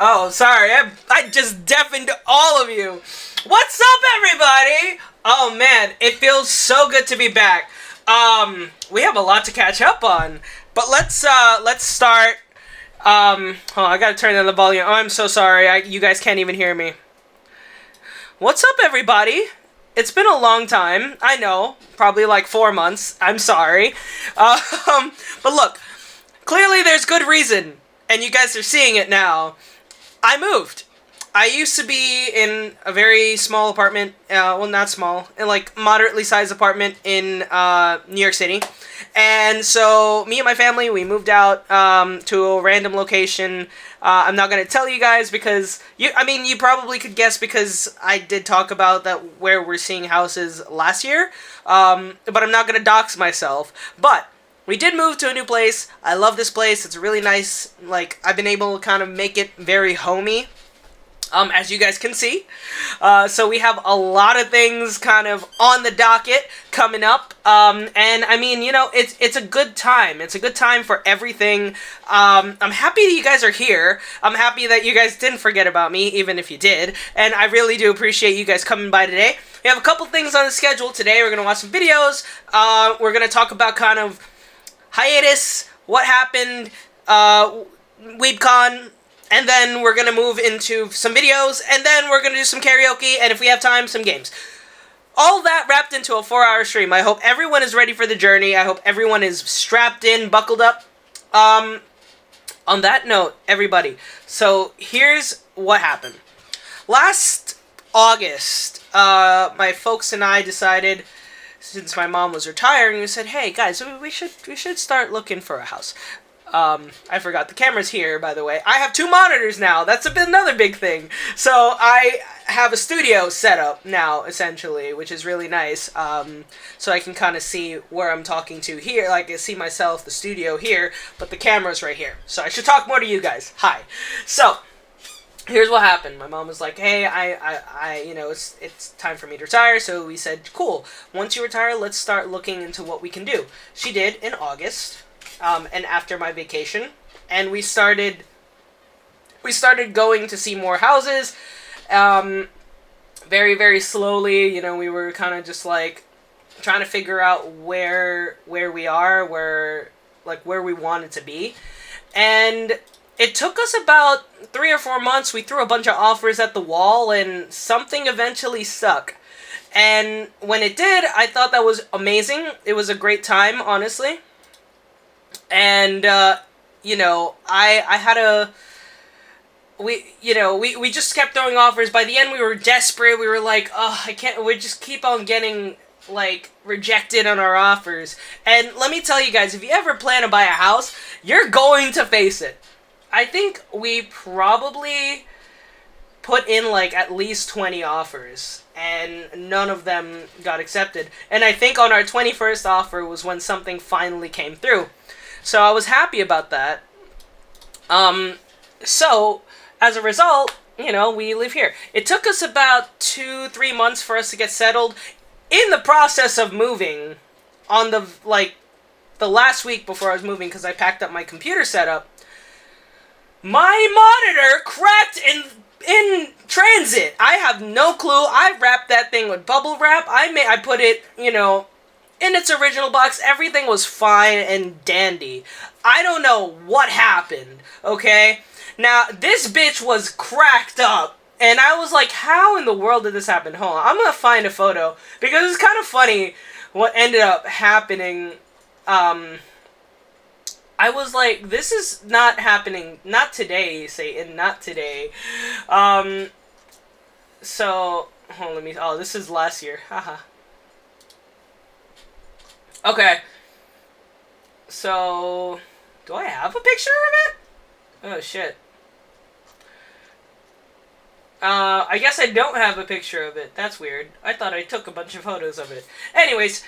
Oh, sorry, I just deafened all of you. What's up, everybody? Oh man, it feels so good to be back. We have a lot to catch up on, but let's start. Hold on, I gotta turn down the volume. Oh, I'm so sorry, you guys can't even hear me. What's up, everybody? It's been a long time, I know, probably like 4 months. I'm sorry. But look, clearly there's good reason, and you guys are seeing it now. I moved. I used to be in a very small apartment, well, not small, in like moderately sized apartment in New York City. And so me and my family, we moved out to a random location. I'm not going to tell you guys because, you probably could guess because I did talk about that where we're seeing houses last year. But I'm not going to dox myself. But we did move to a new place. I love this place. It's really nice. Like, I've been able to kind of make it very homey. As you guys can see. So we have a lot of things kind of on the docket coming up. And I mean, you know, it's a good time. It's a good time for everything. I'm happy that you guys are here. I'm happy that you guys didn't forget about me, even if you did. And I really do appreciate you guys coming by today. We have a couple things on the schedule today. We're going to watch some videos. We're going to talk about kind of hiatus, what happened, Weebcon, and then we're going to move into some videos, and then we're going to do some karaoke, and if we have time, some games. All that wrapped into a 4-hour stream. I hope everyone is ready for the journey. I hope everyone is strapped in, buckled up. On that note, everybody, so here's what happened. Last August, my folks and I decided, since my mom was retiring, we said, hey, guys, we should start looking for a house. I forgot the camera's here, by the way. I have 2 monitors now. That's another big thing. So I have a studio set up now, essentially, which is really nice. So I can kind of see where I'm talking to here. Like, I see myself, the studio here, but the camera's right here. So I should talk more to you guys. Hi. So, here's what happened. My mom was like, hey, I you know, it's time for me to retire. So we said, cool. Once you retire, let's start looking into what we can do. She did in August. And after my vacation, and we started going to see more houses, very, very slowly. You know, we were kind of just like trying to figure out where we are, where we wanted to be, and it took us about 3 or 4 months. We threw a bunch of offers at the wall, and something eventually stuck. And when it did, I thought that was amazing. It was a great time, honestly. And, you know, we just kept throwing offers. By the end, we were desperate. We were like, oh, we just keep on getting, like, rejected on our offers. And let me tell you guys, if you ever plan to buy a house, you're going to face it. I think we probably put in, like, at least 20 offers, and none of them got accepted. And I think on our 21st offer was when something finally came through. So I was happy about that. So, as a result, you know, we live here. It took us about 2-3 months for us to get settled. In the process of moving, on the last week before I was moving, because I packed up my computer setup, my monitor cracked in transit. I have no clue. I wrapped that thing with bubble wrap. I put it, you know, in its original box. Everything was fine and dandy. I don't know what happened, okay? Now, this bitch was cracked up, and I was like, how in the world did this happen? Hold on, I'm gonna find a photo, because it's kind of funny what ended up happening. I was like, this is not happening, not today, Satan, not today. So, hold on, oh, this is last year, haha. Okay, so, do I have a picture of it? Oh, shit. I guess I don't have a picture of it. That's weird. I thought I took a bunch of photos of it. Anyways,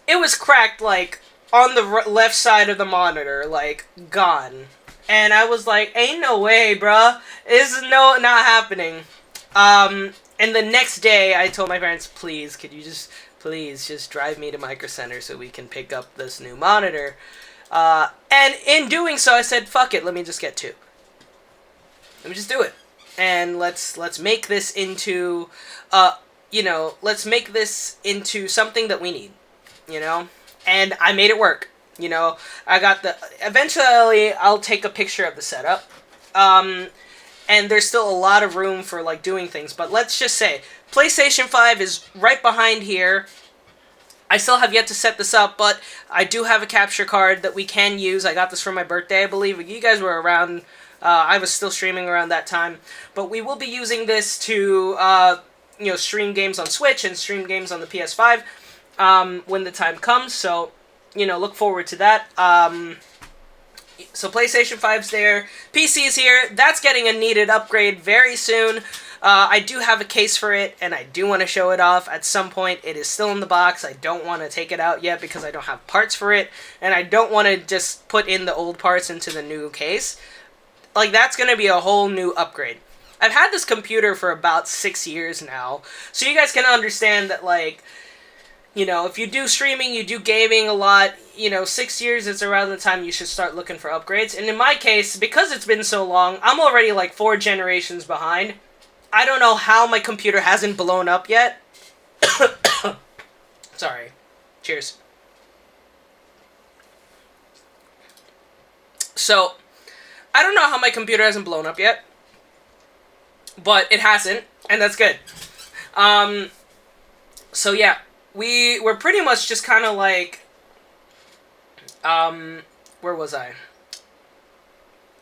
it was cracked, like, on the left side of the monitor, like, gone. And I was like, ain't no way, bruh. This is not happening. And the next day, I told my parents, please, could you please just drive me to Micro Center so we can pick up this new monitor. And in doing so, I said, fuck it, let me just get 2. let me just do it. And let's make this into, let's make this into something that we need, And I made it work, eventually I'll take a picture of the setup. And there's still a lot of room for, like, doing things. But let's just say, PlayStation 5 is right behind here. I still have yet to set this up, but I do have a capture card that we can use. I got this for my birthday, I believe. You guys were around. I was still streaming around that time. But we will be using this to, stream games on Switch and stream games on the PS5 when the time comes. So, look forward to that. So PlayStation 5's there. PC's here. That's getting a needed upgrade very soon. I do have a case for it, and I do want to show it off at some point. It is still in the box. I don't want to take it out yet because I don't have parts for it, and I don't want to just put in the old parts into the new case. Like, that's going to be a whole new upgrade. I've had this computer for about 6 years now, so you guys can understand that, like, if you do streaming, you do gaming a lot, 6 years is around the time you should start looking for upgrades. And in my case, because it's been so long, I'm already like 4 generations behind. I don't know how my computer hasn't blown up yet. Sorry. Cheers. So, I don't know how my computer hasn't blown up yet. But it hasn't, and that's good. So yeah. We're pretty much just kind of like, where was I?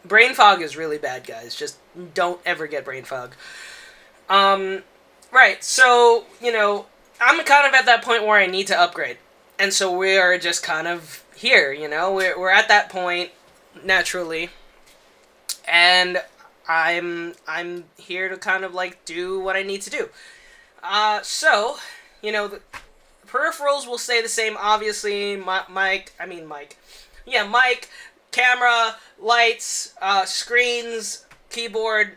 Brain fog is really bad, guys. Just don't ever get brain fog. Right, so, I'm kind of at that point where I need to upgrade. And so we are just kind of here, we're at that point, naturally. And I'm here to kind of, like, do what I need to do. So, the peripherals will stay the same, obviously. Mic, camera, lights, screens, keyboard,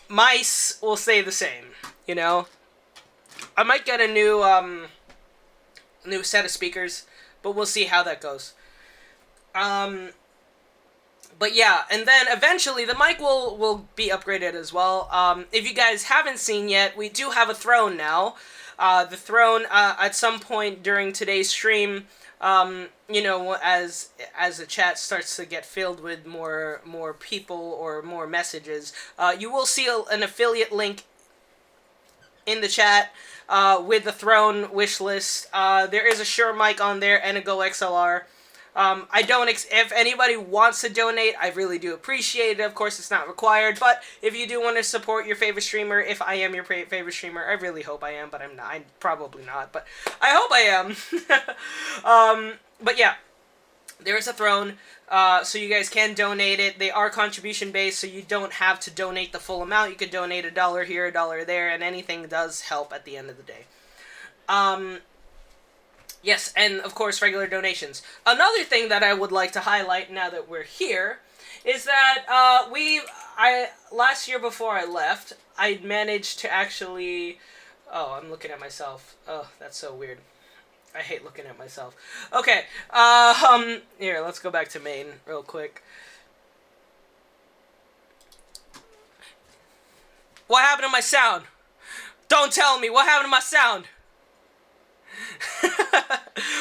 mice will stay the same, I might get a new set of speakers, but we'll see how that goes. But yeah, and then eventually the mic will be upgraded as well. If you guys haven't seen yet, we do have a throne now. The throne, at some point during today's stream, as the chat starts to get filled with more people or more messages, you will see an affiliate link in the chat with the throne wish list. There is a Shure mic on there and a Go XLR. If anybody wants to donate, I really do appreciate it. Of course, it's not required, but if you do want to support your favorite streamer, if I am your favorite streamer, I really hope I am, but I'm not. I'm probably not, but I hope I am. But yeah, there is a throne, so you guys can donate it. They are contribution-based, so you don't have to donate the full amount. You could donate $1 here, $1 there, and anything does help at the end of the day. Yes, and of course, regular donations. Another thing that I would like to highlight now that we're here is that last year before I left, I managed to actually... Oh, I'm looking at myself. Oh, that's so weird. I hate looking at myself. Okay, here, let's go back to main real quick. What happened to my sound? Don't tell me, what happened to my sound?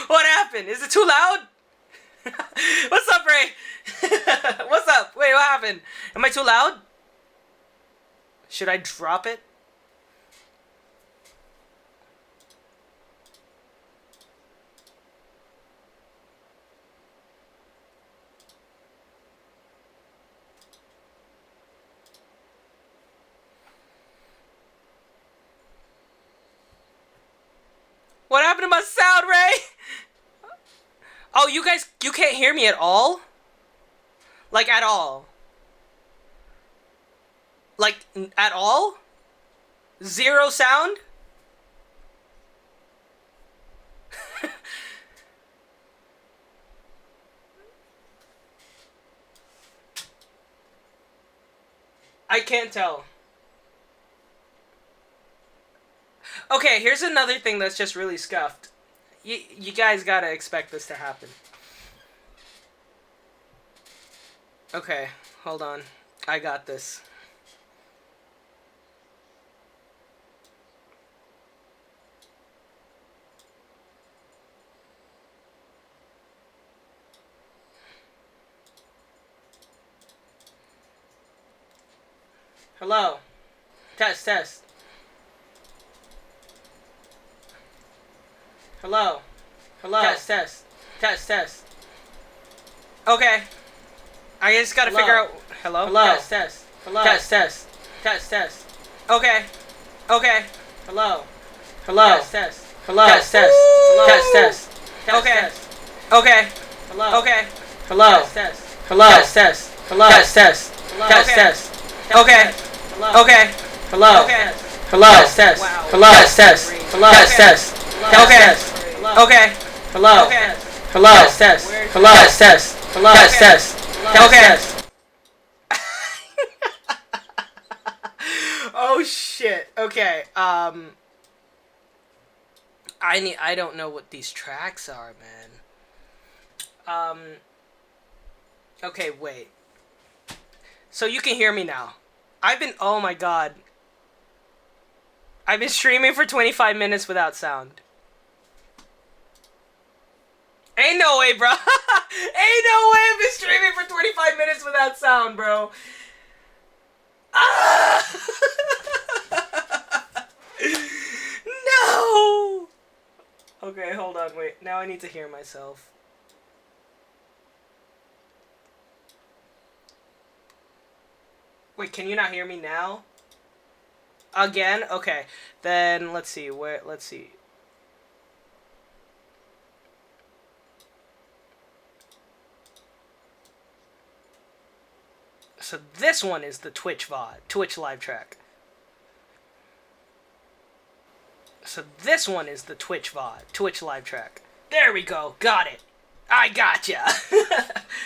What happened? Is it too loud? What's up, Ray? What's up? Wait, what happened? Am I too loud? Should I drop it? What happened to my sound, Ray? Oh, you can't hear me at all? Like, at all? Like, at all? Zero sound? I can't tell. Okay, here's another thing that's just really scuffed. You guys gotta expect this to happen. Okay, hold on. I got this. Hello. Test, test. Hello. Hello. Test, test. Test, test. Okay. I just gotta figure out. Hello? Hello. Test, test. Hello. Test, test. Test, test. Okay. Okay. Hello. Hello. Test, test. Hello. Test, test. Test, test. Okay. Okay. Hello. Okay. Hello. Test, test. Hello. Test, test. Hello. Test, test. Test, test. Okay. Okay. Hello. Okay. Hello. Test, test. Hello. Test, test. Hello. Test, test. Okay. Okay. Hello. Okay. Hello. Test, test. Hello. Test, test. Hello. Test, test. Okay. Oh shit. Okay. I don't know what these tracks are, man. Okay, wait. So you can hear me now. Oh my god. I've been streaming for 25 minutes without sound. Ain't no way, bro. Ain't no way I've been streaming for 25 minutes without sound, bro. Ah! No! Okay, hold on, wait. Now I need to hear myself. Wait, can you not hear me now? Again? Okay. Then let's see. Let's see. So this one is the Twitch VOD, Twitch live track. So this one is the Twitch VOD, Twitch live track. There we go. Got it. I gotcha.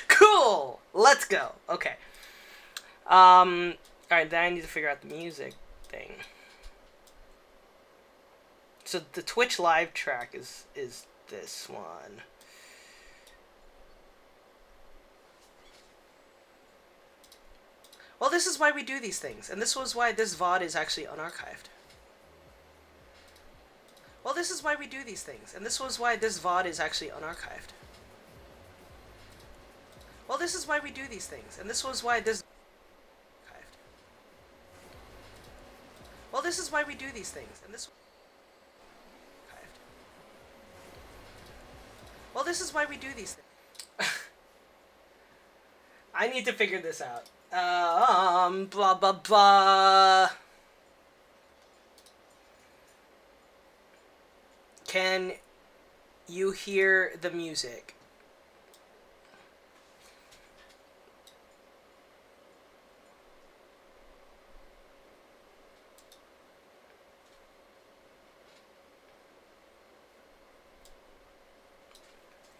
Cool. Let's go. Okay. Alright, then I need to figure out the music thing. So the Twitch live track is this one. Well, this is why we do these things, and this was why this VOD is actually unarchived. Well, this is why we do these things, and this was why this VOD is actually unarchived. Well, this is why we do these things, and this was why this... Well, this is why we do these things, and this... Well, this is why we do these things. I need to figure this out. Blah, blah, blah. Can you hear the music?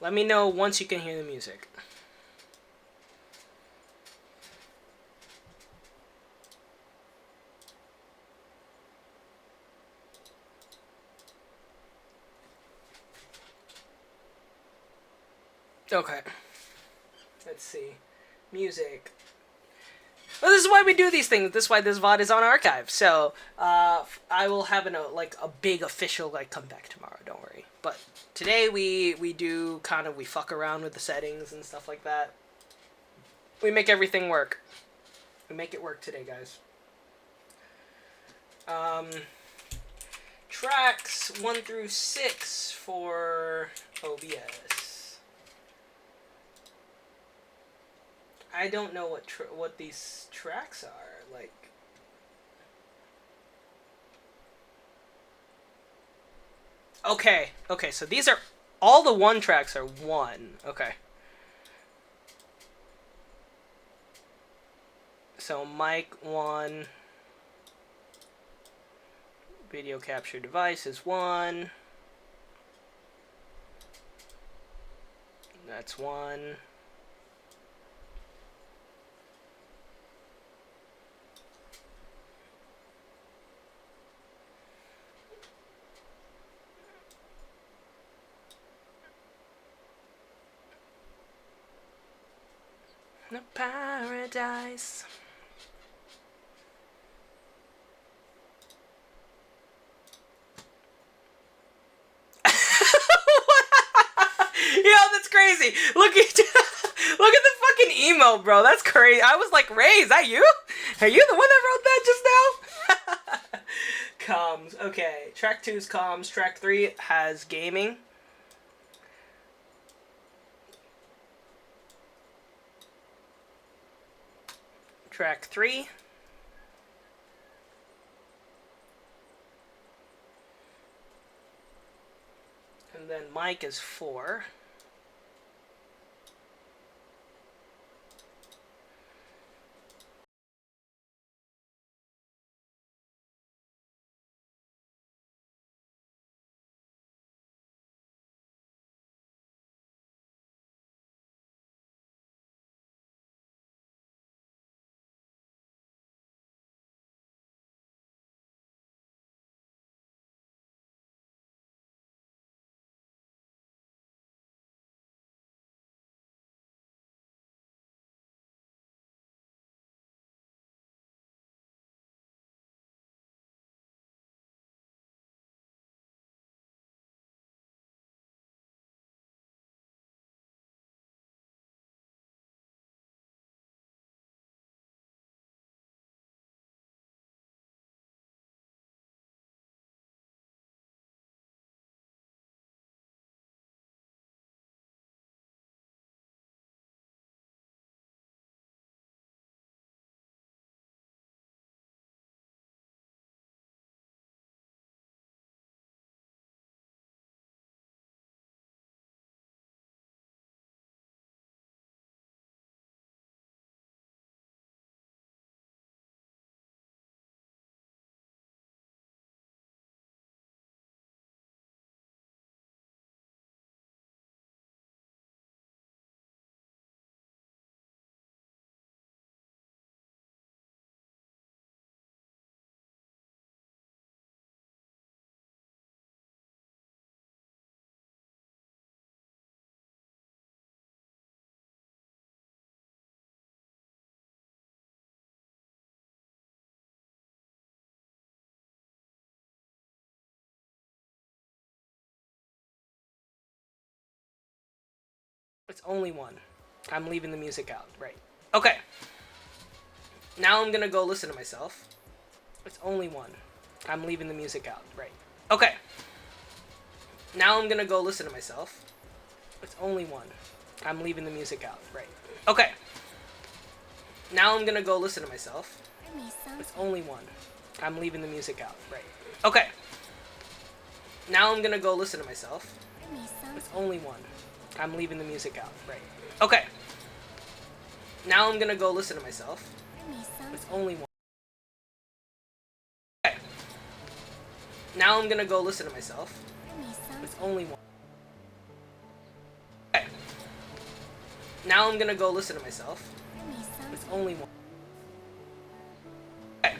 Let me know once you can hear the music. Okay. Let's see. Music. Well, this is why we do these things. This is why this VOD is on archive. So, I will have a big official comeback tomorrow. Don't worry. But today we do we fuck around with the settings and stuff like that. We make everything work. We make it work today, guys. Tracks 1 through 6 for OBS. I don't know what these tracks are, like... Okay, so these are... All the 1 tracks are 1. Okay. So, mic 1. Video capture device is 1. That's 1. The paradise. crazy. Look at look at the fucking emo, bro. That's crazy. I was like, Ray, is that you? Are you the one that wrote that just now? Comms. Okay. Track 2 is comms. Track 3 has gaming. Track 3. And then mic is 4. It's only one. I'm leaving the music out. Right. Okay. Now I'm gonna go listen to myself. It's only one. I'm leaving the music out. Right. Okay. Now I'm gonna go listen to myself. It's only one. I'm leaving the music out. Right. Okay. Now I'm gonna go listen to myself. It's only one. I'm leaving the music out. Right. Okay. Now I'm gonna go listen to myself. It's only one. I'm leaving the music out. Right. Okay. Now I'm gonna go listen to myself. It's only one. Okay. Now I'm gonna go listen to myself. It's only one. Okay. Now I'm gonna go listen to myself. It's only one. Okay.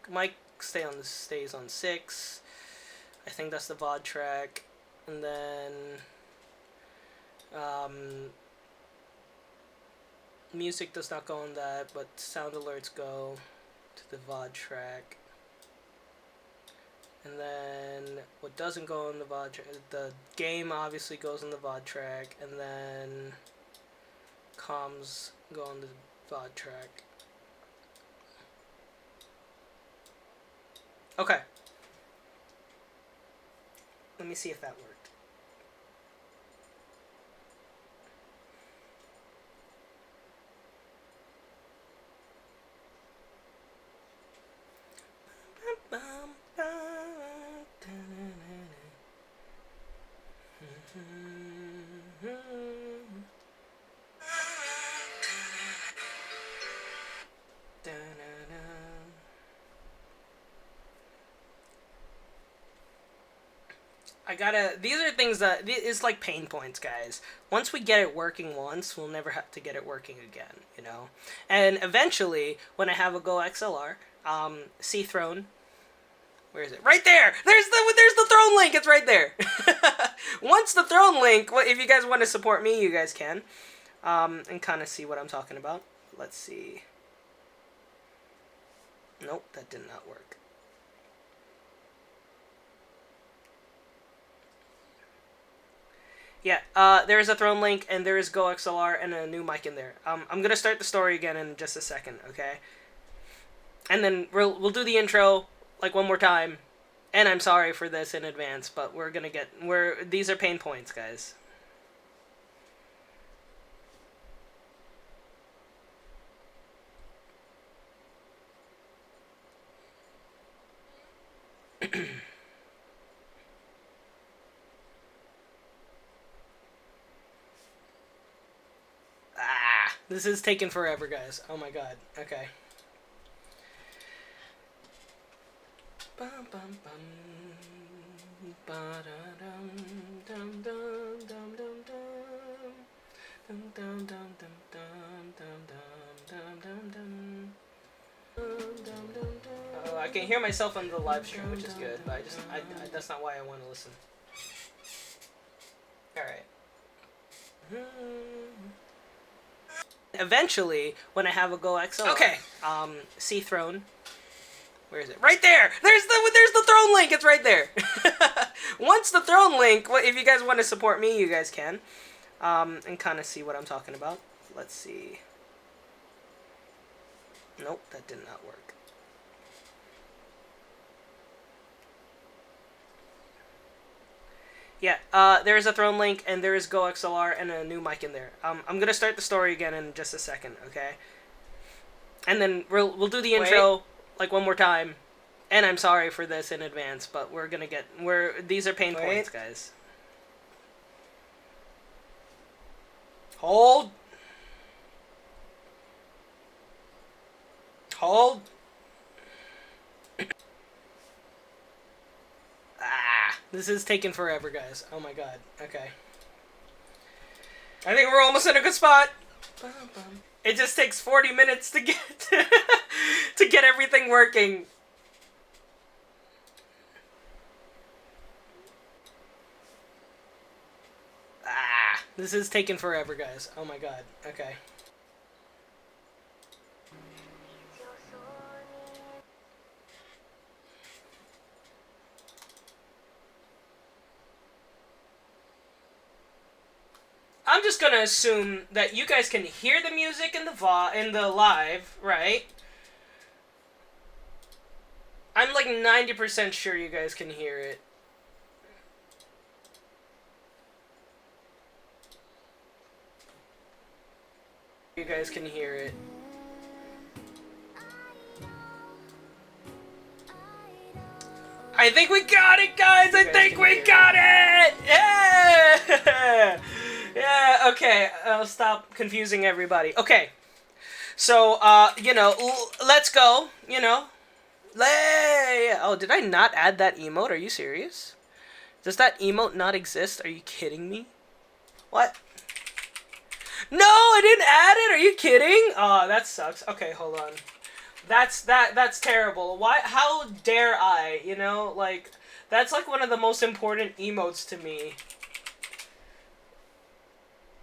Mic stays on 6. I think that's the VOD track. And then music does not go on that, but sound alerts go to the VOD track. And then what doesn't go on the VOD track, the game obviously goes on the VOD track, and then comms go on the VOD track. Okay. Let me see if that worked. These are things that, it's like pain points, guys. Once we get it working once, we'll never have to get it working again, you know? And eventually, when I have a Go XLR, see Throne, where is it? Right there! There's the Throne link, it's right there! Once the Throne link, if you guys want to support me, you guys can, and kind of see what I'm talking about. Let's see. Nope, that did not work. Yeah, there is a Throne link, and there is Go XLR, and a new mic in there. I'm going to start the story again in just a second, okay? And then we'll do the intro, like, one more time. And I'm sorry for this in advance, but these are pain points, guys. This is taking forever, guys. Oh my god. Okay. I can hear myself on the live stream, which is good, but that's not why I want to listen. Alright. Eventually, when I have a Go XLR, okay. See Throne, where is it? Right there! There's the Throne link, it's right there! Once the Throne link, if you guys want to support me, you guys can, and kind of see what I'm talking about. Let's see. Nope, that did not work. Yeah, there is a Throne link, and there is Go XLR, and a new mic in there. I'm going to start the story again in just a second, okay? And then we'll do the intro, like, one more time. And I'm sorry for this in advance, but these are pain points, guys. Hold. Hold. This is taking forever, guys. Oh my god. Okay. I think we're almost in a good spot. It just takes 40 minutes to get to get everything working. This is taking forever, guys. Oh my god. Okay. I'm just gonna assume that you guys can hear the music in the live, right? I'm like 90% sure you guys can hear it. You guys can hear it. I think we got it, guys! I think we got it! Yeah! Yeah, okay, I'll stop confusing everybody. Okay, so, you know, let's go, you know. Oh, did I not add that emote? Are you serious? Does that emote not exist? Are you kidding me? What? No, I didn't add it! Are you kidding? Oh, that sucks. Okay, hold on. That's terrible. Why? How dare I? You know, like, that's like one of the most important emotes to me.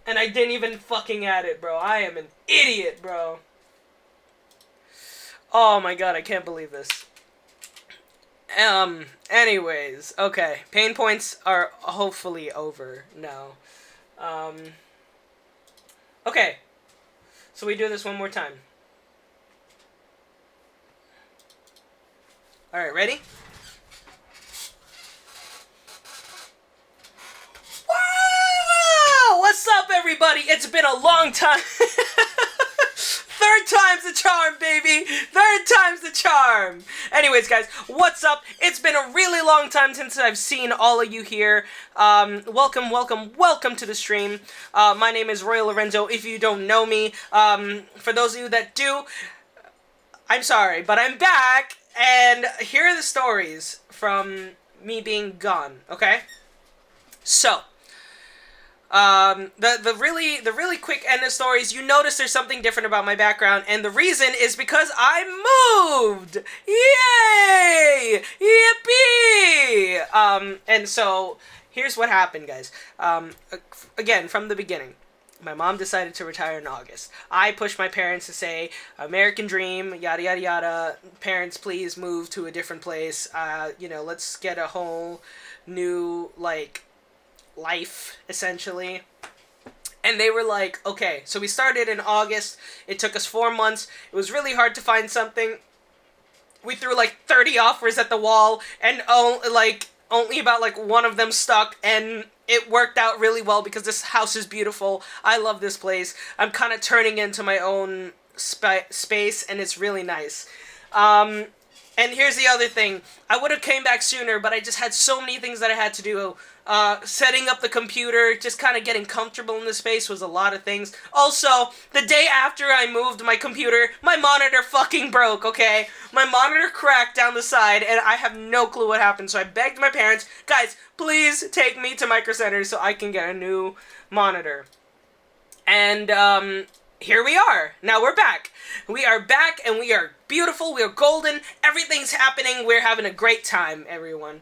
And I didn't even fucking add it, bro. I am an idiot, bro. Oh my god, I can't believe this. Anyways, okay. Pain points are hopefully over now. Okay. So we do this one more time. Alright, ready? Wow! What's up, everybody? It's been a long time. Third time's the charm, baby! Third time's the charm! Anyways, guys, what's up? It's been a really long time since I've seen all of you here. Welcome to the stream. My name is RoyalLorenzo, if you don't know me. For those of you that do, I'm sorry, but I'm back, and here are the stories from me being gone, okay? So, the really quick end of stories, you notice there's something different about my background, and the reason is because I moved! Yay! Yippee! And so, here's what happened, guys. Again, from the beginning. My mom decided to retire in August. I pushed my parents to say, American dream, yada yada yada, parents please move to a different place, you know, let's get a whole new, like, life, essentially. And they were like, okay. So we started in August. It took us 4 months. It was really hard to find something. We threw like 30 offers at the wall, and only about like one of them stuck, and it worked out really well because this house is beautiful. I love this place. I'm kind of turning into my own space, and it's really nice. And here's the other thing. I would have came back sooner, but I just had so many things that I had to do. Setting up the computer, just kind of getting comfortable in the space was a lot of things. Also, the day after I moved my computer, my monitor fucking broke, okay? My monitor cracked down the side, and I have no clue what happened, so I begged my parents, guys, please take me to Micro Center so I can get a new monitor. And, here we are. Now we're back. We are back, and we are beautiful, we are golden, everything's happening, we're having a great time, everyone.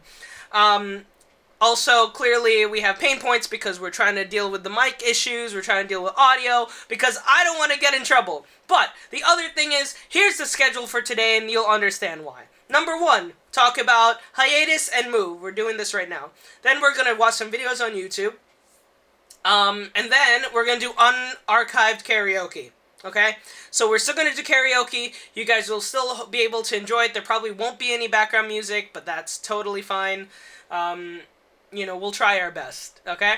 Also, clearly, we have pain points because we're trying to deal with the mic issues, we're trying to deal with audio, because I don't want to get in trouble. But, the other thing is, here's the schedule for today, and you'll understand why. Number 1, talk about hiatus and move. We're doing this right now. Then we're going to watch some videos on YouTube. And then we're going to do unarchived karaoke. Okay? So we're still going to do karaoke. You guys will still be able to enjoy it. There probably won't be any background music, but that's totally fine. You know, we'll try our best. Okay?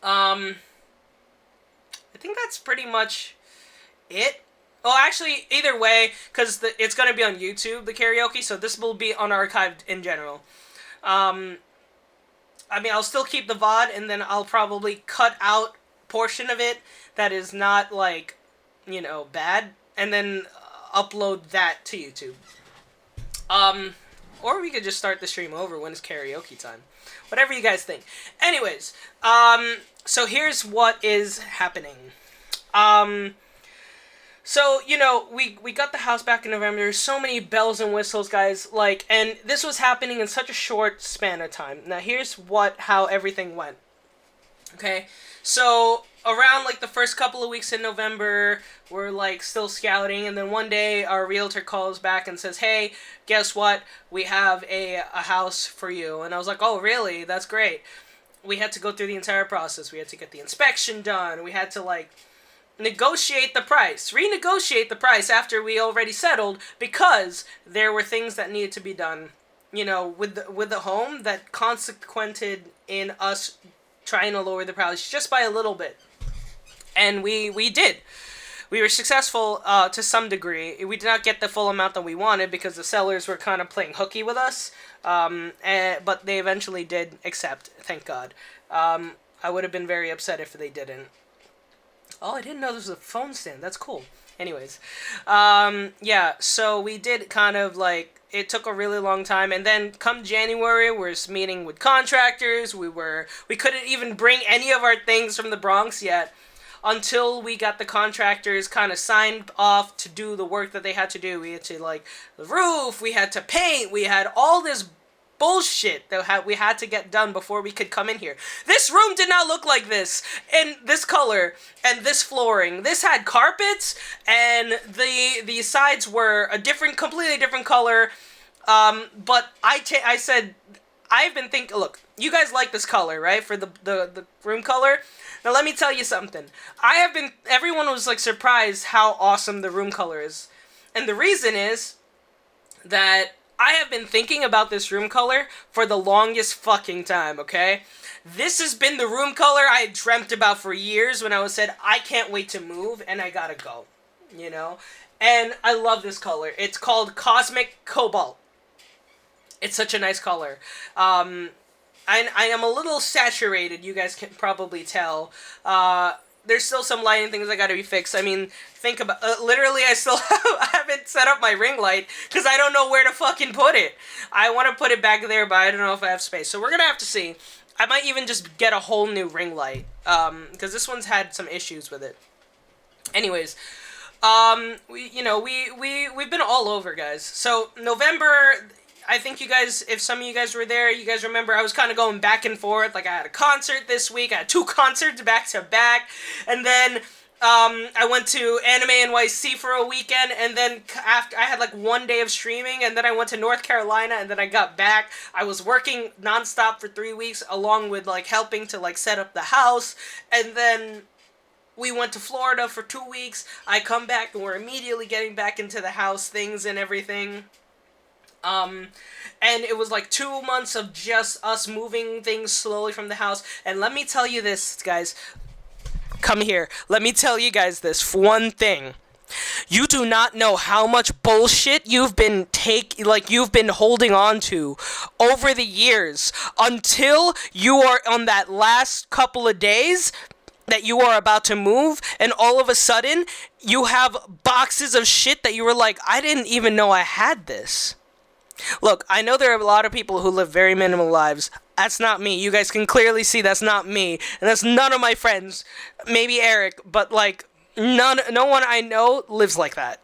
I think that's pretty much it. Oh, actually, either way, because it's going to be on YouTube, the karaoke, so this will be unarchived in general. I mean, I'll still keep the VOD, and then I'll probably cut out portion of it that is not, like, you know, bad, and then upload that to YouTube. Or we could just start the stream over when it's karaoke time. Whatever you guys think. Anyways, so here's what is happening. So, you know, we got the house back in November. There's so many bells and whistles, guys, like, and this was happening in such a short span of time. Now, here's how everything went. Okay? So, around, like, the first couple of weeks in November, we're, like, still scouting, and then one day our realtor calls back and says, hey, guess what? We have a house for you. And I was like, oh, really? That's great. We had to go through the entire process. We had to get the inspection done. We had to, like, renegotiate the price after we already settled, because there were things that needed to be done, you know, with the home that consequented in us trying to lower the price just by a little bit. And we did. We were successful to some degree. We did not get the full amount that we wanted because the sellers were kind of playing hooky with us, but they eventually did accept, thank God. I would have been very upset if they didn't. Oh, I didn't know there was a phone stand. That's cool. Anyways, yeah, so we did kind of, like, it took a really long time, and then come January, we're meeting with contractors. We couldn't even bring any of our things from the Bronx yet. until we got the contractors kind of signed off to do the work that they had to do. We had to, like, the roof, we had to paint, we had all this bullshit that we had to get done before we could come in here. This room did not look like this, in this color, and this flooring. This had carpets, and the sides were a completely different color, but I said, I've been thinking, look, you guys like this color, right, for the room color? Now let me tell you something. Everyone was, like, surprised how awesome the room color is. And the reason is that I have been thinking about this room color for the longest fucking time, okay? This has been the room color I dreamt about for years when I said, I can't wait to move, and I gotta go, you know? And I love this color. It's called Cosmic Cobalt. It's such a nice color. I am a little saturated, you guys can probably tell. There's still some lighting things that gotta be fixed. I mean, think about, literally I still haven't set up my ring light, because I don't know where to fucking put it. I want to put it back there, but I don't know if I have space. So we're gonna have to see. I might even just get a whole new ring light, because this one's had some issues with it. Anyways, we've been all over, guys. So, November, I think you guys, if some of you guys were there, you guys remember I was kind of going back and forth. Like, I had a concert this week. I had 2 concerts back to back. And then I went to Anime NYC for a weekend. And then after, I had like 1 day of streaming. And then I went to North Carolina. And then I got back. I was working nonstop for 3 weeks, along with, like, helping to, like, set up the house. And then we went to Florida for 2 weeks. I come back and we're immediately getting back into the house things and everything. And it was like 2 months of just us moving things slowly from the house. And let me tell you this, guys. Come here. Let me tell you guys this one thing. You do not know how much bullshit you've been holding on to over the years until you are on that last couple of days that you are about to move, and all of a sudden you have boxes of shit that you were like, I didn't even know I had this. Look, I know there are a lot of people who live very minimal lives. That's not me. You guys can clearly see that's not me. And that's none of my friends. Maybe Eric, but, like, no one I know lives like that.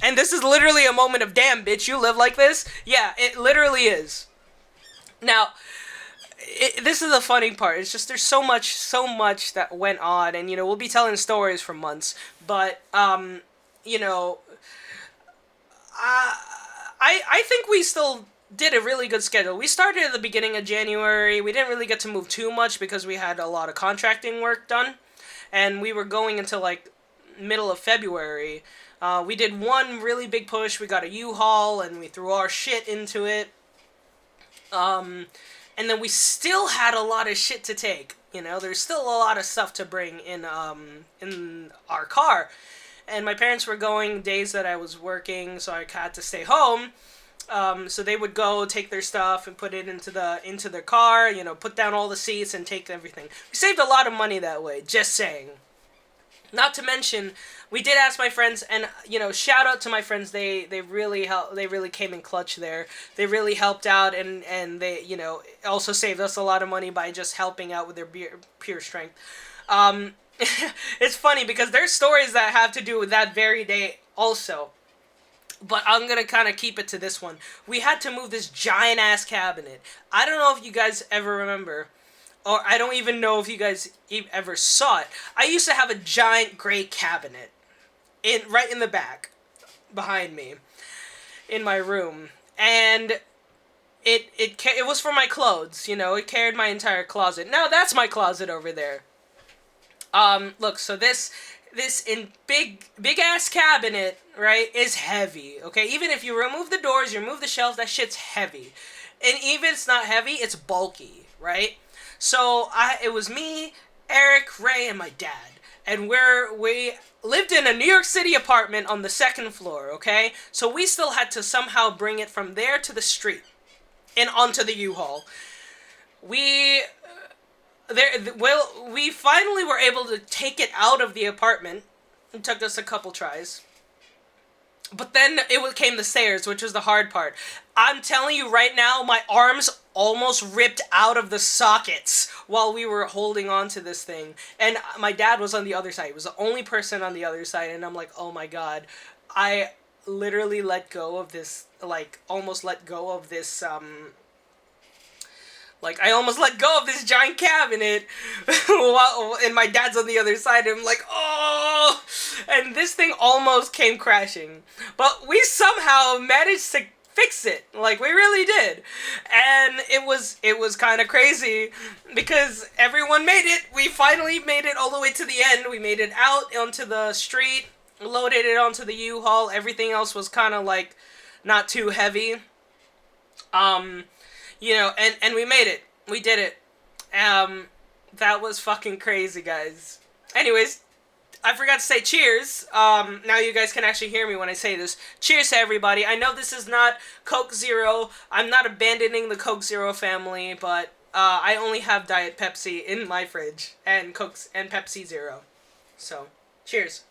And this is literally a moment of, damn, bitch, you live like this? Yeah, it literally is. Now, this is the funny part. It's just there's so much that went on. And, we'll be telling stories for months. But, I think we still did a really good schedule. We started at the beginning of January. We didn't really get to move too much because we had a lot of contracting work done. And we were going until, like, middle of February. We did one really big push. We got a U-Haul and we threw our shit into it. And then we still had a lot of shit to take. There's still a lot of stuff to bring in our car. And my parents were going days that I was working, so I had to stay home. So they would go take their stuff and put it into their car, put down all the seats and take everything. We saved a lot of money that way, just saying. Not to mention, we did ask my friends, and, shout out to my friends, they really came in clutch there. They really helped out, and they, also saved us a lot of money by just helping out with their pure strength. It's funny because there's stories that have to do with that very day also. But I'm going to kind of keep it to this one. We had to move this giant-ass cabinet. I don't know if you guys ever remember, or I don't even know if you guys ever saw it. I used to have a giant gray cabinet right in the back, behind me, in my room. And it was for my clothes, it carried my entire closet. Now that's my closet over there. Look, so this in big ass cabinet, right, is heavy, okay? Even if you remove the doors, you remove the shelves, that shit's heavy. And even if it's not heavy, it's bulky, right? So, it was me, Eric, Ray, and my dad. And we lived in a New York City apartment on the 2nd floor, okay? So we still had to somehow bring it from there to the street and onto the U-Haul. We finally were able to take it out of the apartment. It took us a couple tries. But then it came the stairs, which was the hard part. I'm telling you right now, my arms almost ripped out of the sockets while we were holding on to this thing. And my dad was on the other side. He was the only person on the other side, and I'm like, oh my god. I literally let go of this, like, almost let go of this, like, I almost let go of this giant cabinet and my dad's on the other side, and I'm like, oh! And this thing almost came crashing. But we somehow managed to fix it. Like, we really did. And it was kind of crazy because everyone made it. We finally made it all the way to the end. We made it out onto the street, loaded it onto the U-Haul. Everything else was kind of, like, not too heavy. You know, and we made it. We did it. That was fucking crazy, guys. Anyways, I forgot to say cheers. Now you guys can actually hear me when I say this. Cheers to everybody. I know this is not Coke Zero. I'm not abandoning the Coke Zero family, but I only have Diet Pepsi in my fridge and Coke and Pepsi Zero. So, cheers.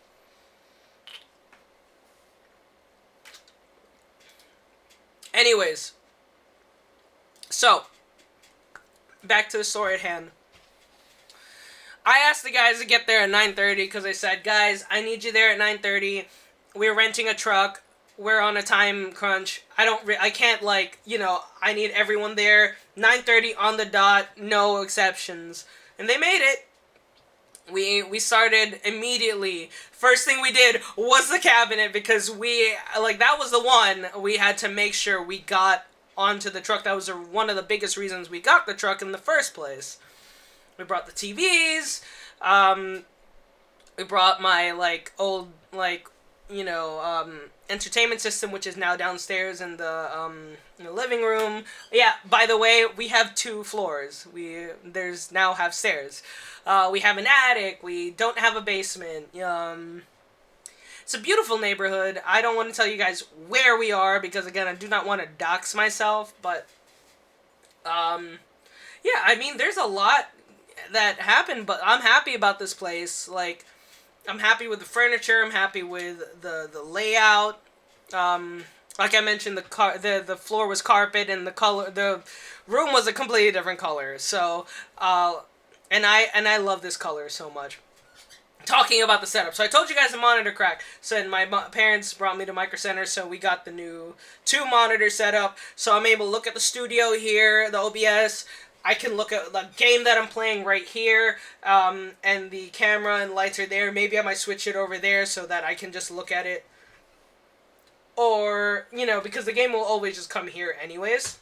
Anyways, so, back to the story at hand. I asked the guys to get there at 9:30 because I said, guys, I need you there at 9:30. We're renting a truck. We're on a time crunch. I can't, like, you know, I need everyone there. 9:30 on the dot, no exceptions. And they made it. We started immediately. First thing we did was the cabinet because that was the one we had to make sure we got onto the truck. That was one of the biggest reasons we got the truck in the first place. We brought the TVs. We brought my, like, old, like, you know, entertainment system, which is now downstairs in the living room. Yeah, by the way, we have 2 floors. There's now have stairs. We have an attic. We don't have a basement. It's a beautiful neighborhood. I don't want to tell you guys where we are because, again, I do not want to dox myself. But, yeah, I mean, there's a lot that happened, but I'm happy about this place. Like, I'm happy with the furniture. I'm happy with the layout. Like I mentioned, the floor was carpet, and the room was a completely different color. So, and I love this color so much. Talking about the setup. So I told you guys the monitor cracked. So my parents brought me to Micro Center, so we got the new 2 monitor setup. So I'm able to look at the studio here, the OBS. I can look at the game that I'm playing right here, and the camera and lights are there. Maybe I might switch it over there so that I can just look at it. Or, you know, because the game will always just come here anyways.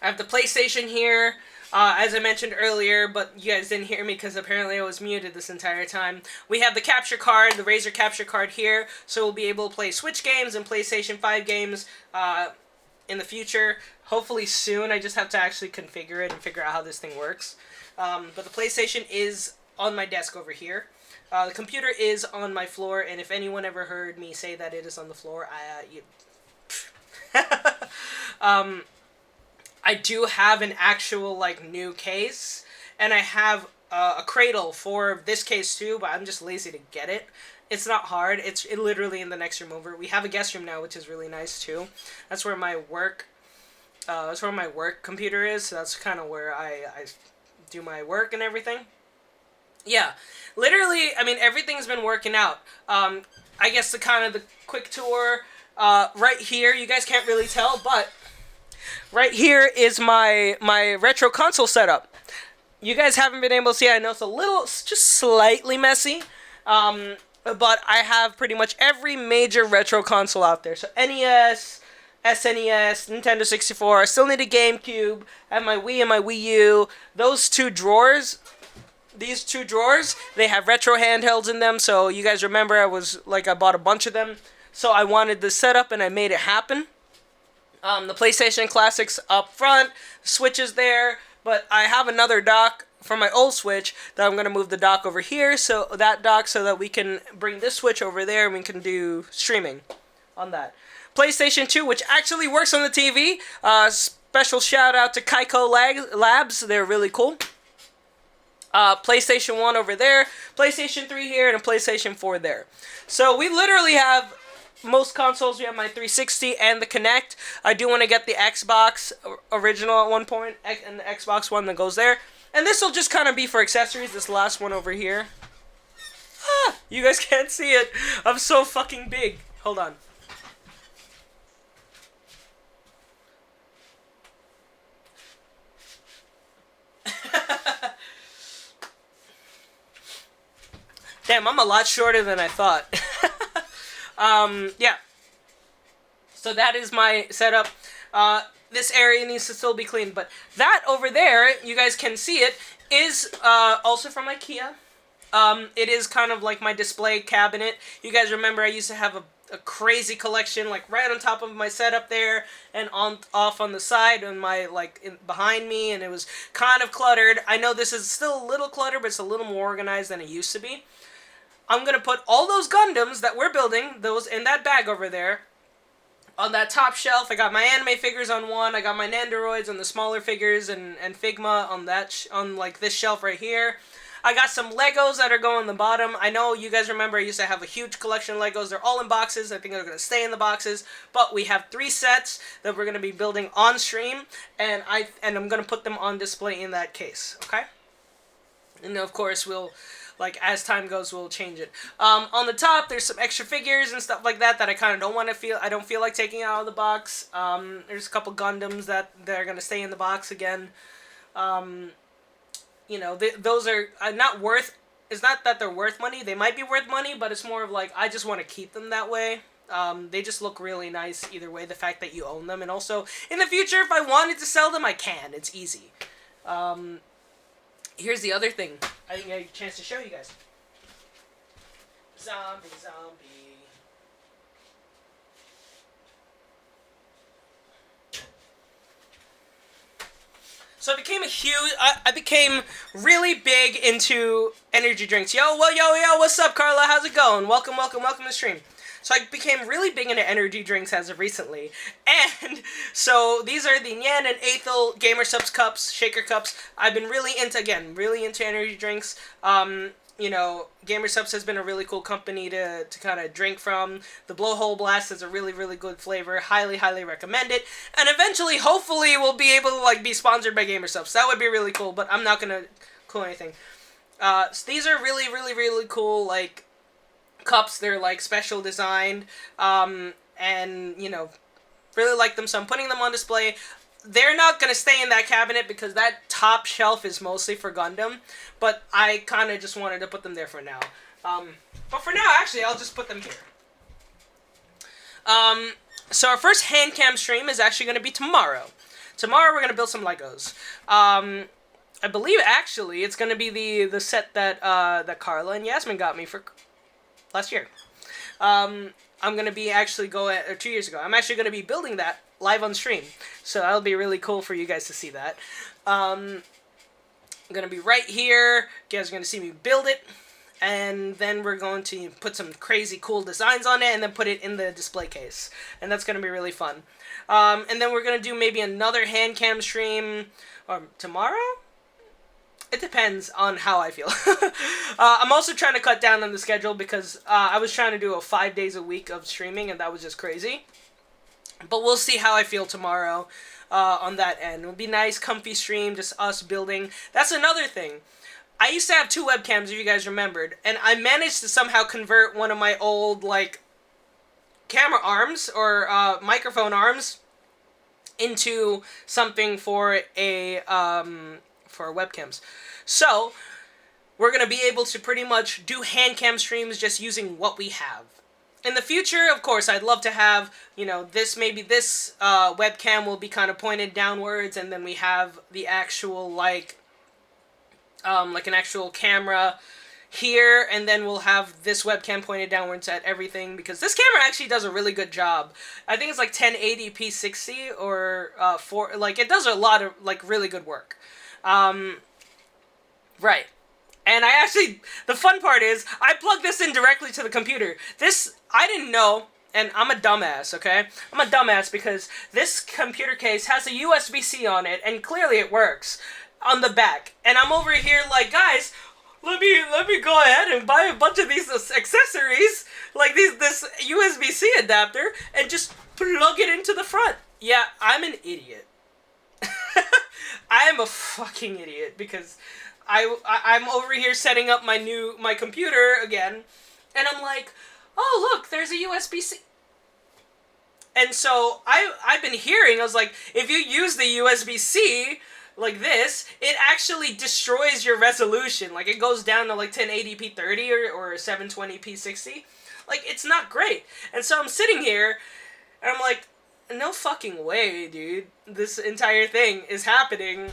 I have the PlayStation here. As I mentioned earlier, but you guys didn't hear me because apparently I was muted this entire time. We have the capture card, the Razer capture card here, so we'll be able to play Switch games and PlayStation 5 games in the future. Hopefully soon. I just have to actually configure it and figure out how this thing works. But the PlayStation is on my desk over here. The computer is on my floor, and if anyone ever heard me say that it is on the floor, I do have an actual, like, new case, and I have a cradle for this case too, but I'm just lazy to get it. It's not hard. It's literally in the next room over. We have a guest room now, which is really nice too. That's where my work computer is, so that's kind of where I do my work and everything. Yeah, literally, I mean, everything's been working out. I guess the quick tour, right here, you guys can't really tell, but right here is my retro console setup. You guys haven't been able to see. I know it's a little, just slightly messy, but I have pretty much every major retro console out there. So NES, SNES, Nintendo 64. I still need a GameCube. I have my Wii and my Wii U. Those 2 drawers, these 2 drawers, they have retro handhelds in them. So you guys remember I bought a bunch of them. So I wanted this setup and I made it happen. The PlayStation Classics up front, Switch is there, but I have another dock from my old Switch that I'm going to move the dock over here, so that we can bring this Switch over there and we can do streaming on that. PlayStation 2, which actually works on the TV, special shout out to Kaiko Labs, they're really cool. PlayStation 1 over there, PlayStation 3 here, and a PlayStation 4 there. So we literally have most consoles, we have my 360 and the Kinect. I do want to get the Xbox original at one point, and the Xbox One that goes there. And this will just kind of be for accessories, this last one over here. Ah, you guys can't see it. I'm so fucking big. Hold on. Damn, I'm a lot shorter than I thought. Yeah. So that is my setup. This area needs to still be cleaned, but that over there, you guys can see it, is also from IKEA. It is kind of like my display cabinet. You guys remember I used to have a crazy collection, like right on top of my setup there, and off on the side, and my behind me, and it was kind of cluttered. I know this is still a little cluttered, but it's a little more organized than it used to be. I'm gonna put all those Gundams that we're building, those in that bag over there, on that top shelf. I got my anime figures on one. I got my Nandoroids and the smaller figures and Figma on that on like this shelf right here. I got some Legos that are going on the bottom. I know you guys remember I used to have a huge collection of Legos. They're all in boxes. I think they're going to stay in the boxes. But we have 3 sets that we're going to be building on stream, and I'm going to put them on display in that case. Okay? And of course we'll, like, as time goes, we'll change it. On the top, there's some extra figures and stuff like that I kind of don't want to feel. I don't feel like taking out of the box. There's a couple Gundams that they're gonna stay in the box again. You know, those are not worth. It's not that they're worth money. They might be worth money, but it's more of like I just want to keep them that way. They just look really nice either way. The fact that you own them, and also in the future, if I wanted to sell them, I can. It's easy. Here's the other thing I didn't get a chance to show you guys. Zombie. So I became really big into energy drinks. Yo, what's up, Carla? How's it going? Welcome to the stream. So I became really big into energy drinks as of recently. And so these are the Nyan and Aethel GamerSupps cups, shaker cups. I've been really into energy drinks. You know, GamerSupps has been a really cool company to kind of drink from. The Blowhole Blast is a really, really good flavor. Highly, highly recommend it. And eventually, hopefully, we'll be able to like be sponsored by GamerSupps. That would be really cool, but I'm not going to cool anything. So these are really, really, really cool, like, cups. They're like special designed, and you know, really like them, so I'm putting them on display. They're not gonna stay in that cabinet because that top shelf is mostly for Gundam, but I kind of just wanted to put them there for now. But for now, actually, I'll just put them here. So our first hand cam stream is actually gonna be tomorrow. Tomorrow we're gonna build some Legos. I believe actually it's gonna be the set that that Carla and Yasmin got me for last year. I'm going to be actually 2 years ago. I'm actually going to be building that live on stream. So that'll be really cool for you guys to see that. I'm going to be right here. You guys are going to see me build it. And then we're going to put some crazy cool designs on it and then put it in the display case. And that's going to be really fun. And then we're going to do maybe another hand cam stream tomorrow? It depends on how I feel. I'm also trying to cut down on the schedule because I was trying to do 5 days a week of streaming, and that was just crazy. But we'll see how I feel tomorrow on that end. It'll be nice, comfy stream, just us building. That's another thing. I used to have 2 webcams, if you guys remembered, and I managed to somehow convert one of my old, like, camera arms or microphone arms into something for for webcams. So we're going to be able to pretty much do hand cam streams just using what we have. In the future, of course, I'd love to have, you know, this webcam will be kind of pointed downwards, and then we have the actual, like an actual camera here, and then we'll have this webcam pointed downwards at everything, because this camera actually does a really good job. I think it's like 1080p 60 or it does a lot of like really good work. Right. And the fun part is, I plugged this in directly to the computer. I didn't know, and I'm a dumbass, okay? I'm a dumbass because this computer case has a USB-C on it, and clearly it works on the back. And I'm over here like, guys, let me go ahead and buy a bunch of these accessories like this USB-C adapter and just plug it into the front. Yeah, I'm an idiot. I am a fucking idiot because I'm over here setting up my computer again, and I'm like, oh look, there's a USB-C. And so I've been hearing, I was like, if you use the USB-C like this, it actually destroys your resolution. Like, it goes down to like 1080p 30 or 720p 60. Like, it's not great. And so I'm sitting here, and I'm like, no fucking way, dude. This entire thing is happening.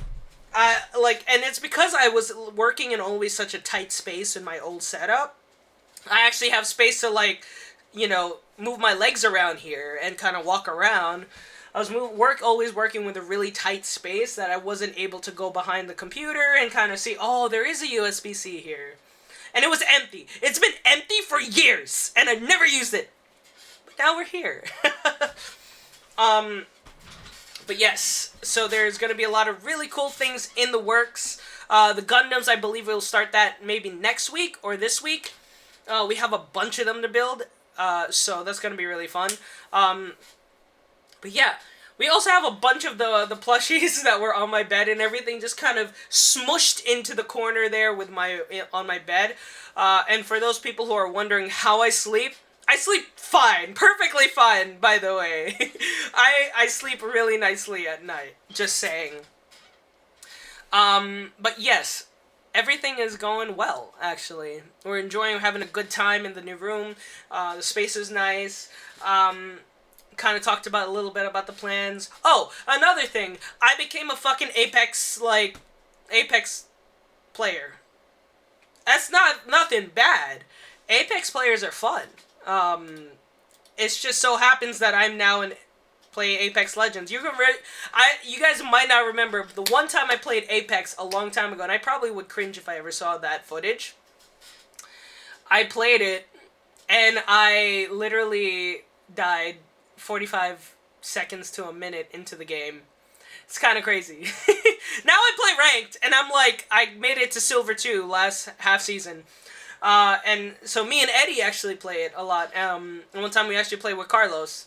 And it's because I was working in always such a tight space in my old setup. I actually have space to, like, you know, move my legs around here and kind of walk around. I was always working with a really tight space that I wasn't able to go behind the computer and kind of see, oh, there is a USB-C here. And it was empty. It's been empty for years, and I've never used it. But now we're here. But yes, so there's going to be a lot of really cool things in the works. The Gundams, I believe we'll start that maybe next week or this week. We have a bunch of them to build, so that's going to be really fun. But yeah, we also have a bunch of the plushies that were on my bed and everything just kind of smushed into the corner there with on my bed. And for those people who are wondering how I sleep fine, perfectly fine, by the way. I sleep really nicely at night, just saying. But yes, everything is going well, actually. We're enjoying having a good time in the new room. The space is nice. Kind of talked about a little bit about the plans. Oh, another thing. I became a fucking Apex player. That's nothing bad. Apex players are fun. It's just so happens that I'm now play Apex Legends. You guys might not remember the one time I played Apex a long time ago, and I probably would cringe if I ever saw that footage. I played it, and I literally died 45 seconds to a minute into the game. It's kind of crazy. Now I play ranked, and I'm like, I made it to Silver 2 last half season. And so me and Eddie actually play it a lot. One time we actually played with Carlos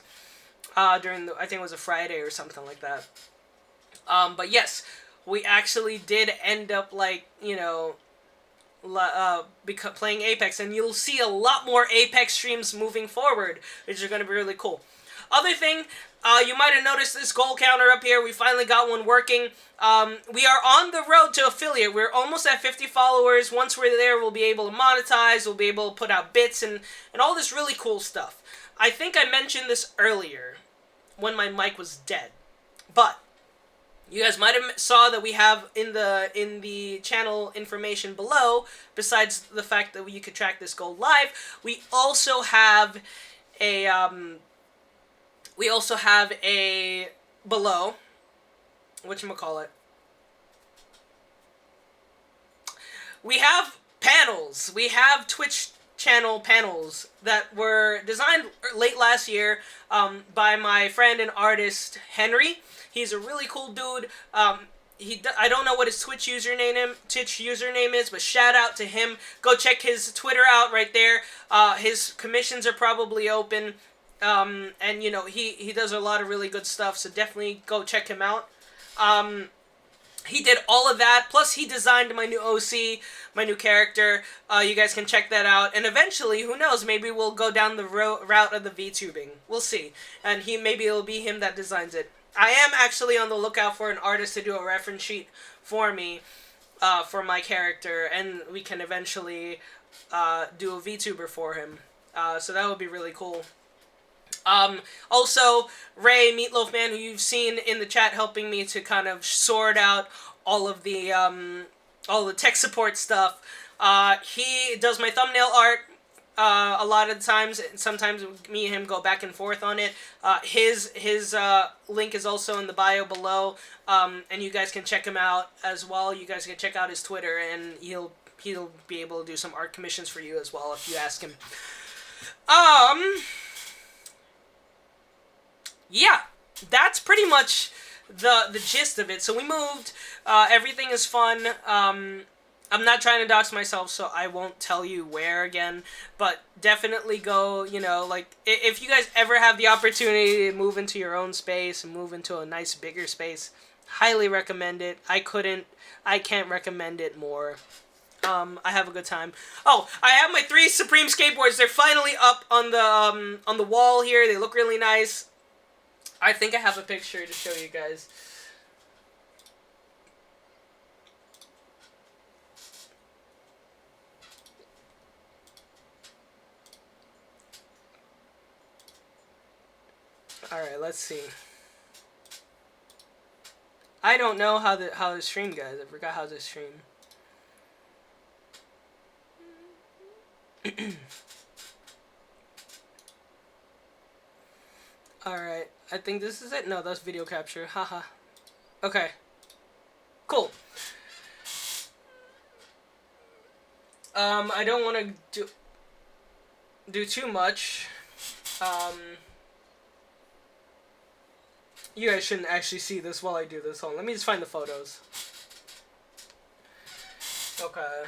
during I think it was a Friday or something like that. But yes, we actually did end up, like, you know, playing Apex, and you'll see a lot more Apex streams moving forward, which are going to be really cool. Other thing, you might have noticed this goal counter up here. We finally got one working. We are on the road to affiliate. We're almost at 50 followers. Once we're there, we'll be able to monetize. We'll be able to put out bits and all this really cool stuff. I think I mentioned this earlier when my mic was dead. But you guys might have saw that we have in the channel information below, besides the fact that you could track this goal live, we also have a below, whatchamacallit, we have panels. We have Twitch channel panels that were designed late last year by my friend and artist Henry. He's a really cool dude. I don't know what his Twitch username is, but shout out to him. Go check his Twitter out right there. His commissions are probably open. And you know, he does a lot of really good stuff, so definitely go check him out. He did all of that, plus he designed my new OC, my new character. You guys can check that out, and eventually, who knows, maybe we'll go down the route of the VTubing. We'll see. And maybe it'll be him that designs it. I am actually on the lookout for an artist to do a reference sheet for me, for my character, and we can eventually do a VTuber for him. So that would be really cool. Also, Ray, Meatloaf Man, who you've seen in the chat helping me to kind of sort out all the tech support stuff. He does my thumbnail art a lot of the times. Sometimes me and him go back and forth on it. His link is also in the bio below, and you guys can check him out as well. You guys can check out his Twitter, and he'll be able to do some art commissions for you as well if you ask him. Yeah, that's pretty much the gist of it. So we moved. Everything is fun. I'm not trying to dox myself, so I won't tell you where again, but definitely go, you know, like, if you guys ever have the opportunity to move into your own space and move into a nice, bigger space, highly recommend it. I can't recommend it more. I have a good time. Oh, I have my 3 Supreme skateboards. They're finally up on the wall here. They look really nice. I think I have a picture to show you guys. Alright, let's see. I don't know how the stream goes. I forgot how to stream. Alright, I think this is it. No, that's video capture. Haha. Okay. Cool. I don't want to do too much. You guys shouldn't actually see this while I do this. Hold on, let me just find the photos. Okay.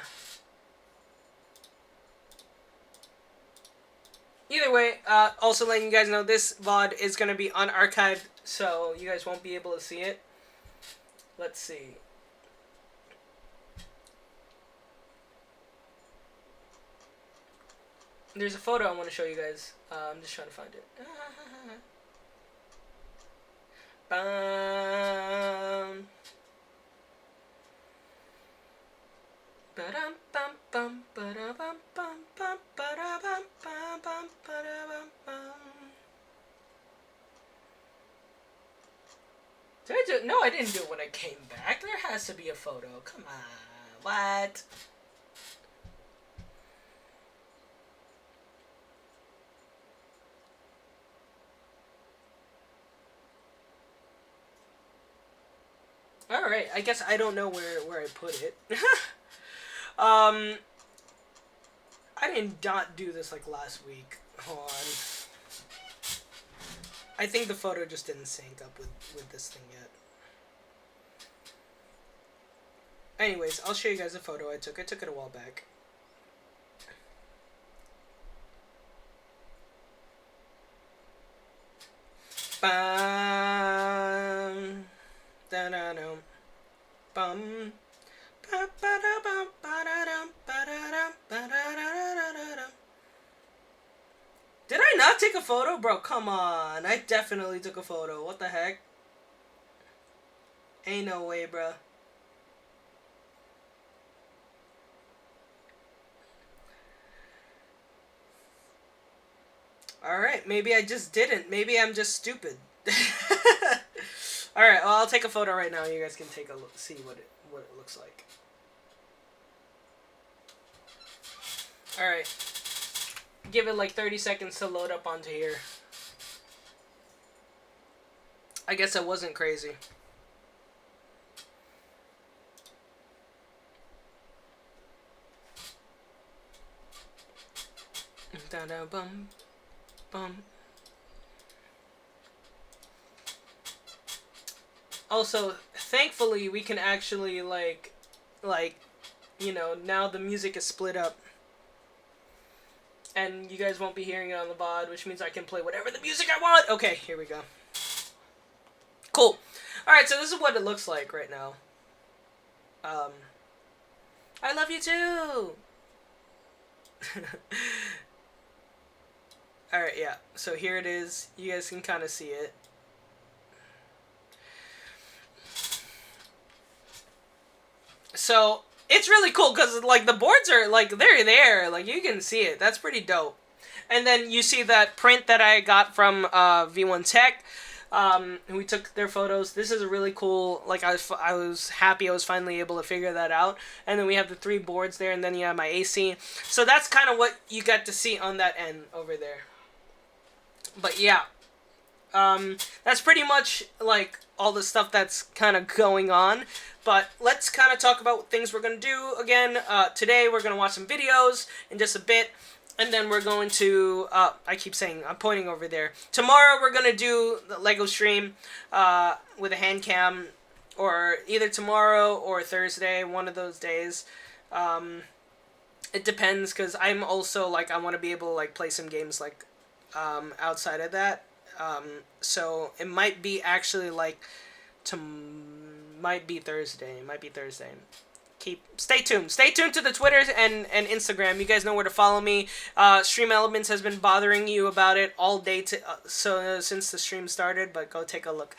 Either way, also letting you guys know this VOD is going to be unarchived, so you guys won't be able to see it. Let's see. There's a photo I want to show you guys. I'm just trying to find it. Bum. Ba-dum bum bum ba-da bum bum bum ba-da bum bum bum ba-da bum bum. Did I do? No, I didn't do it when I came back. There has to be a photo. Come on. What? Alright, I guess I don't know where I put it. I did not do this like last week. Hold on. I think the photo just didn't sync up with this thing yet. Anyways, I'll show you guys the photo I took. I took it a while back. Bum. Da-da-dum. Bum. Ba-ba-da-bum. Ba-da-dum. Ba-da-dum. Ba-da-da-da-da-da. Did I not take a photo? Bro, come on. I definitely took a photo. What the heck? Ain't no way, bro. Alright, maybe I just didn't. Maybe I'm just stupid. Alright, well, I'll take a photo right now. You guys can take a look, see what it looks like. Alright. Give it like 30 seconds to load up onto here. I guess I wasn't crazy. Da-da-bum. Bum. Also, thankfully, we can actually, like, you know, now the music is split up. And you guys won't be hearing it on the VOD, which means I can play whatever the music I want. Okay, here we go. Cool. Alright, so this is what it looks like right now. I love you too! Alright, yeah. So here it is. You guys can kind of see it. So, it's really cool because, like, the boards are, like, they're there. Like, you can see it. That's pretty dope. And then you see that print that I got from V1 Tech. We took their photos. This is a really cool, like, I was happy I was finally able to figure that out. And then we have the 3 boards there, and then you have my AC. So that's kind of what you got to see on that end over there. But yeah. That's pretty much, like, all the stuff that's kind of going on. But let's kind of talk about things we're going to do again. Today we're going to watch some videos in just a bit. And then we're going to, I keep saying, I'm pointing over there. Tomorrow we're going to do the Lego stream with a hand cam. Or either tomorrow or Thursday, one of those days. It depends, because I'm also, like, I want to be able to, like, play some games, like, outside of that. So it might be actually, like, might be Thursday. Stay tuned to the Twitter and Instagram. You guys know where to follow me. Stream Elements has been bothering you about it all day since the stream started, but go take a look.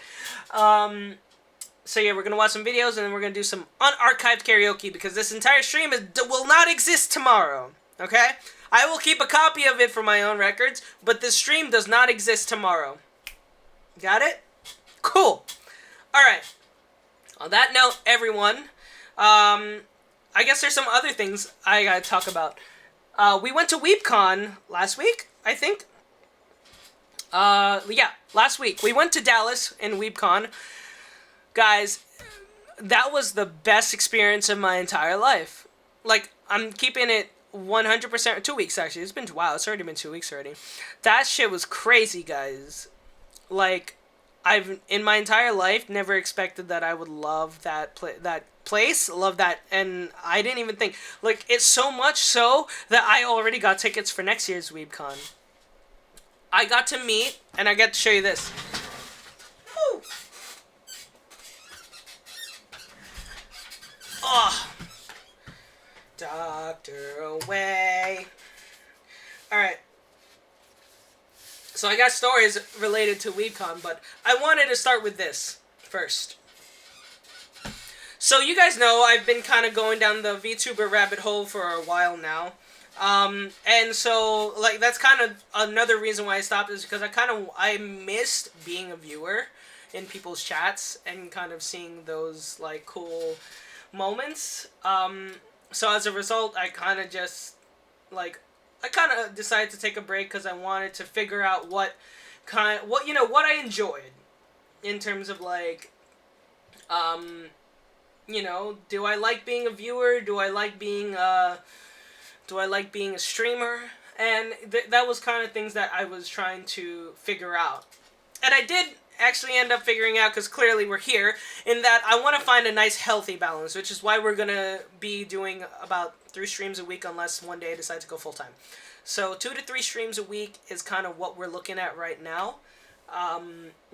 So yeah, we're gonna watch some videos, and then we're gonna do some unarchived karaoke, because this entire stream will not exist tomorrow. Okay, I will keep a copy of it for my own records, but this stream does not exist tomorrow. Got it? Cool. All right. On that note, everyone, I guess there's some other things I gotta talk about. We went to Weebcon last week, I think. Yeah, last week. We went to Dallas in Weebcon. Guys, that was the best experience of my entire life. Like, I'm keeping it 100%, 2 weeks actually. It's been, wow, it's already been 2 weeks already. That shit was crazy, guys. Like, I've, in my entire life, never expected that I would love that place, love that, and I didn't even think, like, it's so much so that I already got tickets for next year's Weebcon. I got to meet, and I get to show you this. Woo! Oh, Doctor away. Alright. So I got stories related to Weebcon, but I wanted to start with this first. So you guys know I've been kind of going down the VTuber rabbit hole for a while now. And so, like, that's kind of another reason why I stopped, is because I missed being a viewer in people's chats and kind of seeing those, like, cool moments. So as a result, I kind of decided to take a break, because I wanted to figure out what I enjoyed in terms of, like, do I like being a viewer? Do I like being a streamer? And that was kind of things that I was trying to figure out. And I did actually end up figuring out, because clearly we're here, in that I want to find a nice healthy balance, which is why we're going to be doing about 3 streams a week, unless one day I decide to go full-time. So 2 to 3 streams a week is kind of what we're looking at right now.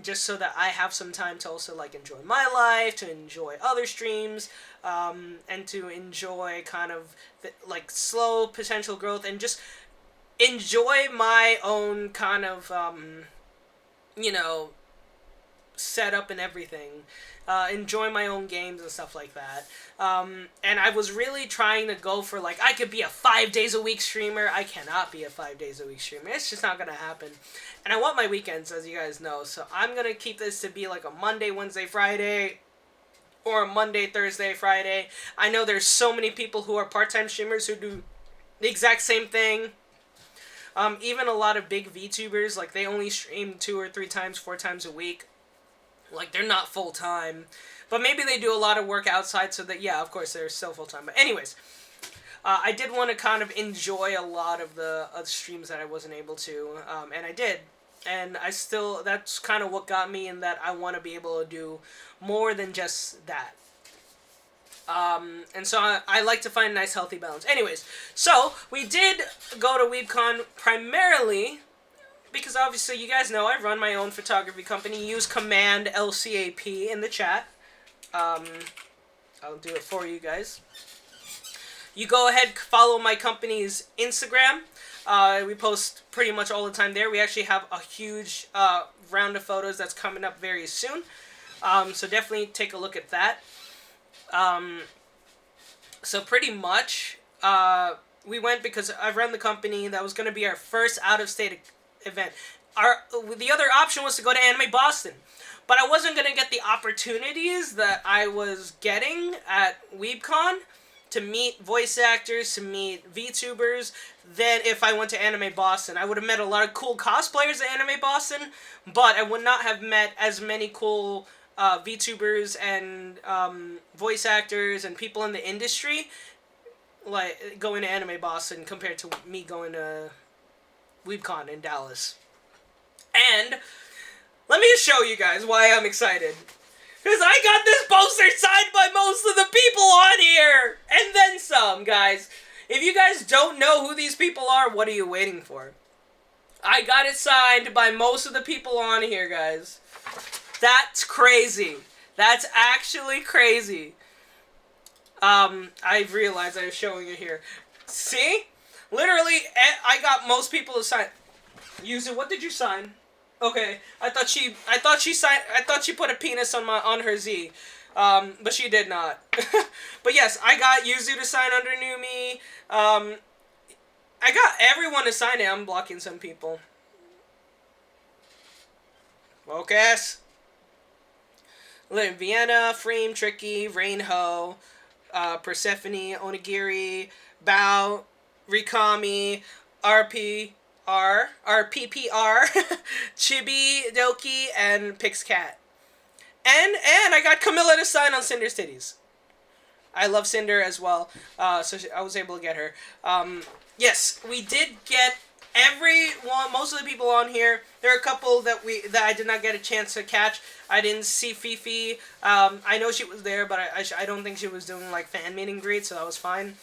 Just so that I have some time to also, like, enjoy my life, to enjoy other streams, and to enjoy kind of, like, slow potential growth, and just enjoy my own kind of, setup and everything. Enjoy my own games and stuff like that. And I was really trying to go for, like, I could be a 5 days a week streamer. I cannot be a 5 days a week streamer. It's just not gonna happen. And I want my weekends, as you guys know. So I'm gonna keep this to be like a Monday, Wednesday, Friday, or a Monday, Thursday, Friday. I know there's so many people who are part-time streamers who do the exact same thing. Even a lot of big VTubers, like, they only stream 2 or 3 times, 4 times a week. Like, they're not full-time. But maybe they do a lot of work outside, so that, yeah, of course, they're still full-time. But anyways, I did want to kind of enjoy a lot of the streams that I wasn't able to, and I did. And that's kind of what got me in that I want to be able to do more than just that. And so I like to find a nice healthy balance. Anyways, so we did go to Weebcon primarily because obviously you guys know I run my own photography company. Use command LCAP in the chat. I'll do it for you guys. You go ahead, follow my company's Instagram. We post pretty much all the time there. We actually have a huge round of photos that's coming up very soon. So definitely take a look at that. So pretty much, we went because I run the company. That was going to be our first out-of-state event. The other option was to go to Anime Boston. But I wasn't going to get the opportunities that I was getting at Weebcon to meet voice actors, to meet VTubers, than if I went to Anime Boston. I would have met a lot of cool cosplayers at Anime Boston, but I would not have met as many cool VTubers and voice actors and people in the industry like going to Anime Boston compared to me going to Weebcon in Dallas. And let me just show you guys why I'm excited. Because I got this poster signed by most of the people on here! And then some, guys. If you guys don't know who these people are, what are you waiting for? I got it signed by most of the people on here, guys. That's crazy. That's actually crazy. I realized I was showing it here. See? Literally, I got most people to sign. Yuzu, what did you sign? Okay, I thought she put a penis on her Z. But she did not. But yes, I got Yuzu to sign under Numi. I got everyone to sign it. I'm blocking some people. Focus. Vienna, Frame, Tricky, Rainho, Persephone, Onigiri, Bao, Rikami, RPPR, Chibi, Doki, and Pixcat. And I got Camilla to sign on Cinder's titties. I love Cinder as well, so I was able to get her. Yes, we did get most of the people on here. There are a couple that I did not get a chance to catch. I didn't see Fifi. I know she was there, but I don't think she was doing like fan meet and greet, so that was fine.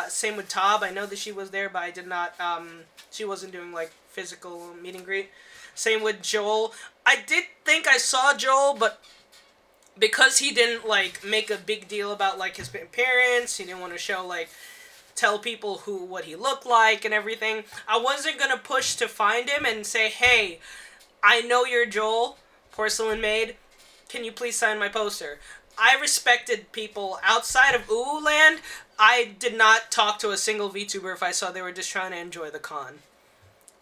Same with Tab. I know that she was there, but I did not. She wasn't doing like physical meet and greet. Same with Joel. I did think I saw Joel, but because he didn't like make a big deal about like his appearance, he didn't want to show like tell people what he looked like and everything. I wasn't gonna push to find him and say, hey, I know you're Joel, Porcelain Maid. Can you please sign my poster? I respected people outside of Ooh Land. I did not talk to a single VTuber if I saw they were just trying to enjoy the con.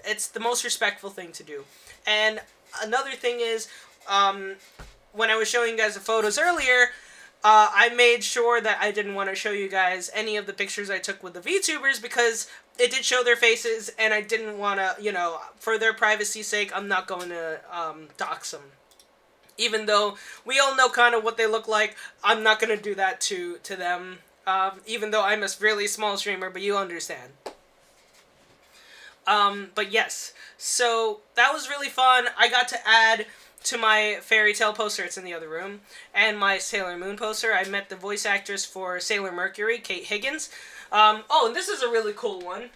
It's the most respectful thing to do. And another thing is, when I was showing you guys the photos earlier, I made sure that I didn't want to show you guys any of the pictures I took with the VTubers because it did show their faces and I didn't want to, for their privacy's sake, I'm not going to dox them. Even though we all know kind of what they look like, I'm not going to do that to them. Even though I'm a really small streamer, but you understand. But yes, so that was really fun. I got to add to my Fairy Tail poster, it's in the other room, and my Sailor Moon poster. I met the voice actress for Sailor Mercury, Kate Higgins. Oh, and this is a really cool one.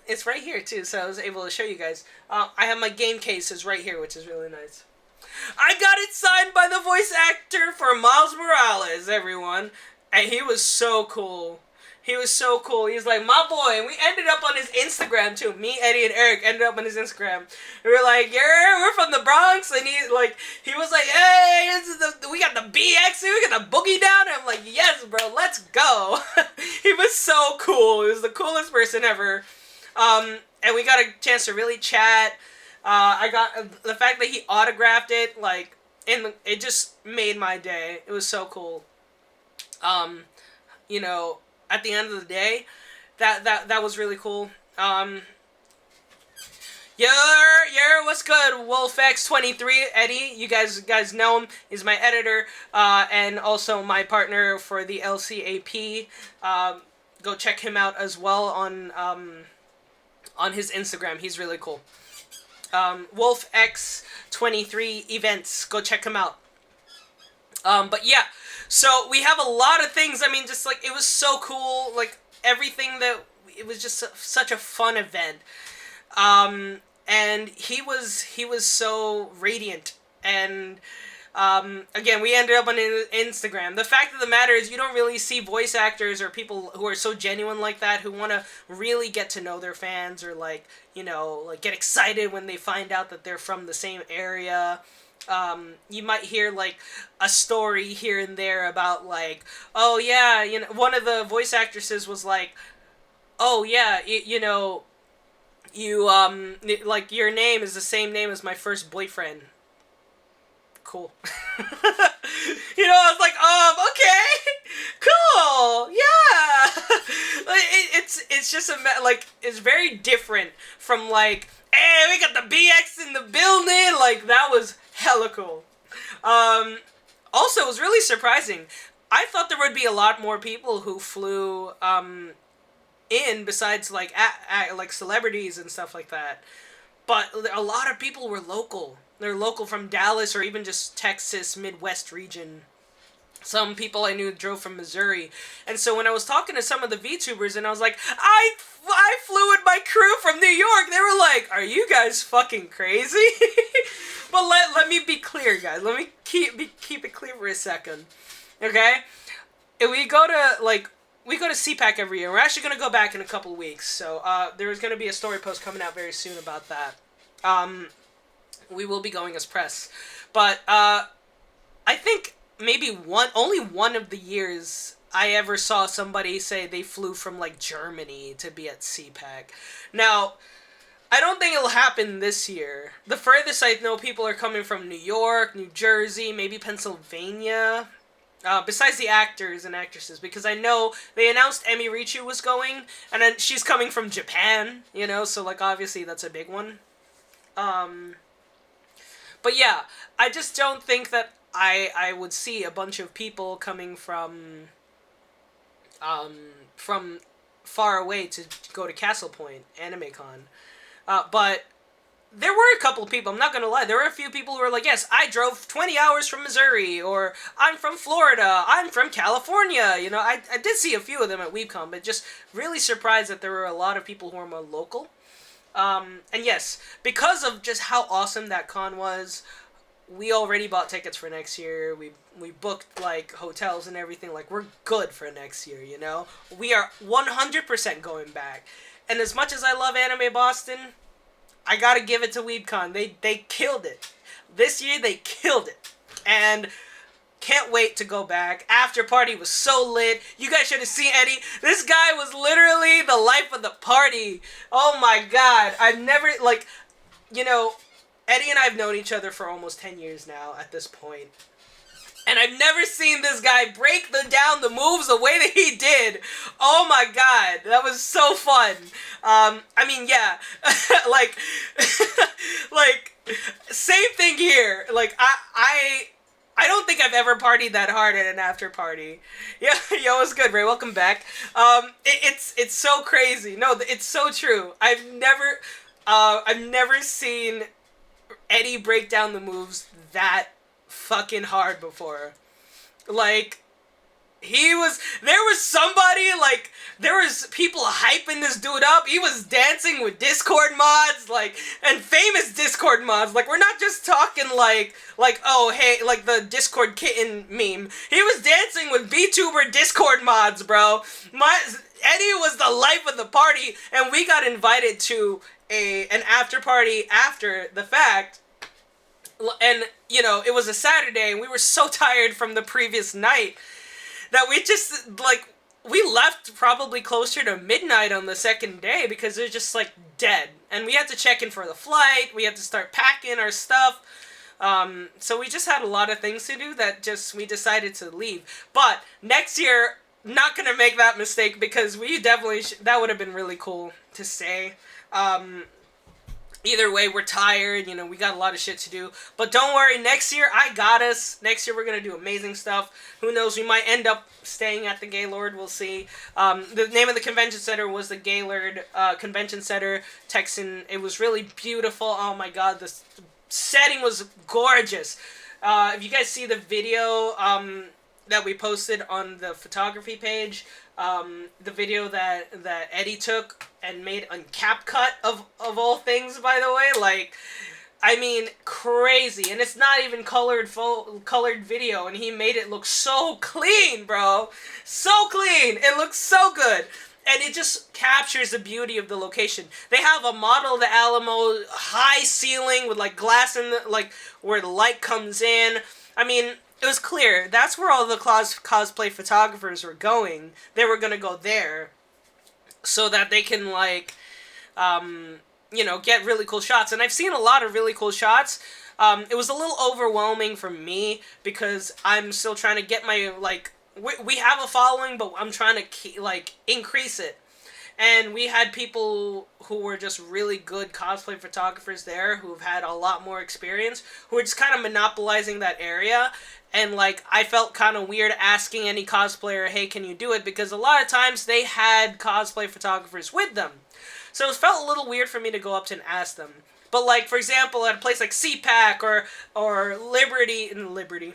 It's right here, too, so I was able to show you guys. I have my game cases right here, which is really nice. I got it signed by the voice actor for Miles Morales, everyone. And he was so cool. He was so cool. He was like, my boy. And we ended up on his Instagram, too. Me, Eddie, and Eric ended up on his Instagram. We were like, yeah, we're from the Bronx. And he was like, hey, we got the BX, we got the Boogie Down. And I'm like, yes, bro, let's go. He was so cool. He was the coolest person ever. And we got a chance to really chat. I got the fact that he autographed it, it just made my day. It was so cool. At the end of the day, that was really cool. What's good? WolfX23, Eddie, you guys know him. He's my editor, and also my partner for the LCAP. Go check him out as well on his Instagram. He's really cool. WolfX23 events. Go check him out. But yeah. So, we have a lot of things, it was so cool, everything it was just such a fun event, and he was so radiant, and, again, we ended up on Instagram. The fact of the matter is, you don't really see voice actors or people who are so genuine like that, who want to really get to know their fans, or, get excited when they find out that they're from the same area. You might hear, a story here and there about, oh, yeah, one of the voice actresses was like, oh, yeah, your name is the same name as my first boyfriend. Cool. I was like, okay, cool, yeah. It's just it's very different from, hey, we got the BX in the building, that was hella cool. Also, it was really surprising. I thought there would be a lot more people who flew in besides celebrities and stuff like that. But a lot of people were local. They're local from Dallas or even just Texas, Midwest region. some people I knew drove from Missouri. And so when I was talking to some of the VTubers and I was like, I flew with my crew from New York, they were like, are you guys fucking crazy? But let me be clear, guys. Let me keep it clear for a second. Okay? If we go to CPAC every year. We're actually going to go back in a couple weeks. So there's going to be a story post coming out very soon about that. We will be going as press. But I think maybe only one of the years I ever saw somebody say they flew from, like, Germany to be at CPAC. Now, I don't think it'll happen this year. The furthest I know people are coming from New York, New Jersey, maybe Pennsylvania. Besides the actors and actresses, because I know they announced MIXUP was going, and then she's coming from Japan, you know, so, like, obviously that's a big one. But yeah, I just don't think that I would see a bunch of people coming from far away to go to Castle Point, AnimeCon. But there were a couple of people, I'm not going to lie, there were a few people who were like, yes, I drove 20 hours from Missouri, or I'm from Florida, I'm from California, you know, I did see a few of them at Weebcon, but just really surprised that there were a lot of people who are more local. And yes, because of just how awesome that con was, we already bought tickets for next year. We booked, like, hotels and everything. Like, we're good for next year, you know? We are 100% going back. And as much as I love Anime Boston, I gotta give it to Weebcon. They killed it. This year, they killed it. And can't wait to go back. After party was so lit. You guys should have seen Eddie. This guy was literally the life of the party. Oh my god. I've never, like, you know, Eddie and I have known each other for almost 10 years now at this point. And I've never seen this guy break down the moves the way that he did. Oh my god, that was so fun. I mean, yeah, like, like, same thing here. Like, I don't think I've ever partied that hard at an after party. Yeah, yo, what's good, Ray? Welcome back. It's so crazy. No, it's so true. I've never seen Eddie break down the moves that fucking hard before. Like, there was people hyping this dude up. He was dancing with Discord mods, like, and famous Discord mods. Like, we're not just talking like, oh, hey, like the Discord kitten meme. He was dancing with VTuber Discord mods, bro. Eddie was the life of the party, and we got invited to an after party after the fact. And, you know, it was a Saturday, and we were so tired from the previous night that we just, like, we left probably closer to midnight on the second day because it was just, like, dead. And we had to check in for the flight, we had to start packing our stuff. So we just had a lot of things to do that we decided to leave. But next year, not gonna make that mistake because we definitely, that would have been really cool to say. Either way, we're tired, you know, we got a lot of shit to do. But don't worry, next year, I got us. Next year, we're going to do amazing stuff. Who knows, we might end up staying at the Gaylord, we'll see. The name of the convention center was the Gaylord Convention Center, Texan. It was really beautiful. Oh my god, the setting was gorgeous. If you guys see the video that we posted on the photography page, the video that Eddie took and made on CapCut of all things, by the way, like, I mean, crazy, and it's not even colored video, and he made it look so clean, bro, so clean, it looks so good, and it just captures the beauty of the location. They have a model of the Alamo, high ceiling with, like, glass in the, like, where the light comes in. I mean, it was clear. That's where all the cosplay photographers were going. They were going to go there so that they can, like, you know, get really cool shots. And I've seen a lot of really cool shots. It was a little overwhelming for me because I'm still trying to get my, like, we have a following, but I'm trying to, like, increase it. And we had people who were just really good cosplay photographers there who've had a lot more experience, who were just kind of monopolizing that area. And, like, I felt kind of weird asking any cosplayer, hey, can you do it? Because a lot of times they had cosplay photographers with them. So it felt a little weird for me to go up to and ask them. But, like, for example, at a place like CPAC or Liberty,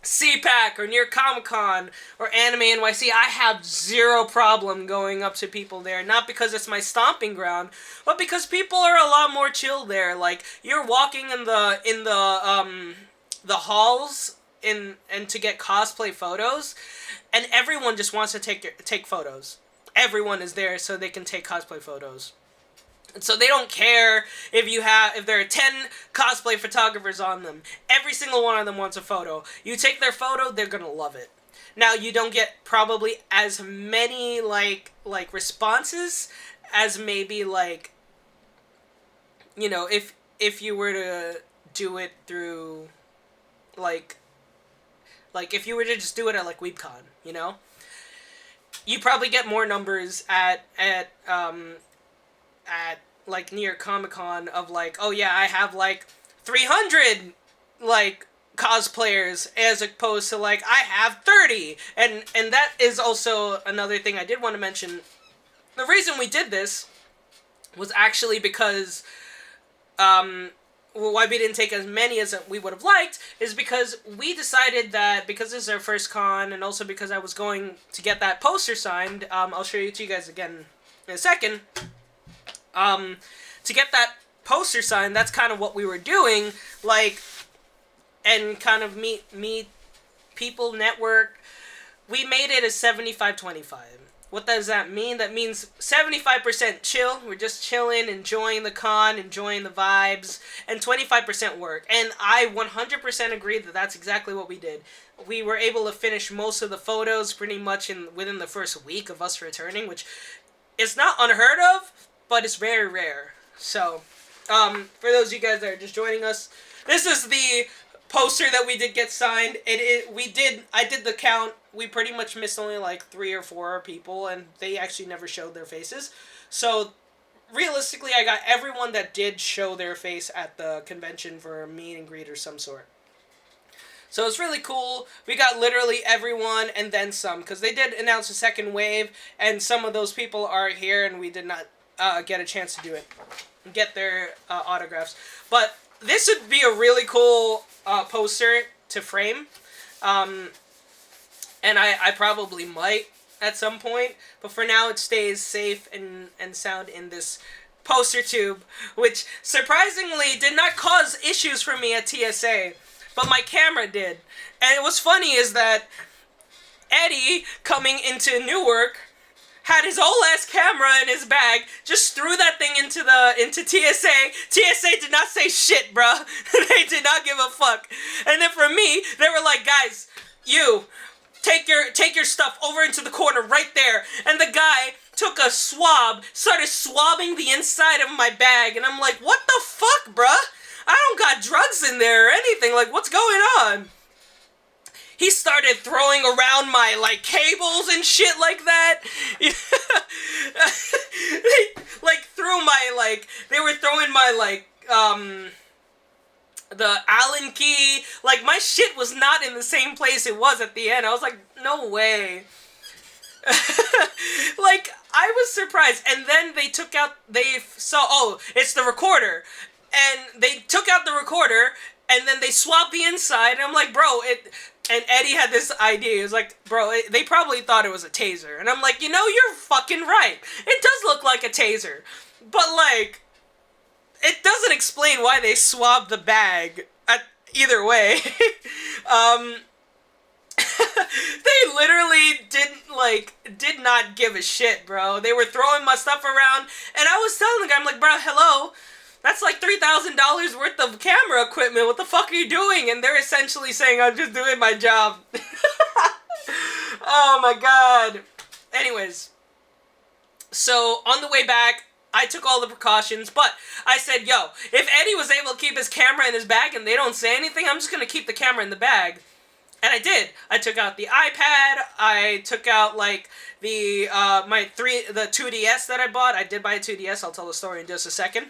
CPAC or near Comic-Con or Anime NYC, I have zero problem going up to people there. Not because it's my stomping ground, but because people are a lot more chill there. Like, you're walking in the halls and to get cosplay photos, and everyone just wants to take photos. Everyone is there so they can take cosplay photos. So they don't care if there are 10 cosplay photographers on them. Every single one of them wants a photo. You take their photo, they're gonna love it. Now, you don't get probably as many like responses as maybe like, you know, if you were to do it through like if you were to just do it at like Weebcon, you know? You probably get more numbers at like near Comic-Con of like, oh yeah, I have like 300 like cosplayers, as opposed to like I have 30. And that is also another thing I did want to mention. The reason we did this was actually because why we didn't take as many as we would have liked is because we decided that because this is our first con, and also because I was going to get that poster signed, I'll show it to you guys again in a second. To get that poster signed, that's kind of what we were doing, like, and kind of meet people, network. We made it a 75-25. What does that mean? That means 75% chill, we're just chilling, enjoying the con, enjoying the vibes, and 25% work. And I 100% agree that that's exactly what we did. We were able to finish most of the photos pretty much within the first week of us returning, which is not unheard of, but it's very rare. So, for those of you guys that are just joining us, this is the poster that we did get signed. I did the count. We pretty much missed only like 3 or 4 people, and they actually never showed their faces. So, realistically, I got everyone that did show their face at the convention for a meet and greet or some sort. So it's really cool. We got literally everyone and then some, because they did announce a second wave, and some of those people are here, and we did not get a chance to do it, get their autographs. But this would be a really cool poster to frame, and I probably might at some point, but for now it stays safe and sound in this poster tube, which surprisingly did not cause issues for me at TSA, but my camera did. And what's funny is that Eddie, coming into Newark, had his whole ass camera in his bag, just threw that thing into TSA. TSA did not say shit, bruh. They did not give a fuck. And then for me, they were like, guys, you, take your stuff over into the corner right there. And the guy took a swab, started swabbing the inside of my bag, and I'm like, what the fuck, bruh? I don't got drugs in there or anything, like, what's going on? He started throwing around my, like, cables and shit like that. They were throwing my, like, the Allen key. Like, my shit was not in the same place it was at the end. I was like, no way. Like, I was surprised. And then they saw, oh, it's the recorder. And they took out the recorder, and then they swapped the inside, and I'm like, bro, and Eddie had this idea. He was like, bro, they probably thought it was a taser. And I'm like, you know, you're fucking right. It does look like a taser. But, like, it doesn't explain why they swabbed the bag either way. They literally did not give a shit, bro. They were throwing my stuff around, and I was telling the guy, I'm like, bro, hello? That's like $3,000 worth of camera equipment. What the fuck are you doing? And they're essentially saying, I'm just doing my job. Oh my god. Anyways. So, on the way back, I took all the precautions, but I said, yo, if Eddie was able to keep his camera in his bag and they don't say anything, I'm just gonna keep the camera in the bag. And I did. I took out the iPad. I took out, like, the 2DS that I bought. I did buy a 2DS. I'll tell the story in just a second.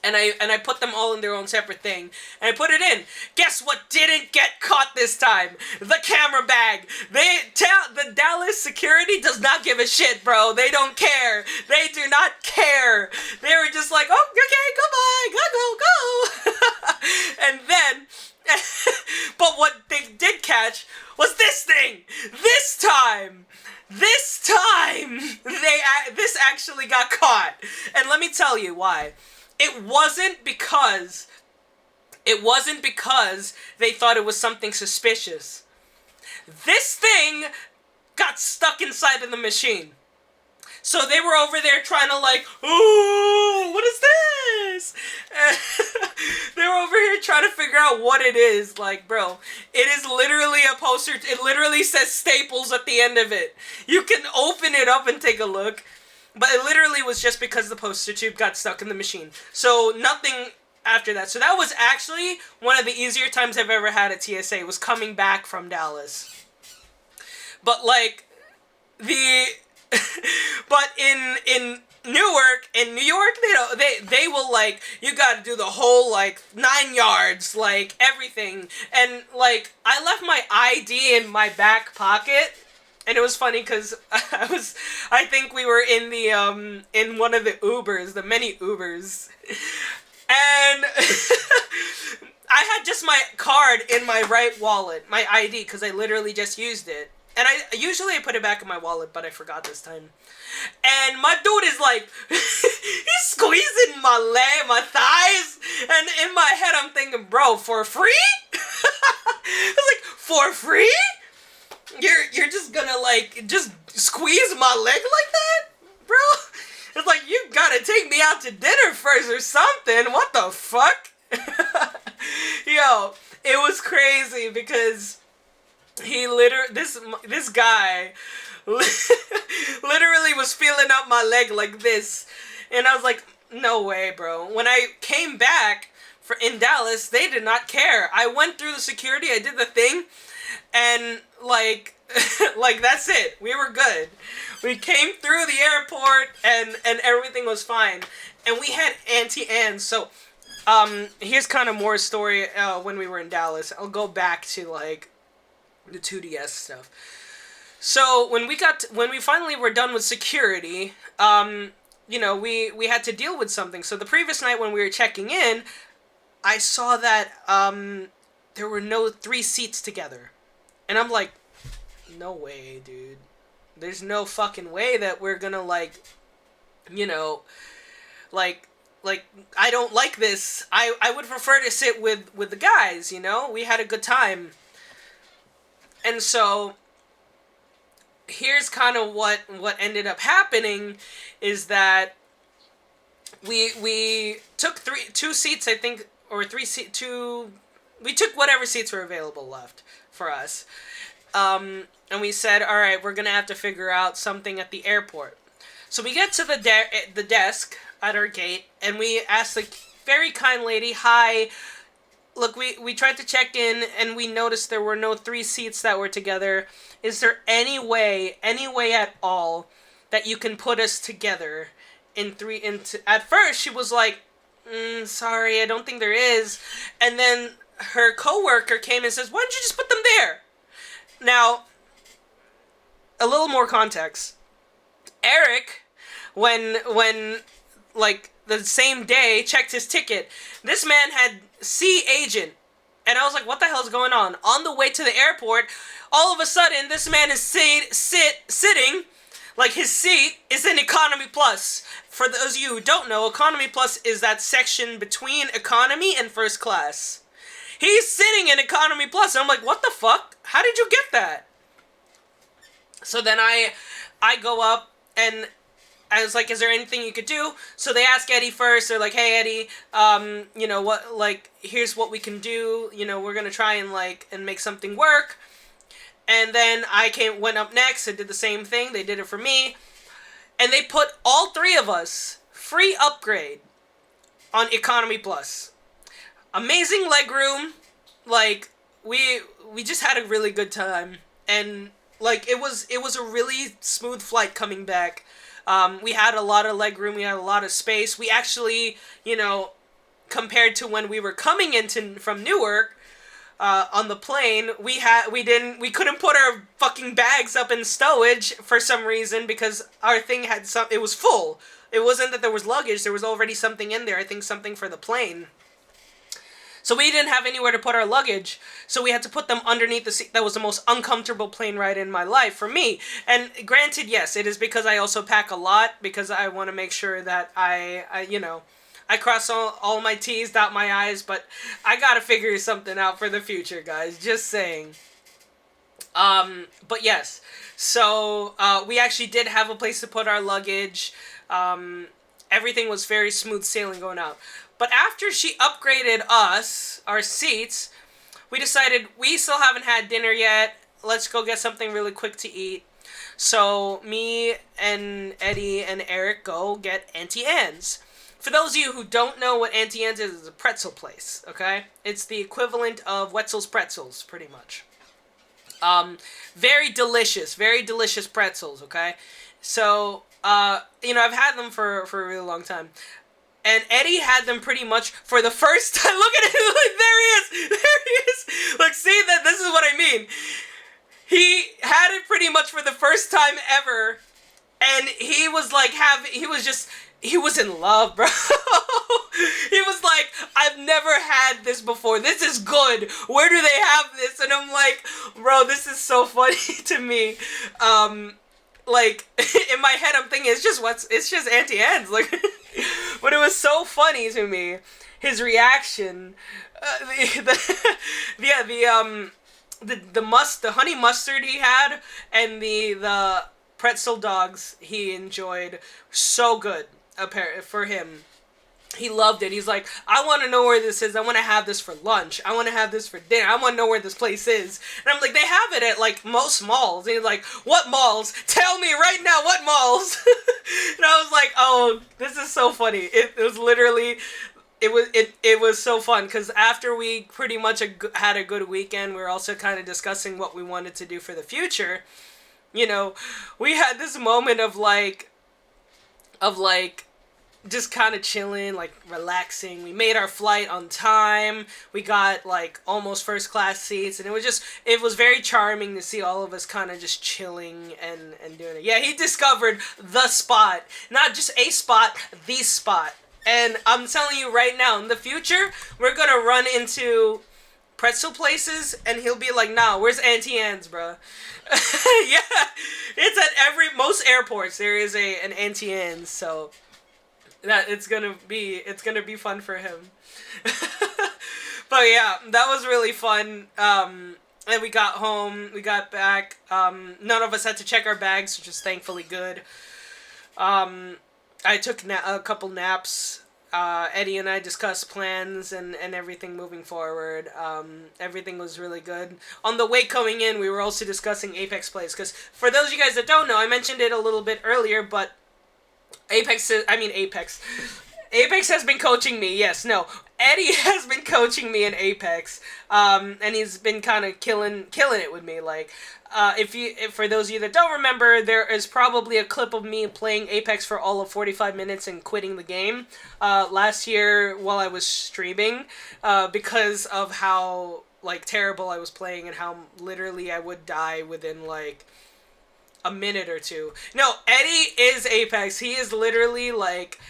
And I put them all in their own separate thing. And I put it in. Guess what didn't get caught this time? The camera bag. The Dallas security does not give a shit, bro. They don't care. They do not care. They were just like, oh, okay, goodbye, go. And then, but what they did catch caught. And let me tell you why. It wasn't because they thought it was something suspicious. This thing got stuck inside of the machine. So they were over there trying to like, ooh, what is this? They were over here trying to figure out what it is. Like, bro, it is literally a poster. It literally says Staples at the end of it. You can open it up and take a look. But it literally was just because the poster tube got stuck in the machine. So nothing after that. So that was actually one of the easier times I've ever had at TSA, was coming back from Dallas. But like, but in Newark, in New York, they will like, you gotta do the whole like 9 yards, like everything. And like, I left my ID in my back pocket. And it was funny because I think we were in the, in one of the Ubers, the many Ubers. And I had just my card in my right wallet, my ID, because I literally just used it. And usually I put it back in my wallet, but I forgot this time. And my dude is like, he's squeezing my leg, my thighs. And in my head I'm thinking, bro, for free? I was like, for free? You're just gonna like just squeeze my leg like that, bro? It's like, you gotta take me out to dinner first or something. What the fuck? Yo, it was crazy because he this guy literally was feeling up my leg like this, and I was like, no way, bro. When I came back in Dallas, they did not care. I went through the security, I did the thing. And, like, like, that's it. We were good. We came through the airport, and everything was fine. And we had Auntie Anne. So, here's kind of more story when we were in Dallas. I'll go back to, like, the 2DS stuff. So, when we finally were done with security, you know, we had to deal with something. So, the previous night when we were checking in, I saw that, there were no 3 seats together. And I'm like, no way, dude. There's no fucking way that we're gonna, like, you know, like, I don't like this. I would prefer to sit with the guys, you know? We had a good time. And so, here's kind of what ended up happening is that we took 2 seats, I think, or 3 seats, 2... We took whatever seats were available left for us. And we said, all right, we're going to have to figure out something at the airport. So we get to the desk at our gate, and we asked the very kind lady, hi, look, we tried to check in, and we noticed there were no 3 seats that were together. Is there any way at all that you can put us together in 3? At first, she was like, sorry, I don't think there is. And then her coworker came and says, why don't you just put them there? Now, a little more context. Eric, when like the same day, checked his ticket. This man had C agent. And I was like, what the hell is going on? On the way to the airport, all of a sudden, this man is sitting, like his seat is in Economy Plus. For those of you who don't know, Economy Plus is that section between economy and first class. He's sitting in Economy Plus. And I'm like, what the fuck? How did you get that? So then I go up and I was like, is there anything you could do? So they ask Eddie first. They're like, hey, Eddie, you know, what, like, here's what we can do. You know, we're going to try and, like, and make something work. And then I went up next and did the same thing. They did it for me. And they put all 3 of us free upgrade on Economy Plus. Amazing legroom, like, we just had a really good time, and, like, it was a really smooth flight coming back. We had a lot of legroom, we had a lot of space. We actually, you know, compared to when we were coming from Newark, on the plane, we couldn't put our fucking bags up in stowage for some reason, because our thing it was full. It wasn't that there was luggage, there was already something in there, I think something for the plane. So we didn't have anywhere to put our luggage, so we had to put them underneath the seat. That was the most uncomfortable plane ride in my life for me. And granted, yes, it is because I also pack a lot, because I want to make sure that I cross all my T's, dot my I's, but I gotta figure something out for the future, guys. Just saying. But yes, so we actually did have a place to put our luggage. Everything was very smooth sailing going out. But after she upgraded us, our seats, we decided we still haven't had dinner yet. Let's go get something really quick to eat. So me and Eddie and Eric go get Auntie Anne's. For those of you who don't know what Auntie Anne's is, it's a pretzel place, okay? It's the equivalent of Wetzel's Pretzels, pretty much. Very delicious pretzels, okay? So, I've had them for a really long time. And Eddie had them pretty much for the first time. Look at it, look, there he is! Look, see, this is what I mean. He had it pretty much for the first time ever, and he was like, he was in love, bro. He was like, I've never had this before. This is good. Where do they have this? And I'm like, bro, this is so funny to me. Like, in my head, I'm thinking, it's just Auntie Anne's. Like, but it was so funny to me. His reaction. The honey mustard he had, and the pretzel dogs he enjoyed, so good. For him, he loved it. He's like, I want to know where this is. I want to have this for lunch. I want to have this for dinner. I want to know where this place is. And I'm like, they have it at like most malls. And he's like, what malls? Tell me right now, what malls? And I was like, oh, this is so funny. It was literally, it was so fun, because after we pretty much had a good weekend, we were also kind of discussing what we wanted to do for the future. We had this moment of just kind of chilling, like relaxing. We made our flight on time. We got like almost first class seats, and it was very charming to see all of us kind of just chilling and doing it. Yeah, he discovered the spot. Not just a spot, the spot. And I'm telling you right now, in the future, we're gonna run into pretzel places, and he'll be like, nah, where's Auntie Anne's, bro? Yeah, it's at most airports there is an Auntie Anne's, so that it's gonna be fun for him. But yeah, that was really fun. And we got home, we got back. None of us had to check our bags, which is thankfully good. I took a couple naps. Eddie and I discussed plans and everything moving forward. Everything was really good. On the way coming in, we were also discussing Apex plays, because for those of you guys that don't know, I mentioned it a little bit earlier, but Apex has been coaching me. Yes, no. Eddie has been coaching me in Apex, and he's been kind of killing it with me. Like, if for those of you that don't remember, there is probably a clip of me playing Apex for all of 45 minutes and quitting the game last year while I was streaming, because of how like terrible I was playing and how literally I would die within like a minute or two. No, Eddie is Apex. He is literally like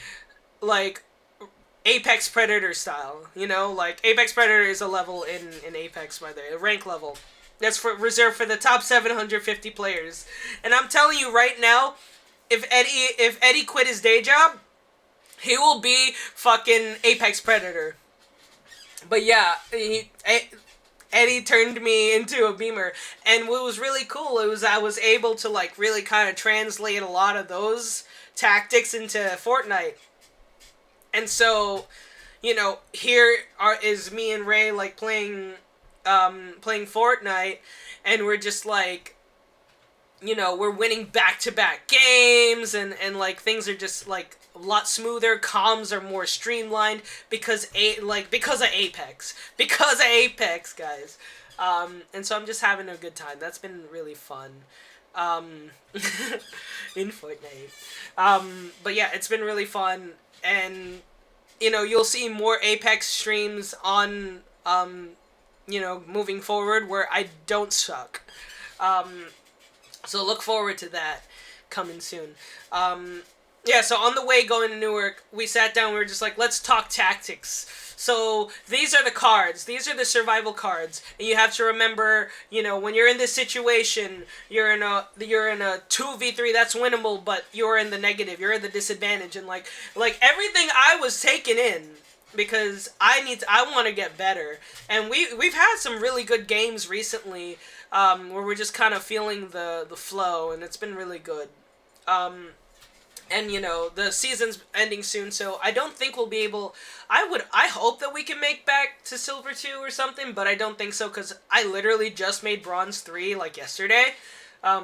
Apex Predator style, like Apex Predator is a level in Apex, by the way, a rank level. That's reserved for the top 750 players. And I'm telling you right now, if Eddie quit his day job, he will be fucking Apex Predator. But yeah, Eddie turned me into a beamer, and what was really cool was I was able to like really kind of translate a lot of those tactics into Fortnite. And so, here is me and Ray like playing Fortnite, and we're just like, we're winning back-to-back games, and like things are just like a lot smoother. Comms are more streamlined because of Apex, guys. And so I'm just having a good time. That's been really fun. In Fortnite. But yeah, it's been really fun, and you'll see more Apex streams on moving forward where I don't suck. So look forward to that coming soon. Yeah, so on the way going to Newark, we sat down, we were just like, let's talk tactics. So these are the cards. These are the survival cards. And you have to remember, when you're in this situation, you're in a 2v3 that's winnable, but you're in the negative. You're in the disadvantage, and like everything I was taking in, because I want to get better. And we've had some really good games recently, where we're just kind of feeling the flow, and it's been really good. And the season's ending soon, so I don't think we'll be able. I hope that we can make back to Silver 2 or something, but I don't think so, because I literally just made Bronze 3 like yesterday,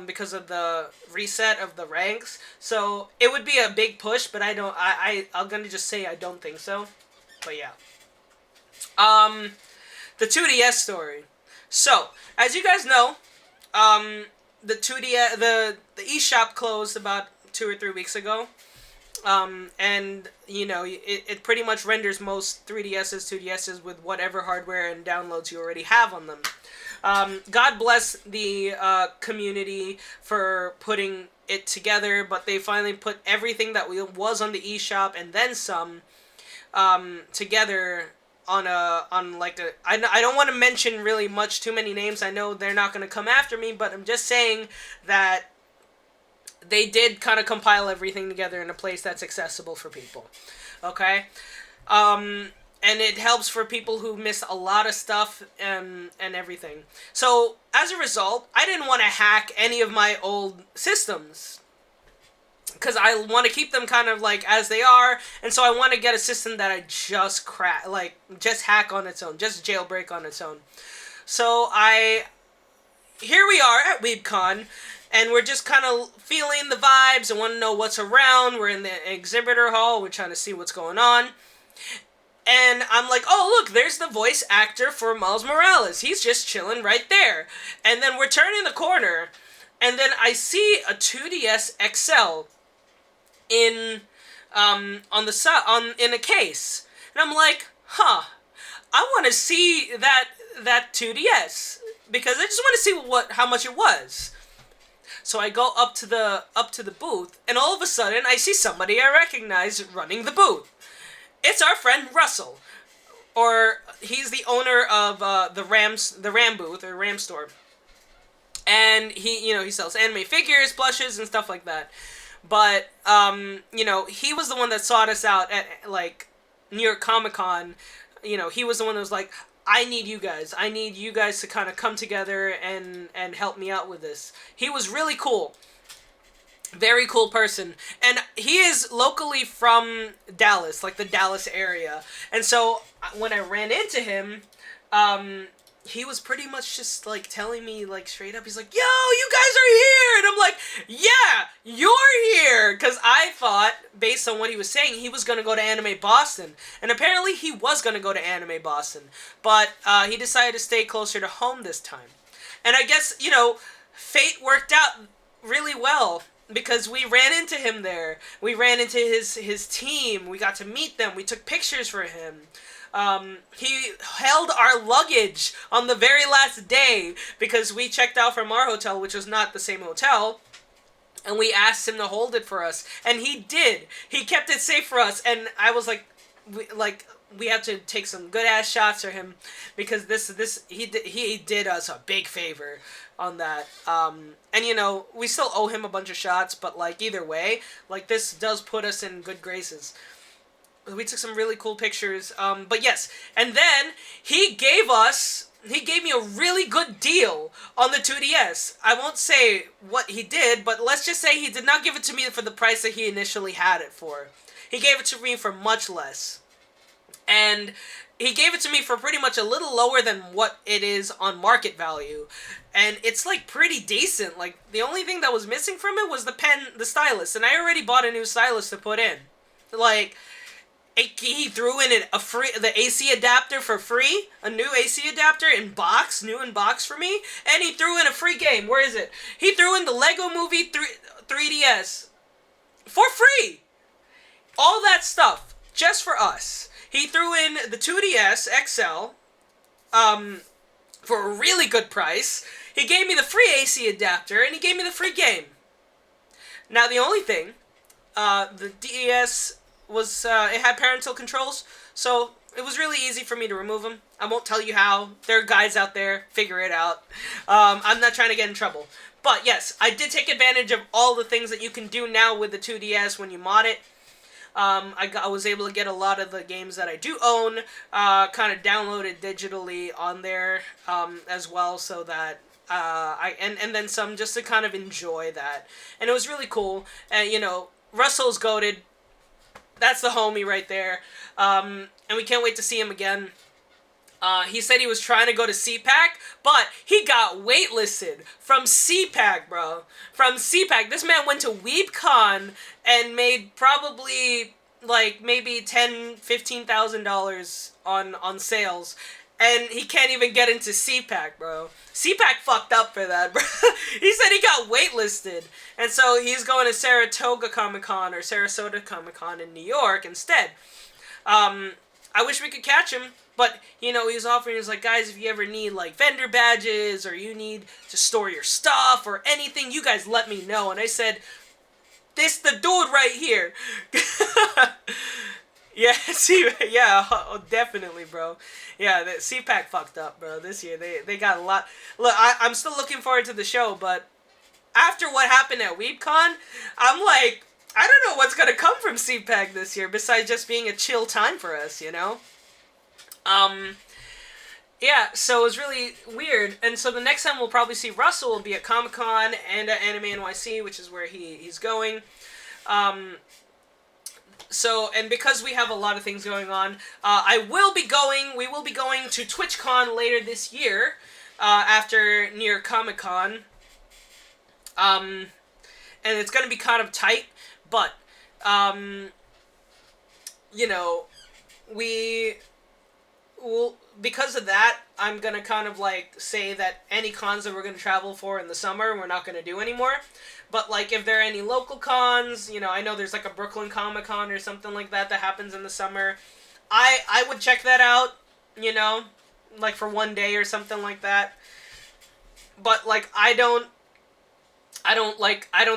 because of the reset of the ranks. So it would be a big push, but I'm gonna just say I don't think so. But yeah. The 2DS story. So as you guys know, the 2DS the eShop closed about 2 or 3 weeks ago, and it pretty much renders most 3DSs, 2DSs with whatever hardware and downloads you already have on them. God bless the community for putting it together, but they finally put everything that was on the eShop and then some together on I don't want to mention really too many names. I know they're not going to come after me, but I'm just saying that they did kind of compile everything together in a place that's accessible for people. Okay? And it helps for people who miss a lot of stuff and everything. So, as a result, I didn't want to hack any of my old systems, because I want to keep them kind of like as they are, and so I want to get a system that I just just hack on its own, just jailbreak on its own. So here we are at Weebcon, and we're just kind of feeling the vibes and want to know what's around. We're in the exhibitor hall. We're trying to see what's going on. And I'm like, oh, look, there's the voice actor for Miles Morales. He's just chilling right there. And then we're turning the corner, and then I see a 2DS XL in a case. And I'm like, I want to see that 2DS, because I just want to see how much it was. So I go up to the booth, and all of a sudden I see somebody I recognize running the booth. It's our friend Russell, or he's the owner of the Ram booth or Ram store, and he sells anime figures, plushes, and stuff like that. But he was the one that sought us out at New York Comic Con. He was the one that was like, I need you guys to kind of come together and help me out with this. He was really cool. Very cool person. And he is locally from Dallas, like the Dallas area. And so when I ran into him, he was pretty much just telling me straight up, he's like, yo, you guys are here! And I'm like, yeah, you're here! Because I thought, based on what he was saying, he was going to go to Anime Boston. And apparently he was going to go to Anime Boston. But he decided to stay closer to home this time. And I guess, fate worked out really well, because we ran into him there. We ran into his team. We got to meet them. We took pictures for him. He held our luggage on the very last day, because we checked out from our hotel, which was not the same hotel, and we asked him to hold it for us, and he did. He kept it safe for us, and I was like, we have to take some good ass shots for him, because he did us a big favor on that. And we still owe him a bunch of shots, but either way, this does put us in good graces. We took some really cool pictures, but yes, and then he gave me a really good deal on the 2DS. I won't say what he did, but let's just say he did not give it to me for the price that he initially had it for. He gave it to me for much less. And he gave it to me for pretty much a little lower than what it is on market value. And it's pretty decent. The only thing that was missing from it was the stylus, and I already bought a new stylus to put in. He threw in the AC adapter for free, a new AC adapter new in box for me, and he threw in a free game. Where is it? He threw in the Lego Movie 3DS for free. All that stuff just for us. He threw in the 2DS XL for a really good price. He gave me the free AC adapter, and he gave me the free game. Now the only thing the DES was it had parental controls, so it was really easy for me to remove them. I won't tell you how. There are guys out there. Figure it out. I'm not trying to get in trouble. But yes, I did take advantage of all the things that you can do now with the 2DS when you mod it. I was able to get a lot of the games that I do own kind of downloaded digitally on there as well, so that and then some, just to kind of enjoy that. And it was really cool. And, you know, Russell's goated. That's the homie right there. And we can't wait to see him again. He said he was trying to go to CPAC, but he got waitlisted from CPAC, bro. From CPAC. This man went to Weebcon and made probably, like, maybe $10,000-$15,000 on sales. And he can't even get into CPAC, bro. CPAC fucked up for that, bro. He said he got waitlisted. And so he's going to Saratoga Comic-Con or Sarasota Comic-Con in New York instead. I wish we could catch him. But, you know, he was offering, he was like, guys, if you ever need, like, vendor badges or you need to store your stuff or anything, you guys let me know. And I said, this the dude right here. Yeah, see, yeah, definitely, bro. Yeah, the CPAC fucked up, bro, this year. They got a lot. Look, I'm still looking forward to the show, but after what happened at Weebcon, I'm like, I don't know what's going to come from CPAC this year besides just being a chill time for us, you know? Yeah, so it was really weird, and so the next time we'll probably see Russell will be at Comic-Con and at Anime NYC, which is where he's going. So, and because we have a lot of things going on, we will be going to TwitchCon later this year, after near Comic-Con. And it's gonna be kind of tight, but, you know, well, because of that, I'm going to kind of, like, say that any cons that we're going to travel for in the summer, we're not going to do anymore. But, like, if there are any local cons, you know, I know there's, like, a Brooklyn Comic-Con or something like that that happens in the summer. I would check that out, you know, like, for one day or something like that. But, like, I don't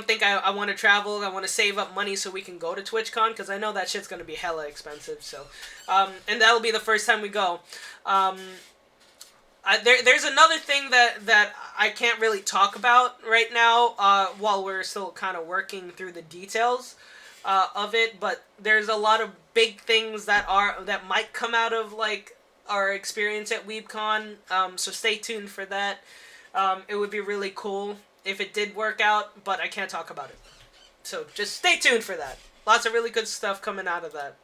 think I want to travel. I want to save up money so we can go to TwitchCon, because I know that shit's going to be hella expensive, so, and that'll be the first time we go. There's another thing that I can't really talk about right now, while we're still kind of working through the details, of it, but there's a lot of big things that might come out of, like, our experience at Weebcon, so stay tuned for that. It would be really cool if it did work out, but I can't talk about it. So just stay tuned for that. Lots of really good stuff coming out of that.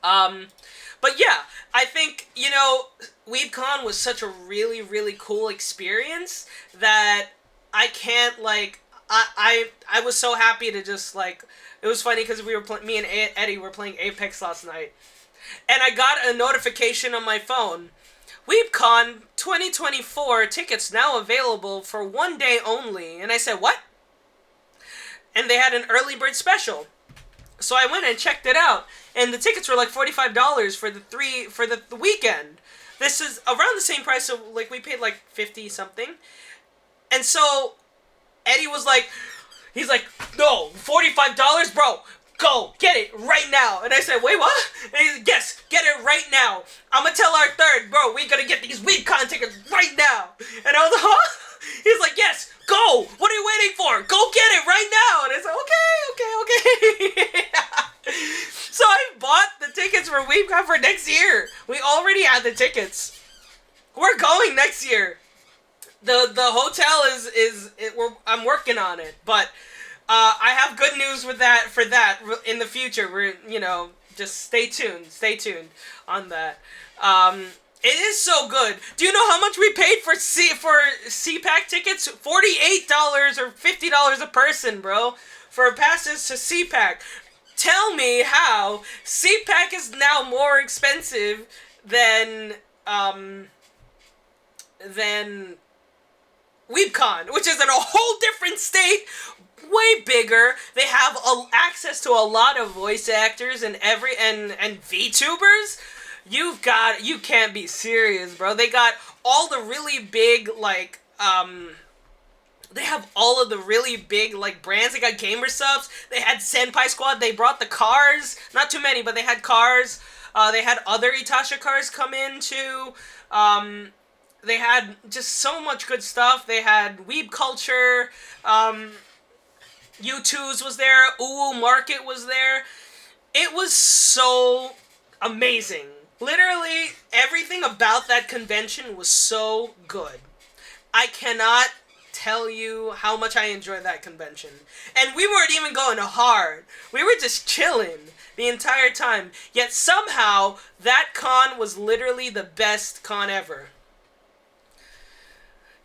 But yeah, I think, you know, Weebcon was such a really, really cool experience that I can't, like, I was so happy to just, like, it was funny because me and Eddie were playing Apex last night, and I got a notification on my phone. Weebcon 2024 tickets now available for one day only. And I said, what? And they had an early bird special. So I went and checked it out. And the tickets were like $45 for the weekend. This is around the same price, so like we paid like 50 something. And so Eddie was like, he's like, no, $45, bro. Go, get it right now. And I said, wait, what? And he's like, yes, get it right now. I'm going to tell our third, bro, we got to get these Weebcon tickets right now. And I was like, huh? He's like, yes, go. What are you waiting for? Go get it right now. And I said, okay. So I bought the tickets for Weebcon for next year. We already had the tickets. We're going next year. The hotel I'm working on it, but I have good news for that in the future. We're, you know, just stay tuned on that. It is so good. Do you know how much we paid for CPAC tickets? $48 or $50 a person, bro, for passes to CPAC. Tell me how CPAC is now more expensive than Weebcon, which is in a whole different state, way bigger. They have access to a lot of voice actors and VTubers. You can't be serious, bro. They got all the really big, like, They have all of the really big, like, brands. They got Gamer Subs. They had Senpai Squad. They brought the cars. Not too many, but they had cars. They had other Itasha cars come in, too. They had just so much good stuff. They had Weeb Culture. U2's was there. Uwu Market was there. It was so amazing. Literally, everything about that convention was so good. I cannot tell you how much I enjoyed that convention. And we weren't even going hard. We were just chilling the entire time. Yet somehow, that con was literally the best con ever.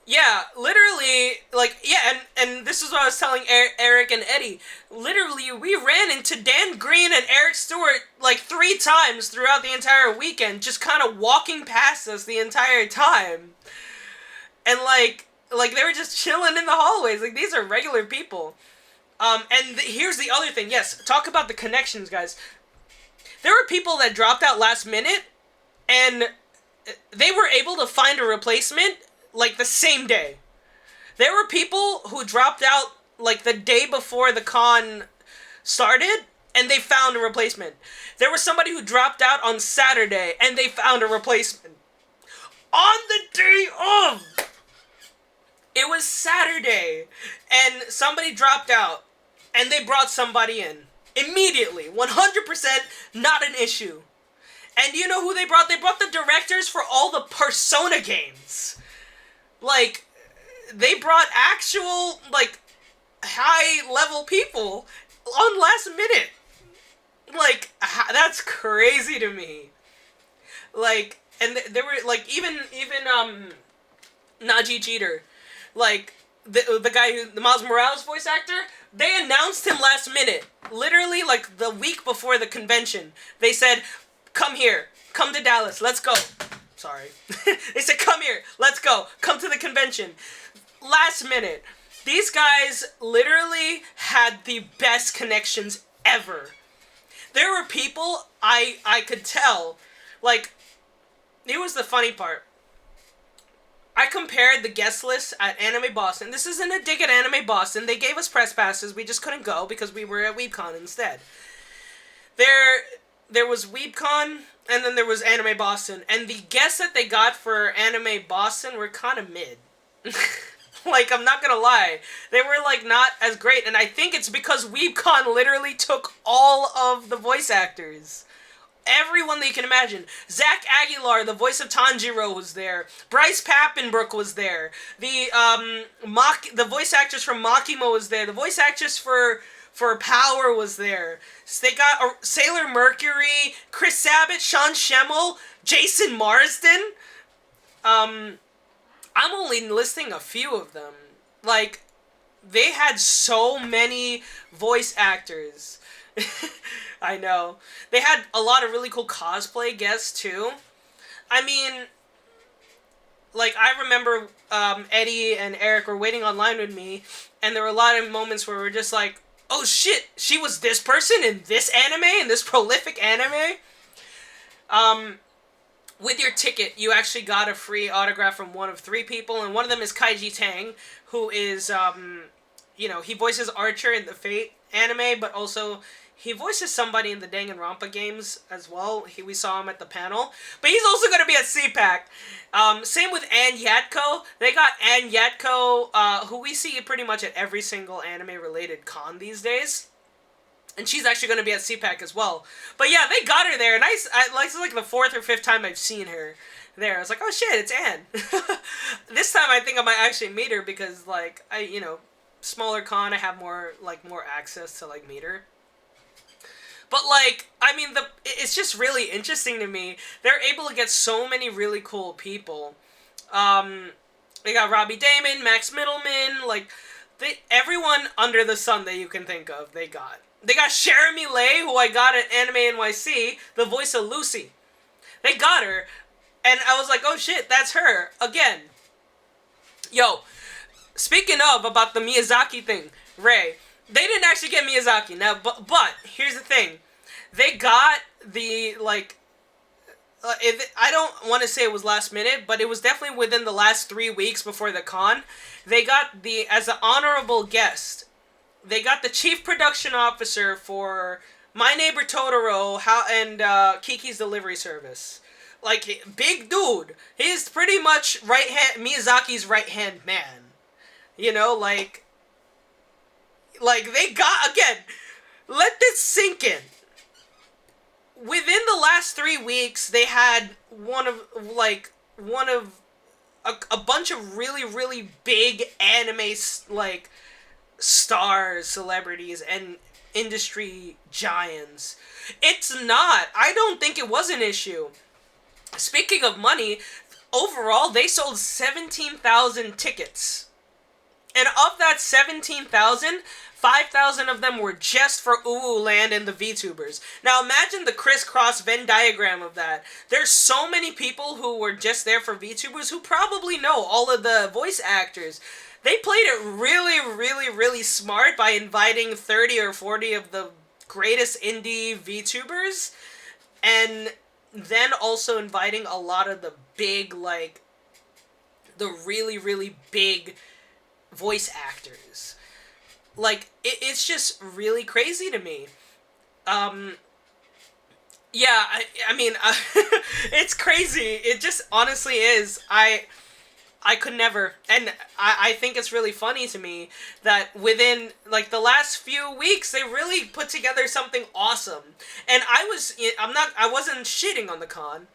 Yeah, literally, like, yeah, and this is what I was telling Eric and Eddie. Literally, we ran into Dan Green and Eric Stewart, like, 3 times throughout the entire weekend, just kind of walking past us the entire time. And, like, they were just chilling in the hallways. Like, these are regular people. And here's the other thing. Yes, talk about the connections, guys. There were people that dropped out last minute, and they were able to find a replacement, like, the same day. There were people who dropped out, like, the day before the con started, and they found a replacement. There was somebody who dropped out on Saturday, and they found a replacement. On the day of! It was Saturday, and somebody dropped out, and they brought somebody in. Immediately. 100% not an issue. And you know who they brought? They brought the directors for all the Persona games. Like, they brought actual, like, high-level people on last minute. Like, that's crazy to me. Like, and there were, like, even Najee Jeter, like, the guy who, the Miles Morales voice actor, they announced him last minute. Literally, like, the week before the convention. They said, come here. Come to Dallas. Let's go. Sorry. They said, come here. Let's go. Come to the convention. Last minute. These guys literally had the best connections ever. There were people I could tell. Like, it was the funny part. I compared the guest list at Anime Boston. This isn't a dig at Anime Boston. They gave us press passes. We just couldn't go because we were at Weebcon instead. There was Weebcon, and then there was Anime Boston. And the guests that they got for Anime Boston were kind of mid. Like, I'm not gonna lie. They were, like, not as great. And I think it's because Weebcon literally took all of the voice actors. Everyone that you can imagine. Zach Aguilar, the voice of Tanjiro, was there. Bryce Pappenbrook was there. The voice actress from Makima was there. The voice actress for Power was there. So they got Sailor Mercury, Chris Sabat, Sean Schemmel, Jason Marsden. I'm only listing a few of them. Like, they had so many voice actors. I know. They had a lot of really cool cosplay guests, too. I mean, like, I remember Eddie and Eric were waiting online with me, and there were a lot of moments where we're just like, oh shit, she was this person in this anime, in this prolific anime? With your ticket, you actually got a free autograph from one of 3 people, and one of them is Kaiji Tang, who is, you know, he voices Archer in the Fate anime, but also he voices somebody in the Danganronpa games as well. We saw him at the panel. But he's also going to be at CPAC. Same with Ann Yatko. They got Ann Yatko, who we see pretty much at every single anime-related con these days. And she's actually going to be at CPAC as well. But yeah, they got her there. And this is like the 4th or 5th time I've seen her there. I was like, oh shit, it's Ann. This time I think I might actually meet her because, like, you know, smaller con, I have more access to, like, meet her. But, like, I mean, it's just really interesting to me. They're able to get so many really cool people. They got Robbie Damon, Max Middleman, like, everyone under the sun that you can think of, they got. They got Jeremy Lay, who I got at Anime NYC, the voice of Lucy. They got her, and I was like, oh shit, that's her, again. Yo, speaking of, about the Miyazaki thing, Ray, they didn't actually get Miyazaki, now, but here's the thing. They got the, like I don't want to say it was last minute, but it was definitely within the last 3 weeks before the con. They got as an honorable guest, they got the chief production officer for My Neighbor Totoro and Kiki's Delivery Service. Like, big dude. He's pretty much Miyazaki's right-hand man. You know, like they got, again, let this sink in. Within the last 3 weeks, they had one of a bunch of really, really big anime, like, stars, celebrities, and industry giants. I don't think it was an issue. Speaking of money, overall, they sold 17,000 tickets. And of that 17,000, 5,000 of them were just for Uwu Land and the VTubers. Now imagine the crisscross Venn diagram of that. There's so many people who were just there for VTubers who probably know all of the voice actors. They played it really, really, really smart by inviting 30 or 40 of the greatest indie VTubers, and then also inviting a lot of the big, like, the really, really big voice actors. Like, it's just really crazy to me. Yeah, I mean, it's crazy. It just honestly is. I could never, and I think it's really funny to me that within, like, the last few weeks, they really put together something awesome. And I wasn't shitting on the con,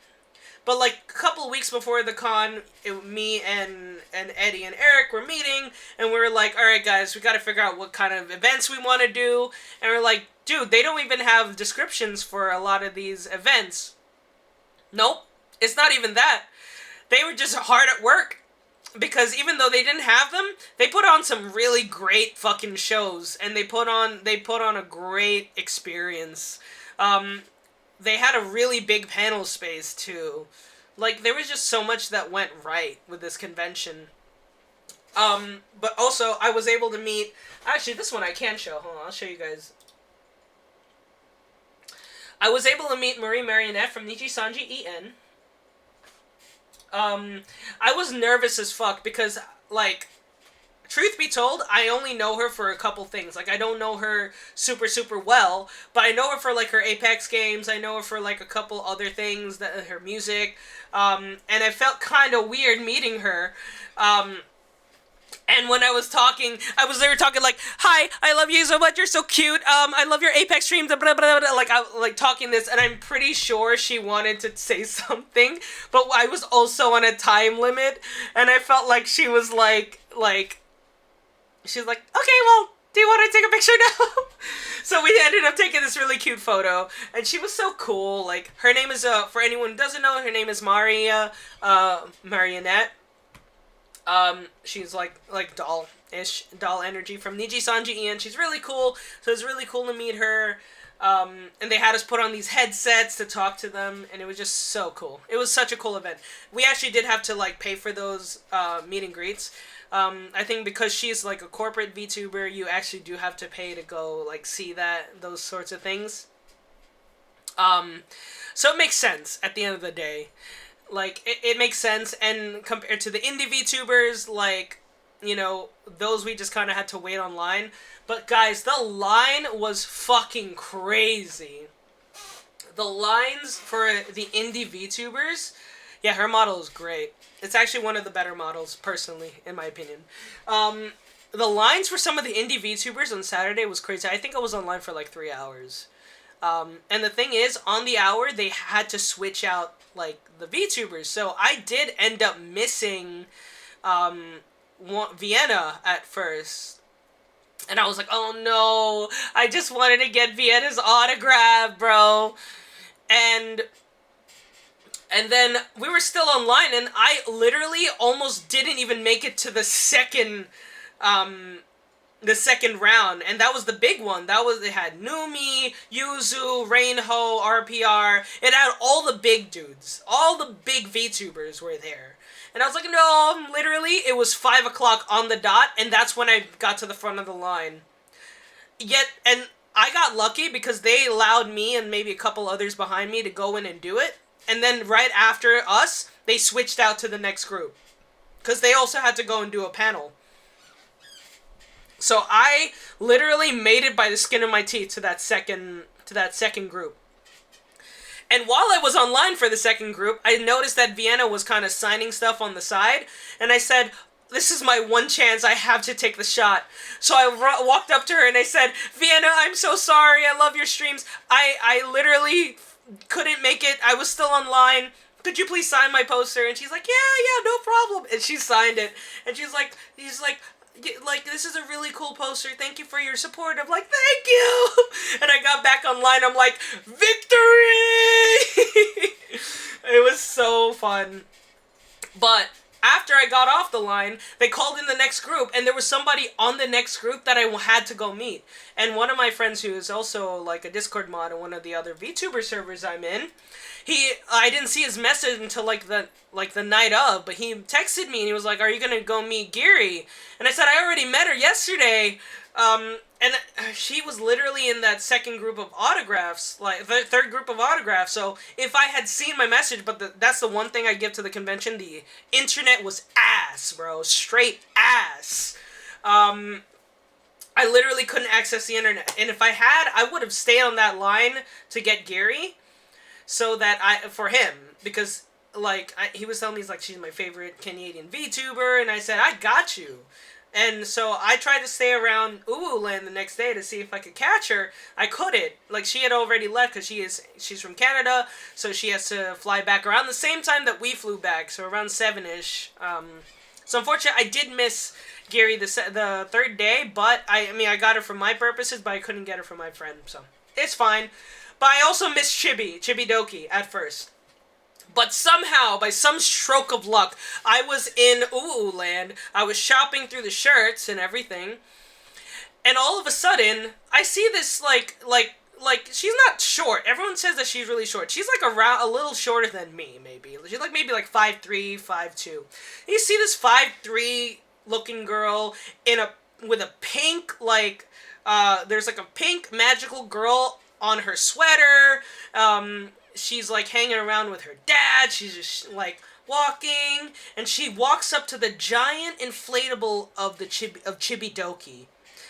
but, like, a couple of weeks before the con, me and Eddie and Eric were meeting, and we were like, alright guys, we gotta figure out what kind of events we want to do, and we're like, dude, they don't even have descriptions for a lot of these events. Nope, it's not even that. They were just hard at work. Because even though they didn't have them, they put on some really great fucking shows, and they put on a great experience. They had a really big panel space too. Like, there was just so much that went right with this convention. But also I was able to meet, actually this one I can show. Hold on, I'll show you guys. I was able to meet Marie Marionette from Nichi Sanji En. I was nervous as fuck because, like, truth be told, I only know her for a couple things. Like, I don't know her super, super well, but I know her for, like, her Apex games. I know her for, like, a couple other things, her music, and I felt kind of weird meeting her, and when I was talking, they were talking like, "Hi, I love you so much. You're so cute. I love your Apex streams." Blah, blah, blah, blah. Like talking this, and I'm pretty sure she wanted to say something, but I was also on a time limit, and I felt like she was she's like, "Okay, well, do you want to take a picture now?" So we ended up taking this really cute photo, and she was so cool. Like, her name is for anyone who doesn't know, her name is Maria Marionette. She's like doll-ish, doll energy from Niji Sanji En. She's really cool, so it was really cool to meet her. And they had us put on these headsets to talk to them, and it was just so cool. It was such a cool event. We actually did have to, like, pay for those meet and greets. I think because she's, like, a corporate VTuber, you actually do have to pay to go, like, see those sorts of things. So it makes sense at the end of the day. Like, it makes sense, and compared to the indie VTubers, like, you know, those we just kind of had to wait online. But guys, the line was fucking crazy. The lines for the indie VTubers, yeah, her model is great. It's actually one of the better models, personally, in my opinion. The lines for some of the indie VTubers on Saturday was crazy. I think I was online for like 3 hours. And the thing is, on the hour, they had to switch out, like, the VTubers. So I did end up missing Vienna at first. And I was like, oh no, I just wanted to get Vienna's autograph, bro. And then we were still online, and I literally almost didn't even make it to the second round, and that was the big one. It had Numi, Yuzu, Reinho, RPR. It had all the big dudes. All the big VTubers were there. And I was like, no, literally, it was 5 o'clock on the dot, and that's when I got to the front of the line. And I got lucky because they allowed me and maybe a couple others behind me to go in and do it. and then right after us, they switched out to the next group. Because they also had to go and do a panel. So I literally made it by the skin of my teeth to that second group. And while I was online for the second group, I noticed that Vienna was kind of signing stuff on the side. And I said, this is my one chance. I have to take the shot. So I walked up to her and I said, Vienna, I'm so sorry. I love your streams. I literally couldn't make it. I was still online. Could you please sign my poster? And she's like, yeah, no problem. And she signed it. And he's like, this is a really cool poster. Thank you for your support. I'm like, thank you. And I got back online. I'm like, victory! It was so fun. But after I got off the line, they called in the next group, and there was somebody on the next group that I had to go meet. And one of my friends who is also like a Discord mod on one of the other VTuber servers I'm in, I didn't see his message until like the night of, but he texted me and he was like, "Are you gonna go meet Giri?" And I said, "I already met her yesterday." And she was literally in that second group of autographs, like the third group of autographs. So if I had seen my message, but that's the one thing I give to the convention: the internet was ass, bro, straight ass. I literally couldn't access the internet, and if I had, I would have stayed on that line to get Gary. So that for him, because like he was telling me, he's like, she's my favorite Canadian VTuber, and I said, I got you. And so I tried to stay around Land the next day to see if I could catch her. I couldn't. Like, she had already left because she's from Canada, so she has to fly back around the same time that we flew back, so around 7-ish. So unfortunately, I did miss Gary the third day, but I got her for my purposes, but I couldn't get her for my friend, so it's fine. But I also missed Chibidoki at first. But somehow, by some stroke of luck, I was in Land. I was shopping through the shirts and everything. And all of a sudden, I see this, like, she's not short. Everyone says that she's really short. She's, like, a little shorter than me, maybe. She's, like, maybe, like, 5'3", 5'2". And you see this 5'3" looking girl with a pink, like, there's, like, a pink magical girl on her sweater. She's like hanging around with her dad. She's just like walking, and she walks up to the giant inflatable of Chibidoki,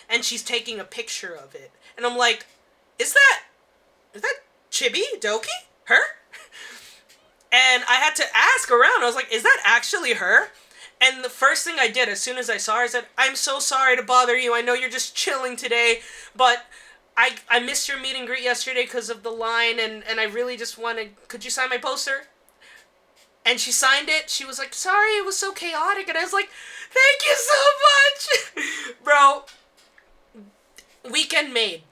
and she's taking a picture of it. And I'm like, is that Chibidoki? Her? And I had to ask around. I was like, is that actually her? And the first thing I did as soon as I saw her, I said, I'm so sorry to bother you. I know you're just chilling today, but I missed your meet and greet yesterday because of the line, and I really just wanted, could you sign my poster? And she signed it. She was like, sorry, it was so chaotic. And I was like, thank you so much. Bro, weekend made.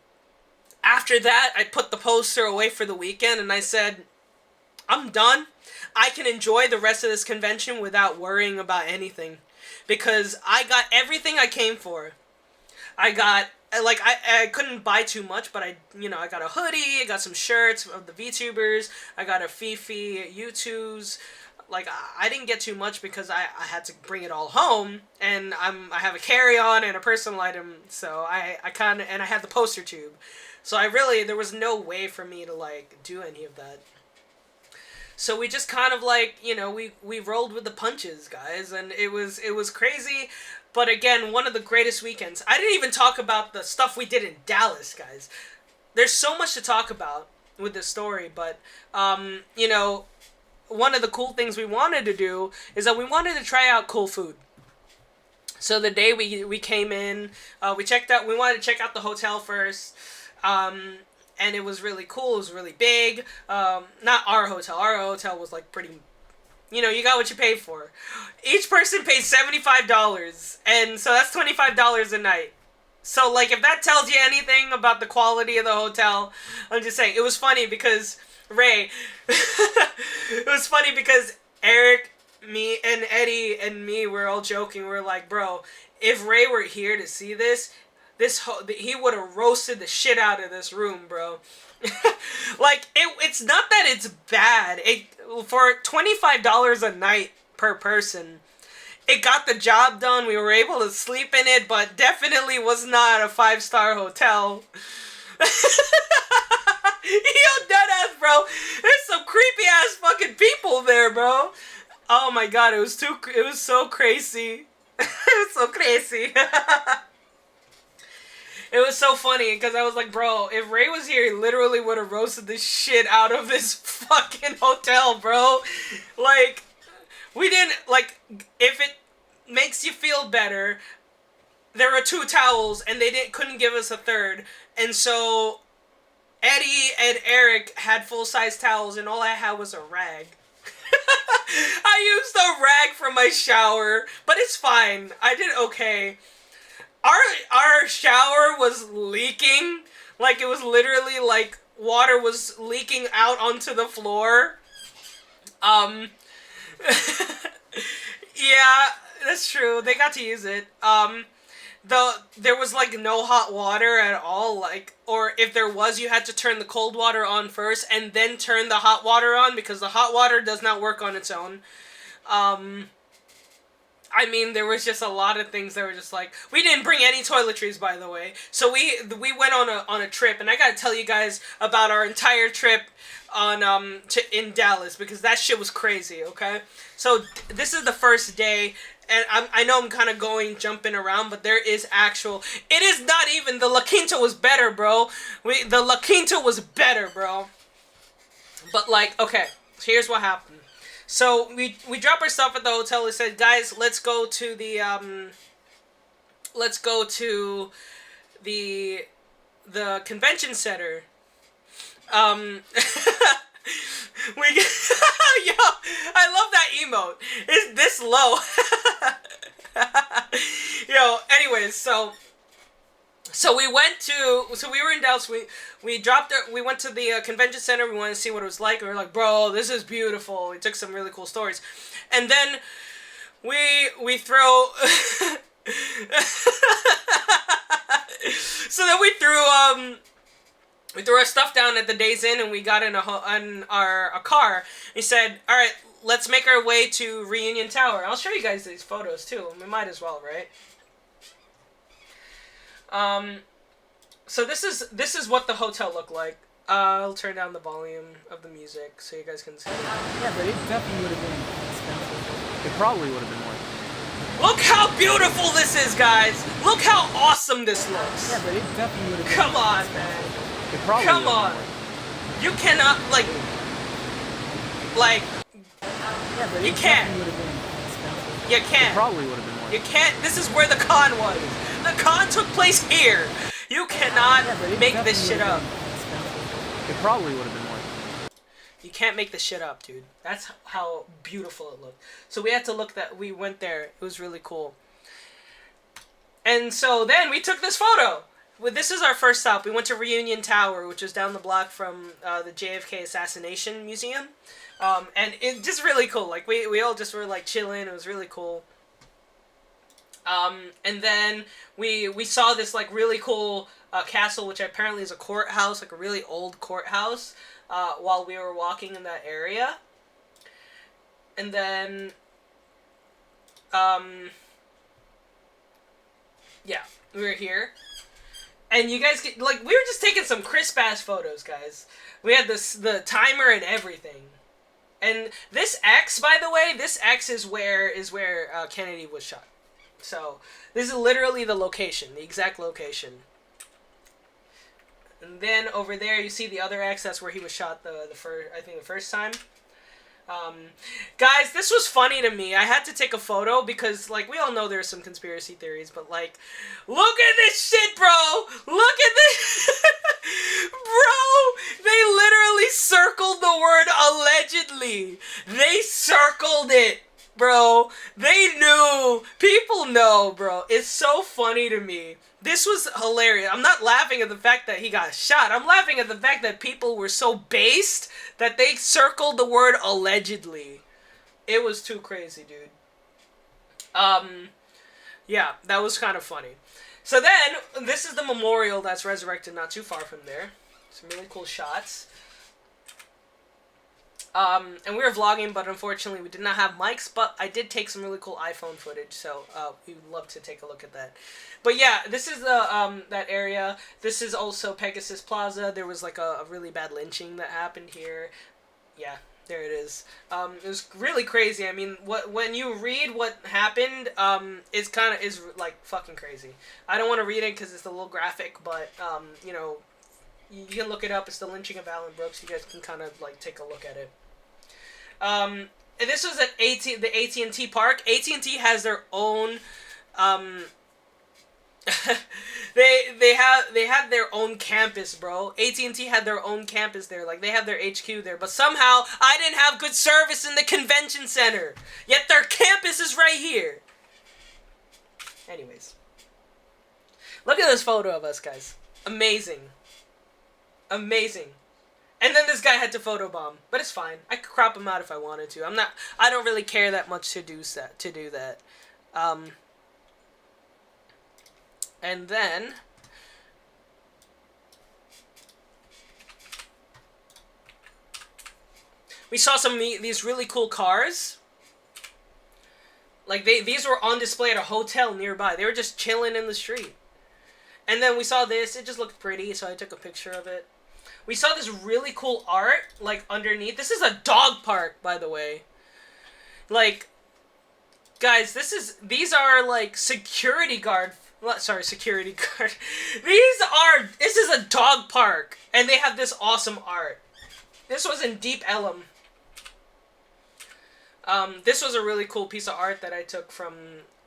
After that, I put the poster away for the weekend, and I said, I'm done. I can enjoy the rest of this convention without worrying about anything. Because I got everything I came for. I couldn't buy too much, but I got a hoodie, I got some shirts of the VTubers, I got a Fifi U2s. Like, I didn't get too much because I had to bring it all home, and I have a carry-on and a personal item, so I had the poster tube. So there was no way for me to, like, do any of that. So we just kind of, like, we rolled with the punches, guys, and it was crazy. But again, one of the greatest weekends. I didn't even talk about the stuff we did in Dallas, guys. There's so much to talk about with this story, but, one of the cool things we wanted to do is that we wanted to try out cool food. So the day we came in, we wanted to check out the hotel first, and it was really cool. It was really big. Not our hotel. Our hotel was, like, pretty... you got what you paid for. Each person paid $75, and so that's $25 a night. So, like, if that tells you anything about the quality of the hotel, I'm just saying. It was funny because Eric, me, and Eddie and me were all joking. We're like, bro, if Ray were here to see this he would have roasted the shit out of this room, bro. Like, it's not that it's bad. For $25 a night per person, it got the job done. We were able to sleep in it, but definitely was not a 5-star hotel. Yo, deadass, bro. There's some creepy ass fucking there, bro. Oh my god, it was so crazy. It was so crazy. It was so funny because I was like, bro, if Ray was here, he literally would have roasted the shit out of this fucking hotel, bro. Like, we didn't, like, if it makes you feel better, there were 2 towels and they couldn't give us a third. And so Eddie and Eric had full-size towels and all I had was a rag. I used a rag from my shower, but it's fine. I did okay. Our shower was leaking. Like, it was literally like water was leaking out onto the floor. Yeah, that's true. They got to use it. There was like no hot water at all, like, or if there was, you had to turn the cold water on first and then turn the hot water on because the hot water does not work on its own. I mean, there was just a lot of things that were just like, we didn't bring any toiletries, by the way. So we went on a trip, and I gotta tell you guys about our entire trip in Dallas because that shit was crazy. Okay, so this is the first day. And I know I'm kind of jumping around, but there is actual... It is not even... The La Quinta was better, bro. The La Quinta was better, bro. But, like, okay. So here's what happened. So, we dropped our stuff at the hotel. We said, guys, let's go to the, the convention center. Yo, I love that emote. It's this low. Yo, anyways, so we were in Dallas. We went to the convention center. We wanted to see what it was like. We were like, bro, this is beautiful. We took some really cool stories, and then we throw. So then we threw our stuff down at the Days Inn, and we got in a car. He said, all right, let's make our way to Reunion Tower. I'll show you guys these photos, too. We might as well, right? So this is what the hotel looked like. I'll turn down the volume of the music so you guys can see. Yeah, but it definitely would have been expensive. It probably would have been more. Look how beautiful this is, guys! Look how awesome this looks! Yeah, but it definitely would have been Come on, man. Come on. You cannot, like, yeah, but you can't. You can't. It probably would have been more. You can't. This is where the con was. The con took place here. You cannot make this shit up. It probably would have been more. You can't make this shit up, dude. That's how beautiful it looked. So we had to look that we went there. It was really cool. And so then we took this photo. Well, this is our first stop. We went to Reunion Tower, which is down the block from the JFK Assassination Museum. And it's just really cool. Like, we all just were, like, chilling. It was really cool. And then we saw this, like, really cool castle, which apparently is a courthouse, like a really old courthouse, while we were walking in that area. And then, yeah, we were here. And you guys get, like, we were just taking some crisp-ass photos, guys. We had the timer and everything. And this X, by the way, this X is where Kennedy was shot. So, this is literally the location, the exact location. And then over there, you see the other X, that's where he was shot the first time. Guys, this was funny to me. I had to take a photo because, like, we all know there's some conspiracy theories, but, like, look at this shit, bro! Look at this! Bro! They literally circled the word allegedly. They circled it, bro. They knew. People know, bro. It's so funny to me. This was hilarious. I'm not laughing at the fact that he got shot. I'm laughing at the fact that people were so based that they circled the word allegedly. It was too crazy, dude. Yeah, that was kind of funny. So then, this is the memorial that's resurrected not too far from there. Some really cool shots. And we were vlogging, but unfortunately we did not have mics, but I did take some really cool iPhone footage, so we would love to take a look at that. But yeah, this is the that area. This is also Pegasus Plaza. There was like a really bad lynching that happened here. Yeah, There it is. It was really crazy. I mean, when you read what happened, it's kind of is like fucking crazy. I don't want to read it because it's a little graphic, but you know, you can look it up. It's the lynching of Alan Brooks. You guys can kind of like take a look at it. And this was at the AT&T Park. AT&T has their own. they had their own campus, bro. AT&T had their own campus there. Like, they have their HQ there. But somehow, I didn't have good service in the convention center. Yet their campus is right here. Anyways. Look at this photo of us, guys. Amazing. Amazing. And then this guy had to photobomb. But it's fine. I could crop him out if I wanted to. I don't really care that much to do that. And then we saw some of these really cool cars. Like, these were on display at a hotel nearby. They were just chilling in the street. And then we saw this. It just looked pretty, so I took a picture of it. We saw this really cool art, like, underneath. This is a dog park, by the way. Like, guys, these are, like, security guard. This is a dog park, and they have this awesome art. This was in Deep Ellum. This was a really cool piece of art that I took from,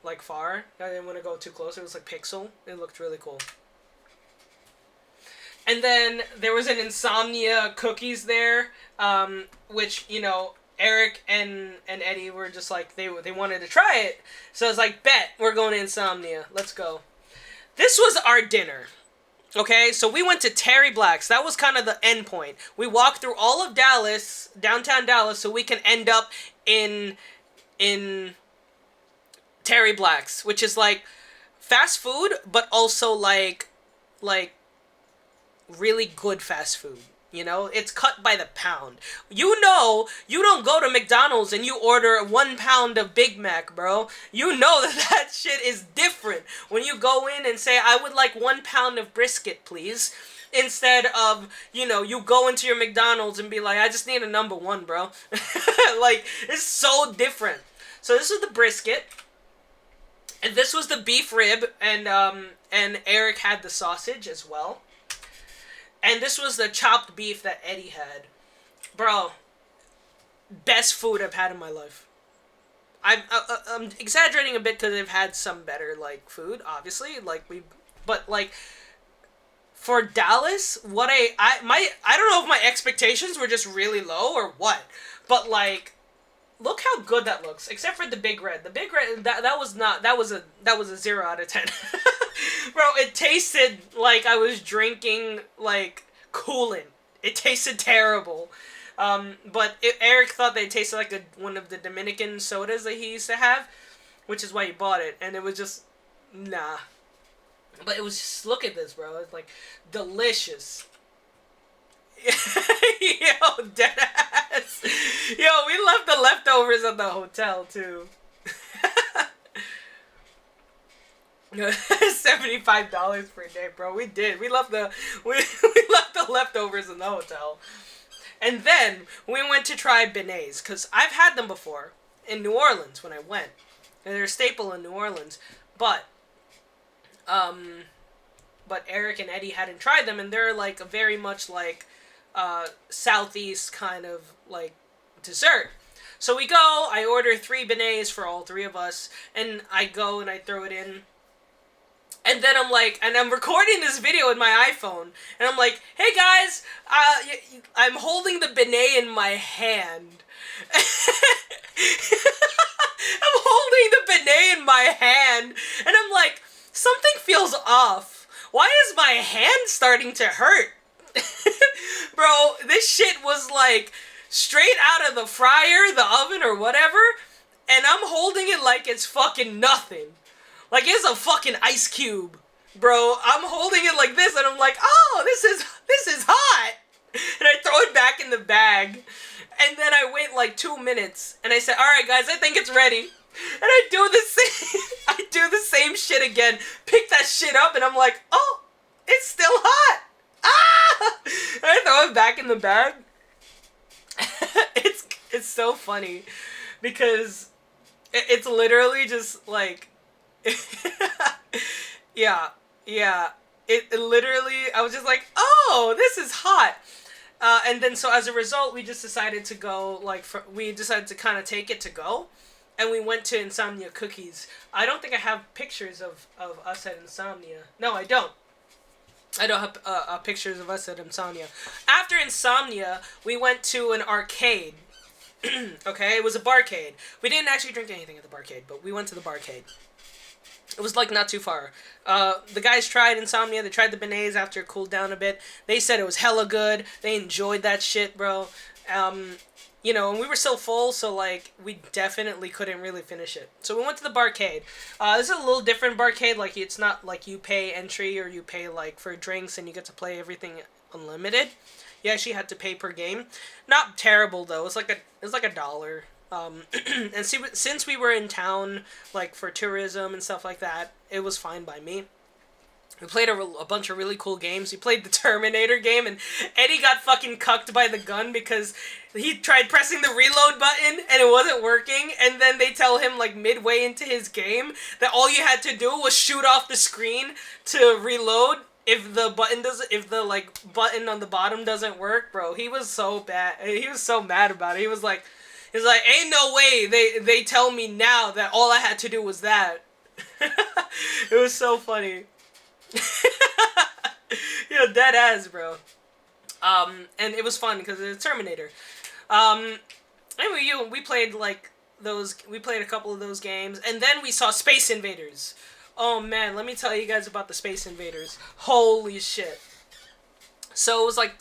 like, far. I didn't want to go too close. It was, like, pixel. It looked really cool. And then there was an Insomnia cookies there, which, you know, Eric and Eddie were just like, they wanted to try it. So I was like, bet, we're going to Insomnia. Let's go. This was our dinner. Okay, so we went to Terry Black's. That was kind of the end point. We walked through all of Dallas, downtown Dallas, so we can end up in Terry Black's, which is like fast food, but also like really good fast food. You know, it's cut by the pound. You know, you don't go to McDonald's and you order 1 pound of Big Mac, bro. You know that shit is different when you go in and say, I would like 1 pound of brisket, please. Instead of, you know, you go into your McDonald's and be like, I just need a number 1, bro. Like, it's so different. So this was the brisket. And this was the beef rib. And Eric had the sausage as well. And this was the chopped beef that Eddie had. Bro, best food I've had in my life. I'm exaggerating a bit because I've had some better, like, food, obviously. But, like, for Dallas, I don't know if my expectations were just really low or what. But, like, look how good that looks. Except for the Big Red. The Big Red, that was a 0 out of 10. Bro, it tasted like I was drinking, like, coolant. It tasted terrible. But Eric thought they tasted like one of the Dominican sodas that he used to have, which is why he bought it. And it was just, nah. But it was just, look at this, bro. It's, like, delicious. Yo, deadass. Yo, we left the leftovers at the hotel, too. $75 per day, bro. We did. We left the leftovers in the hotel. And then we went to try beignets, because I've had them before in New Orleans when I went. And they're a staple in New Orleans. But Eric and Eddie hadn't tried them, and they're like very much like Southeast kind of like dessert. So we go, I order 3 beignets for all 3 of us, and I go and I throw it in. And then I'm like, and I'm recording this video with my iPhone, and I'm like, hey guys, I'm holding the beignet in my hand. I'm holding the beignet in my hand, and I'm like, something feels off. Why is my hand starting to hurt? Bro, this shit was like straight out of the fryer, the oven, or whatever, and I'm holding it like it's fucking nothing. Like it's a fucking ice cube, bro. I'm holding it like this, and I'm like, oh, this is hot. And I throw it back in the bag, and then I wait like 2 minutes, and I say, all right, guys, I think it's ready. And I do the same shit again. Pick that shit up, and I'm like, oh, it's still hot. Ah! And I throw it back in the bag. It's so funny because it's literally just like, yeah, yeah. It literally, I was just like, oh, this is hot. And then so as a result, we just decided to go, like, we decided to kind of take it to go. And we went to Insomnia Cookies. I don't think I have pictures of us at Insomnia. No, I don't. I don't have pictures of us at Insomnia. After Insomnia, we went to an arcade. Okay, it was a barcade. We didn't actually drink anything at the barcade, but we went to the barcade. It was, like, not too far. The guys tried Insomnia. They tried the beignets after it cooled down a bit. They said it was hella good. They enjoyed that shit, bro. You know, and we were so full, so, like, we definitely couldn't really finish it. So we went to the barcade. This is a little different barcade. Like, it's not like you pay entry or you pay, like, for drinks and you get to play everything unlimited. You actually had to pay per game. Not terrible, though. It's like $1. And since we were in town, like, for tourism and stuff like that, it was fine by me. We played a bunch of really cool games. We played the Terminator game, and Eddie got fucking cucked by the gun because he tried pressing the reload button, and it wasn't working, and then they tell him, like, midway into his game that all you had to do was shoot off the screen to reload if the button on the bottom doesn't work, bro. He was so bad. He was so mad about it. He was like, ain't no way they tell me now that all I had to do was that. It was so funny. You know, dead ass, bro. And it was fun because it's Terminator. Anyway, we played we played a couple of those games, and then we saw Space Invaders. Oh man, let me tell you guys about the Space Invaders. Holy shit. So it was like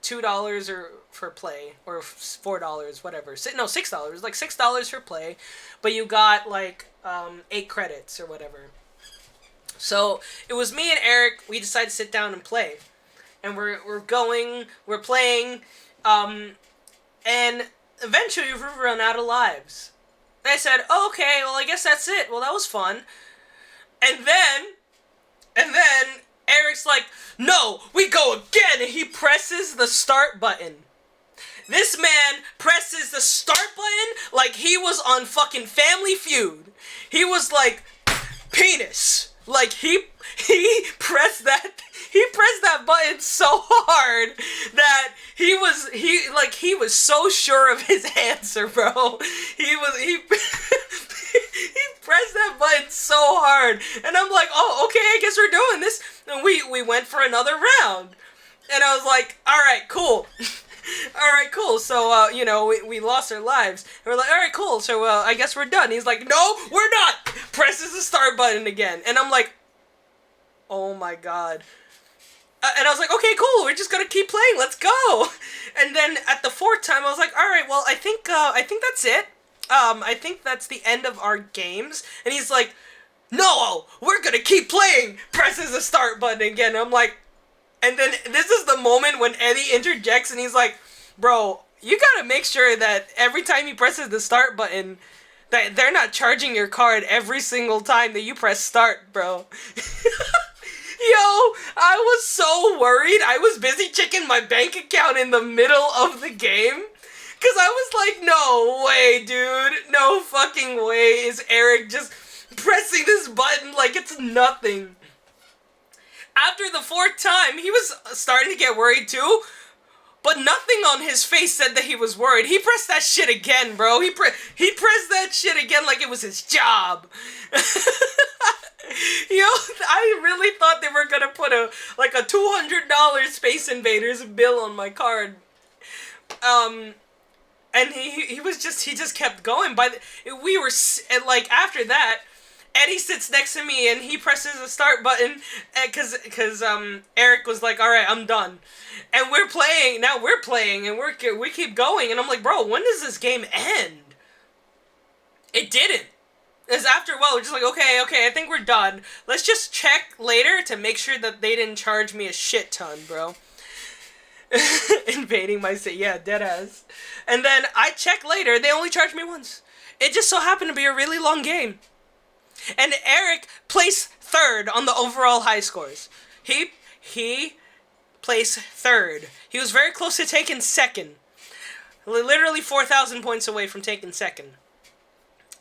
$2 or for play, or $4, whatever. No, $6. It was like $6 for play, but you got like 8 credits or whatever. So it was me and Eric. We decided to sit down and play, and we're playing, and eventually we run out of lives. And I said, oh, okay, well, I guess that's it. Well, that was fun. And then Eric's like, no, we go again, and he presses the start button. This man presses the start button like he was on fucking Family Feud. He was like, penis. Like, he pressed that button so hard that he was so sure of his answer, bro. He pressed that button so hard, and I'm like, oh, okay, I guess we're doing this. And we went for another round, and I was like, all right, cool. All right, cool. So, you know, we lost our lives. And we're like, all right, cool. So, I guess we're done. He's like, no, we're not. Presses the start button again. And I'm like, oh my God. And I was like, okay, cool. We're just going to keep playing. Let's go. And then at the 4th time, I was like, all right, well, I think that's it. I think that's the end of our games. And he's like, no, we're going to keep playing. Presses the start button again. I'm like, and then this is the moment when Eddie interjects and he's like, bro, you gotta make sure that every time he presses the start button, that they're not charging your card every single time that you press start, bro. Yo, I was so worried. I was busy checking my bank account in the middle of the game. Because I was like, no way, dude. No fucking way is Eric just pressing this button like it's nothing. After the 4th time, he was starting to get worried too, but nothing on his face said that he was worried. He pressed that shit again, bro. He pressed that shit again like it was his job. Yo, I really thought they were gonna put a $200 Space Invaders bill on my card. And he just kept going. After that, Eddie sits next to me and he presses the start button because Eric was like, all right, I'm done. And we're playing and we keep going. And I'm like, bro, when does this game end? It didn't. It's after a while, we're just like, okay, I think we're done. Let's just check later to make sure that they didn't charge me a shit ton, bro. Invading my city. Yeah, deadass. And then I check later, they only charged me once. It just so happened to be a really long game. And Eric placed 3rd on the overall high scores. He placed 3rd. He was very close to taking 2nd. Literally 4,000 points away from taking second.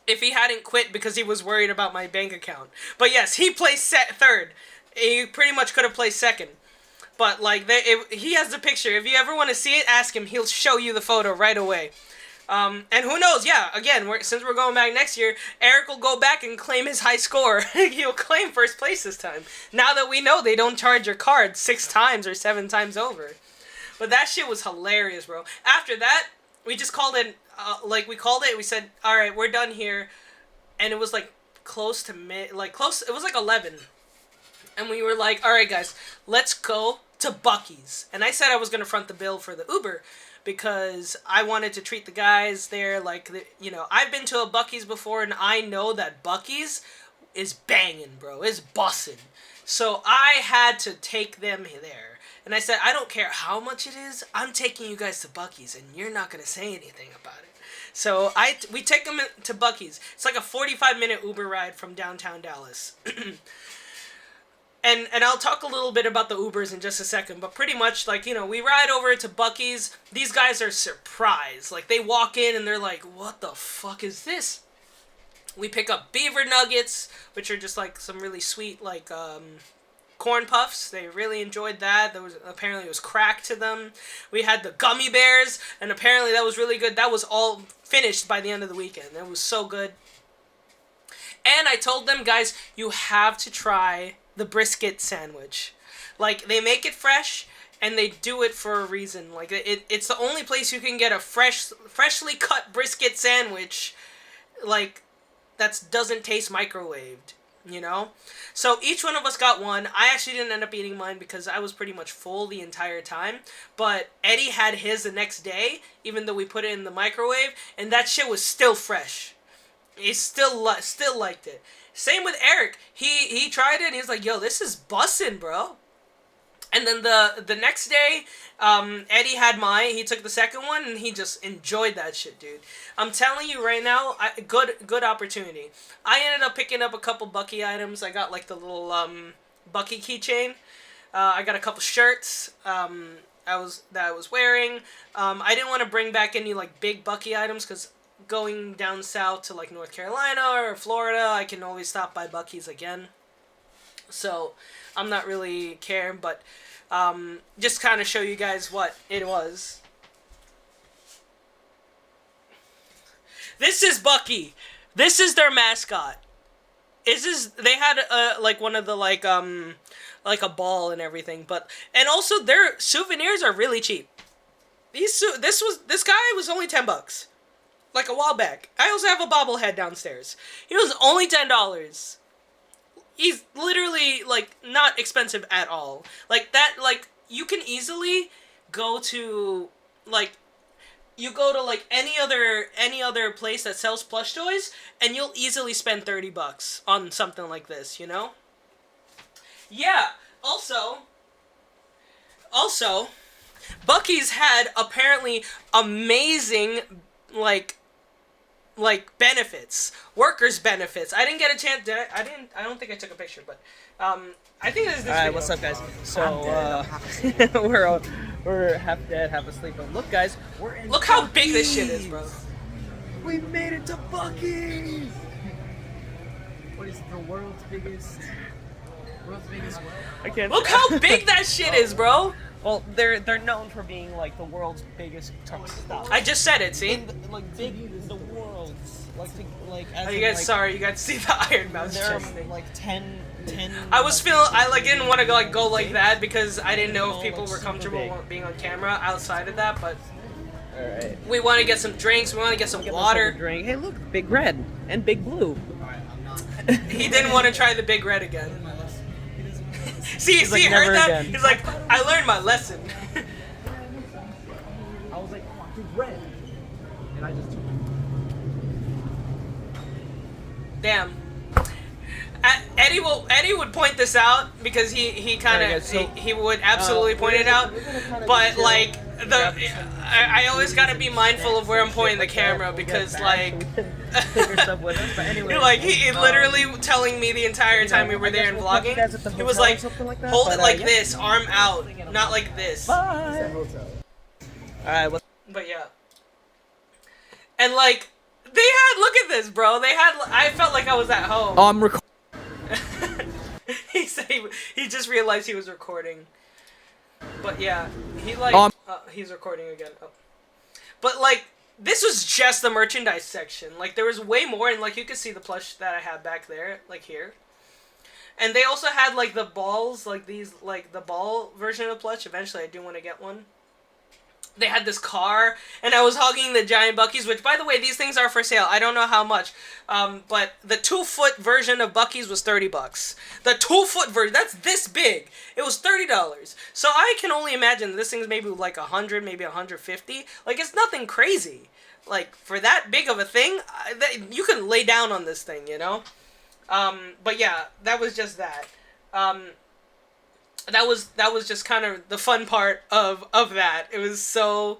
If he hadn't quit because he was worried about my bank account. But yes, he placed third. He pretty much could have placed second. But, like, he has the picture. If you ever want to see it, ask him. He'll show you the photo right away. And who knows, yeah, again, since we're going back next year, Eric will go back and claim his high score. He'll claim first place this time. Now that we know they don't charge your card 6 times or 7 times over. But that shit was hilarious, bro. After that, we just called it, we said, alright, we're done here. And it was, like, close to it was, like, 11. And we were like, alright, guys, let's go to Buc-ee's. And I said I was going to front the bill for the Uber because I wanted to treat the guys there like, I've been to a Buc-ee's before and I know that Buc-ee's is banging, bro. It's bussin'. So I had to take them there. And I said, I don't care how much it is, I'm taking you guys to Buc-ee's and you're not going to say anything about it. So we take them to Buc-ee's. It's like a 45-minute Uber ride from downtown Dallas. And I'll talk a little bit about the Ubers in just a second, but pretty much, like, we ride over to Buc-ee's. These guys are surprised. Like, they walk in and they're like, what the fuck is this? We pick up beaver nuggets, which are just, like, some really sweet, like, corn puffs. They really enjoyed that. Apparently it was crack to them. We had the gummy bears, and apparently that was really good. That was all finished by the end of the weekend. It was so good. And I told them, guys, you have to try the brisket sandwich. Like, they make it fresh, and they do it for a reason. Like, it's the only place you can get a freshly cut brisket sandwich, like, that doesn't taste microwaved, So each one of us got one. I actually didn't end up eating mine because I was pretty much full the entire time. But Eddie had his the next day, even though we put it in the microwave, and that shit was still fresh. He still liked it. Same with Eric. He tried it and he was like, yo, this is bussin', bro. And then the next day, Eddie had mine. He took the second one and he just enjoyed that shit, dude. I'm telling you right now, good opportunity. I ended up picking up a couple Bucky items. I got like the little Bucky keychain. I got a couple shirts I was wearing. I didn't want to bring back any like big Bucky items because going down south to like North Carolina or Florida, I can always stop by Buc-ee's again. So I'm not really caring, but just kind of show you guys what it was. This is Buc-ee. This is their mascot. They had like one of the like a ball and everything, and also their souvenirs are really cheap. This guy was only $10. Like a while back. I also have a bobblehead downstairs. He was only $10. He's literally, like, not expensive at all. Like, that, like, you can easily go to, like, any other place that sells plush toys, and you'll easily spend $30 on something like this, Yeah, also, Buc-ee's had apparently amazing, like benefits, workers benefits. I didn't get a chance. I don't think I took a picture, but I think this is this. All right, what's up, guys? So we're half dead, half asleep. But look, guys, look how big this shit is, bro. We made it to Buc-ee's. What is the world's biggest? I can't. Look how big that shit is, bro. Well, they're known for being like the world's biggest truck stop. I just said it. See, the world's like. Are you guys sorry? You guys see the Iron Mouse chest thing? Like 10. I didn't want to go like that because I didn't know if people were comfortable being on camera outside of that, but. All right. We want to get some drinks. We want to get some water. Drink. Hey, look, Big Red and Big Blue. He didn't want to try the Big Red again. See, like, heard that? Again. He's like, I learned my lesson. I was like, oh, Big Red. And I just took it. Damn. Eddie would point this out because he kind of he would absolutely point it out, but like I always gotta be mindful of where I'm pointing the camera because like like he literally telling me the entire time we were there and vlogging, he was like, hold it like this, arm out, not like this. Bye. All right. But yeah. And like, they had, look at this, bro. They had, I felt like I was at home. I'm recording. He said he just realized he was recording. But yeah, he like, he's recording again. Oh. But like, this was just the merchandise section. Like, there was way more, and like, you could see the plush that I had back there, like here. And they also had like the balls, like these, like the ball version of plush. Eventually, I do want to get one. They had this car, and I was hugging the giant Bucky's, which, by the way, these things are for sale. I don't know how much, but the 2-foot version of Bucky's was $30. The 2-foot version, that's this big. It was $30. So I can only imagine this thing's maybe like 100, maybe 150. Like, it's nothing crazy. Like, for that big of a thing, you can lay down on this thing, you know? But yeah, that was just that. That was just kind of the fun part of that. It was so,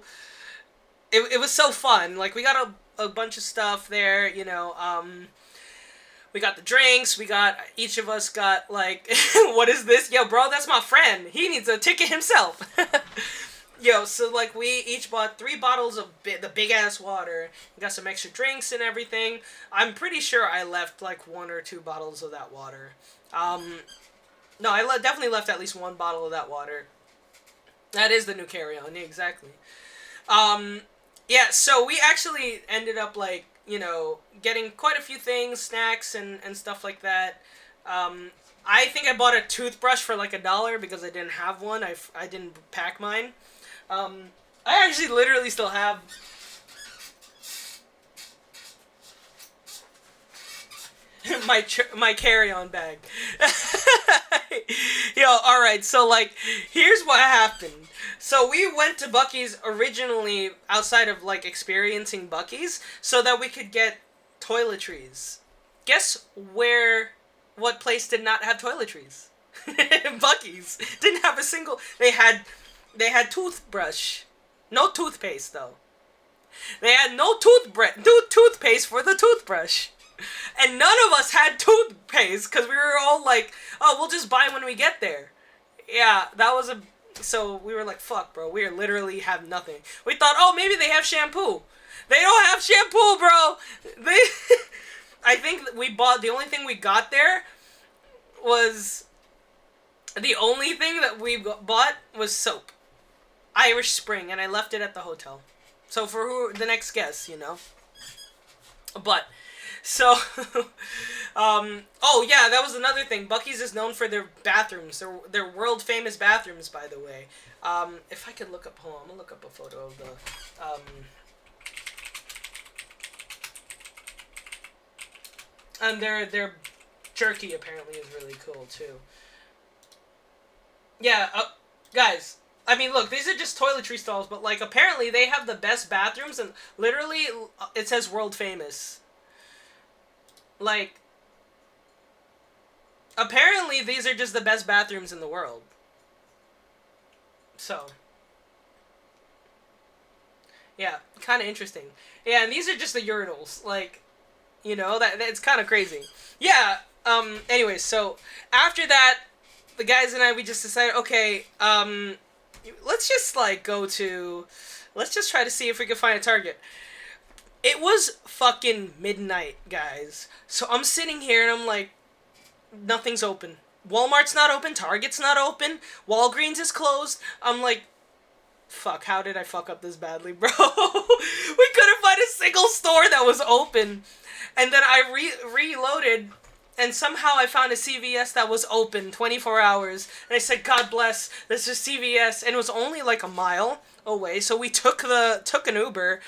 it was so fun. Like, we got a bunch of stuff there, you know. We got the drinks. Each of us got like, what is this? Yo, bro, that's my friend. He needs a ticket himself. Yo, so like we each bought 3 bottles of the big ass water. We got some extra drinks and everything. I'm pretty sure I left like 1 or 2 bottles of that water. No, I definitely left at least 1 bottle of that water. That is the new carry-on, yeah, exactly. Yeah, so we actually ended up, like, you know, getting quite a few things, snacks and stuff like that. I think I bought a toothbrush for, like, $1 because I didn't have one. I didn't pack mine. I actually literally still have... my carry-on bag. Yo, alright, so like, here's what happened. So we went to Buc-ee's originally outside of like experiencing Buc-ee's so that we could get toiletries. Guess what place did not have toiletries? Buc-ee's. Didn't have a single, they had toothbrush. No toothpaste though. They had no toothpaste for the toothbrush. And none of us had toothpaste because we were all like, oh, we'll just buy when we get there. Yeah, that was so we were like, fuck, bro, we literally have nothing. We thought, oh, maybe they have shampoo. They don't have shampoo, bro. I think the only thing we got there was, the only thing that we bought was soap. Irish Spring, and I left it at the hotel. So for the next guest, you know. But... So, oh yeah, that was another thing. Buc-ee's is known for their bathrooms. They're world famous bathrooms, by the way. If I could look up, hold on, I'm gonna look up a photo of the, and their jerky apparently is really cool too. Yeah, guys. I mean, look, these are just toiletry stalls, but like apparently they have the best bathrooms, and literally it says world famous. Like, apparently these are just the best bathrooms in the world. So, yeah, kind of interesting. Yeah, and these are just the urinals. Like, you know, that's kind of crazy. Yeah, anyways, so, after that, the guys and I, we just decided, okay, let's just, like, let's just try to see if we can find a Target. It was fucking midnight, guys. So I'm sitting here and I'm like, nothing's open. Walmart's not open. Target's not open. Walgreens is closed. I'm like, fuck, how did I fuck up this badly, bro? We couldn't find a single store that was open. And then I reloaded, and somehow I found a CVS that was open 24 hours. And I said, God bless, this is CVS. And it was only like a mile away, so we took an Uber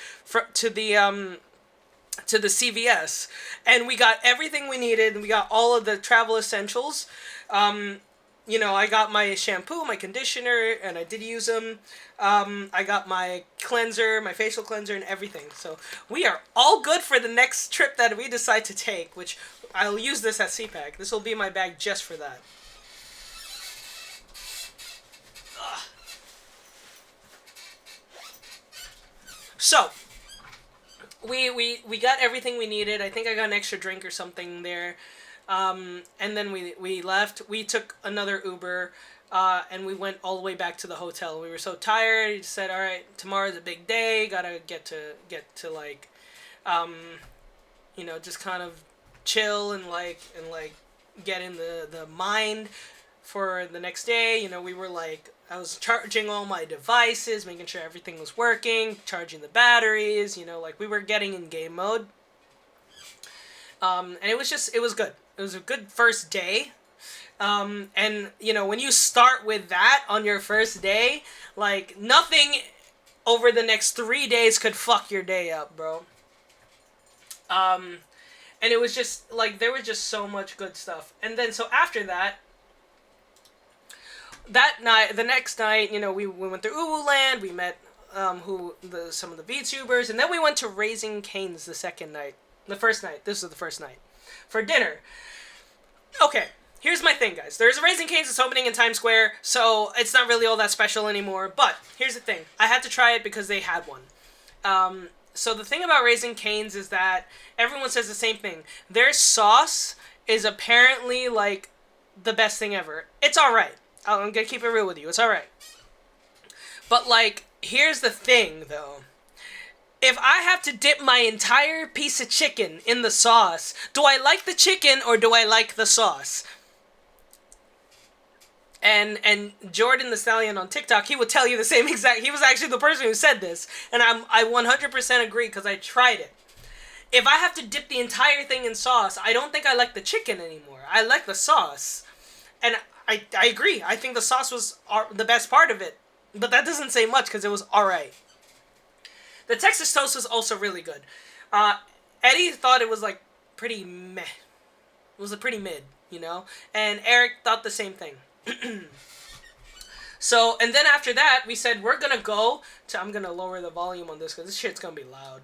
to the CVS, and we got everything we needed, and we got all of the travel essentials. You know, I got my shampoo, my conditioner, and I did use them. I got my cleanser, my facial cleanser, and everything. So we are all good for the next trip that we decide to take, which I'll use this at CPAC. This will be my bag just for that. So, we got everything we needed. I think I got an extra drink or something there. And then we left. We took another Uber. And we went all the way back to the hotel. We were so tired. He said, "All right, tomorrow's a big day. Gotta get to like, just kind of chill and get in the mind for the next day." We were like, I was charging all my devices, making sure everything was working, charging the batteries. We were getting in game mode. And it was good. It was a good first day. And when you start with that on your first day, like, nothing over the next 3 days could fuck your day up, bro. And it was just like, there was just so much good stuff. And then so after that night, the next night, we went to Uwu Land. We met some of the VTubers, and then we went to Raising Cane's the second night. The first night. This was the first night for dinner. Okay. Here's my thing, guys. There's a Raising Cane's that's opening in Times Square, so it's not really all that special anymore. But here's the thing. I had to try it because they had one. So the thing about Raising Cane's is that everyone says the same thing. Their sauce is apparently, like, the best thing ever. It's alright. I'm gonna keep it real with you. It's alright. But, like, here's the thing, though. If I have to dip my entire piece of chicken in the sauce, do I like the chicken or do I like the sauce? And Jordan the Stallion on TikTok, he would tell you the same exact... He was actually the person who said this. And I 100% agree because I tried it. If I have to dip the entire thing in sauce, I don't think I like the chicken anymore. I like the sauce. And I agree. I think the sauce was the best part of it. But that doesn't say much because it was alright. The Texas toast was also really good. Eddie thought it was, like, pretty meh. It was a pretty mid, And Eric thought the same thing. So, and then after that, we said, we're gonna go to... I'm gonna lower the volume on this because this shit's gonna be loud.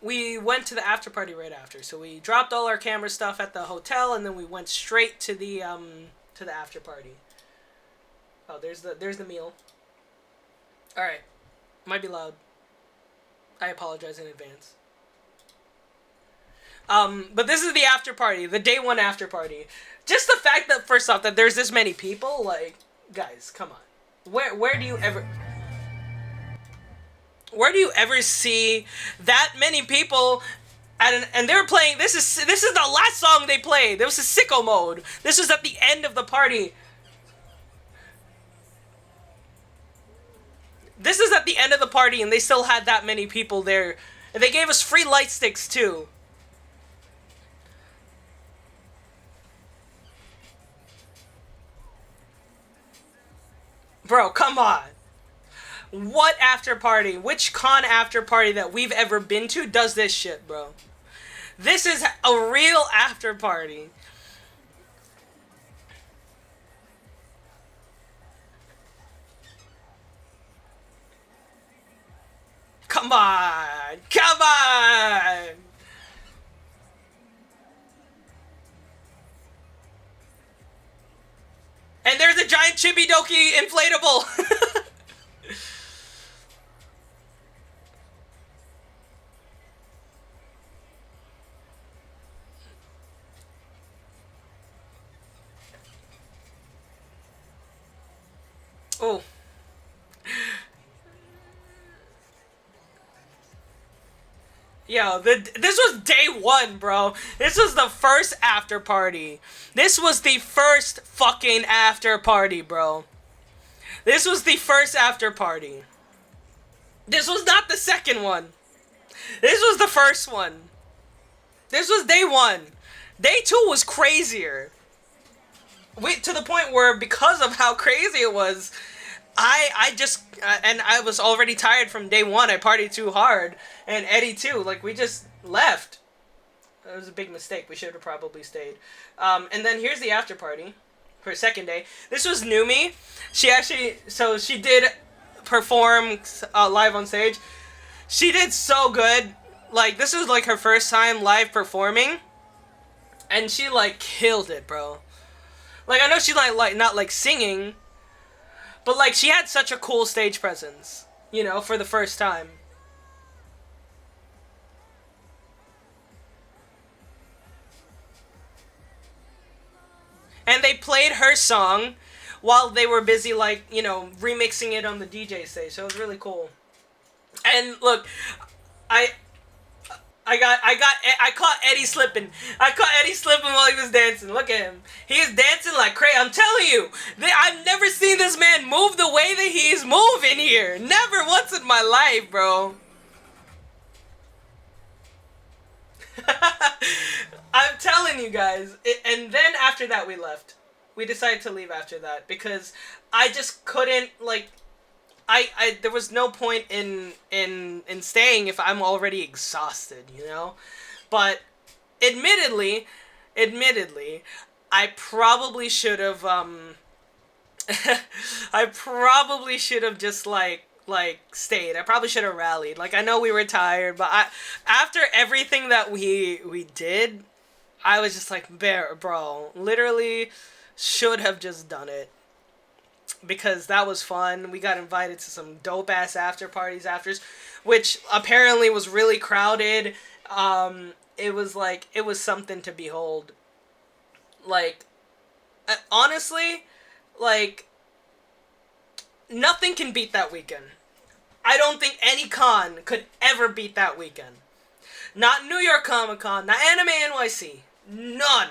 We went to the after party right after. So we dropped all our camera stuff at the hotel, and then we went straight to the after party. Oh, there's the meal. Alright. Might be loud. I apologize in advance. But this is the after party, the day one after party. Just the fact that, first off, that there's this many people, like, guys, come on. Where do you ever see that many people and they were playing, this is the last song they played. There was a sicko mode. This was at the end of the party. This is at the end of the party, and they still had that many people there. And they gave us free light sticks, too. Bro, come on. What after party? Which con after party that we've ever been to does this shit, bro? This is a real after party. Come on! Come on! And there's a giant Chibi Doki inflatable! Oh. Yo, this was day one, bro. This was the first after party. This was the first fucking after party, bro. This was the first after party. This was not the second one. This was the first one. This was day one. Day two was crazier. To the point where, because of how crazy it was, I just, and I was already tired from day one. I partied too hard. And Eddie too. Like, we just left. It was a big mistake. We should have probably stayed. And then here's the after party for second day. This was Numi. She actually, so she did perform live on stage. She did so good. Like, this was like her first time live performing. And she, like, killed it, bro. Like, I know she like not like singing, but like she had such a cool stage presence, you know, for the first time. And they played her song while they were busy, like, you know, remixing it on the DJ stage. So it was really cool. And look, I I caught Eddie slipping. I caught Eddie slipping while he was dancing. Look at him. He is dancing like crazy. I'm telling you, I've never seen this man move the way that he's moving here. Never once in my life, bro. I'm telling you guys. And then after that, we left. We decided to leave after that because I just couldn't, like, there was no point in staying if I'm already exhausted, you know? But admittedly, I probably should have I probably should have just like stayed. I probably should have rallied. Like, I know we were tired, but after everything that we did, I was just like, bro, literally should have just done it. Because that was fun. We got invited to some dope ass after parties afters, which apparently was really crowded. It was something to behold. Like, honestly, like, nothing can beat that weekend. I don't think any con could ever beat that weekend. Not New York Comic Con, not Anime NYC, none.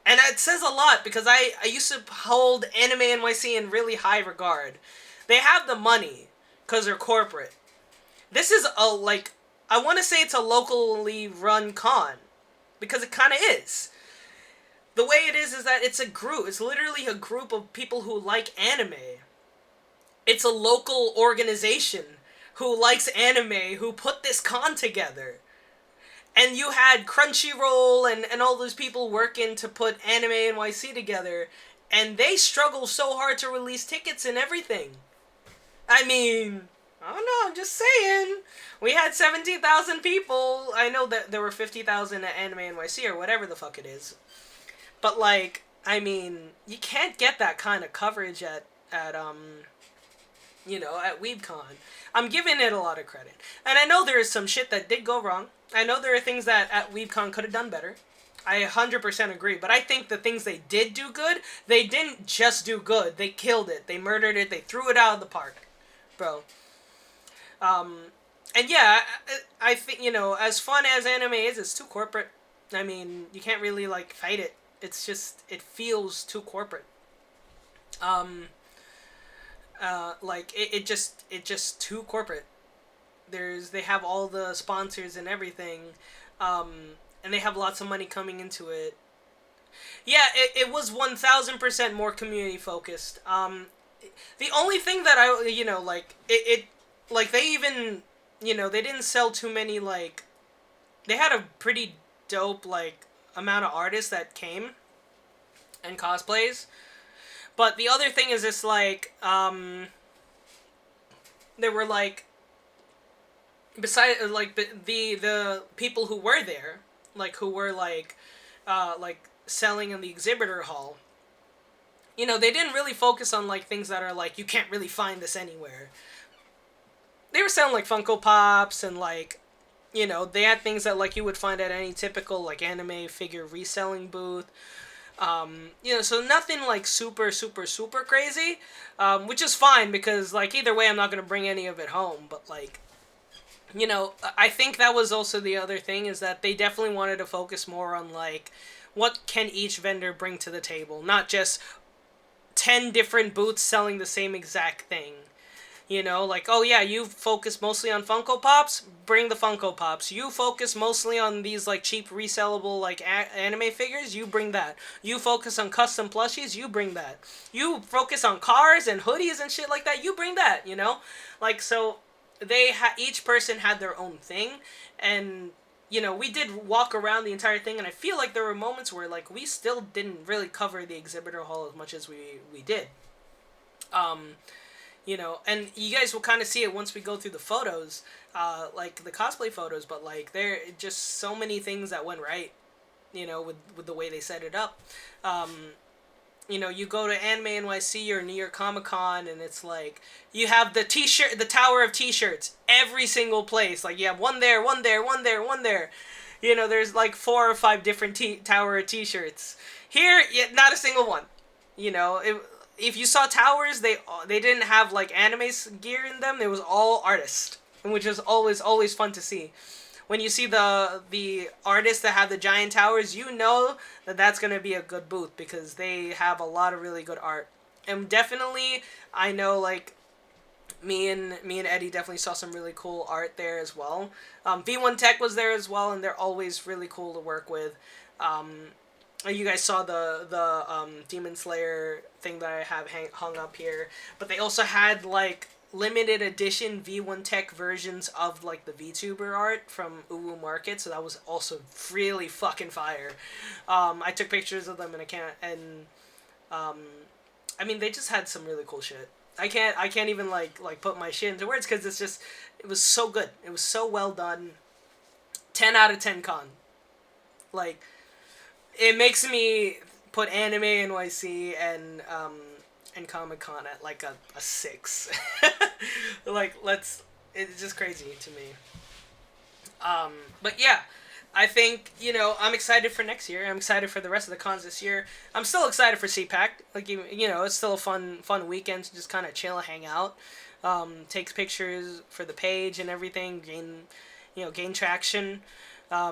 And it says a lot because I used to hold Anime NYC in really high regard. They have the money because they're corporate. This is a, like, I want to say it's a locally run con because it kind of is. The way it is that it's a group. It's literally a group of people who like anime. It's a local organization who likes anime who put this con together. And you had Crunchyroll and all those people working to put Anime NYC together. And they struggle so hard to release tickets and everything. I mean, I don't know, I'm just saying. We had 17,000 people. I know that there were 50,000 at Anime NYC or whatever the fuck it is. But, like, I mean, you can't get that kind of coverage at Weebcon. I'm giving it a lot of credit. And I know there is some shit that did go wrong. I know there are things that at Weebcon could have done better. I 100% agree. But I think the things they did do good, they didn't just do good. They killed it. They murdered it. They threw it out of the park. Bro. And yeah, I think, you know, as fun as anime is, it's too corporate. I mean, you can't really, like, fight it. It's just, it feels too corporate. It just too corporate. They have all the sponsors and everything, and they have lots of money coming into it. Yeah, it was 1000% more community focused. The only thing that they even, they didn't sell too many, like, they had a pretty dope, like, amount of artists that came and cosplays. But the other thing is this, like, there were, like, besides, like, the people who were there, like, who were, like, selling in the exhibitor hall, you know, they didn't really focus on, like, things that are, like, you can't really find this anywhere. They were selling, like, Funko Pops and, like, you know, they had things that, like, you would find at any typical, like, anime figure reselling booth. So nothing, like, super, super, super crazy, which is fine, because, like, either way, I'm not gonna bring any of it home, but, like, you know, I think that was also the other thing, is that they definitely wanted to focus more on, like, what can each vendor bring to the table, not just 10 different booths selling the same exact thing. You know, like, oh yeah, you focus mostly on Funko Pops, bring the Funko Pops. You focus mostly on these, like, cheap resellable, like, anime figures, you bring that. You focus on custom plushies, you bring that. You focus on cars and hoodies and shit like that, you bring that, you know? Like, so, each person had their own thing, and, you know, we did walk around the entire thing, and I feel like there were moments where, like, we still didn't really cover the exhibitor hall as much as we did. You know, and you guys will kind of see it once we go through the photos, like the cosplay photos, but, like, there are just so many things that went right, you know, with the way they set it up. You know, you go to Anime NYC or New York Comic Con, and it's like, you have the t-shirt, the tower of t-shirts, every single place. Like, you have one there, one there, one there, one there. You know, there's like 4 or 5 different Tower t-shirts. Here, not a single one. You know, if you saw Towers, they didn't have like anime gear in them. It was all artist, which is always fun to see. When you see the artists that have the giant towers, you know that that's gonna be a good booth because they have a lot of really good art. And definitely, I know like me and Eddie definitely saw some really cool art there as well. V1 Tech was there as well, and they're always really cool to work with. You guys saw the Demon Slayer thing that I have hung up here, but they also had like limited edition V1 Tech versions of like the VTuber art from Uwu Market, so that was also really fucking fire. I took pictures of them and I mean they just had some really cool shit. I can't even like put my shit into words because it was so good. It was so well done. 10 out of 10 con. Like, it makes me put Anime NYC and Comic-Con at like a 6. Like, it's just crazy to me. But yeah, I think, you know, I'm excited for next year. I'm excited for the rest of the cons this year. I'm still excited for CPAC. Like, you know, it's still a fun weekend to just kind of chill, hang out, take pictures for the page and everything, gain traction.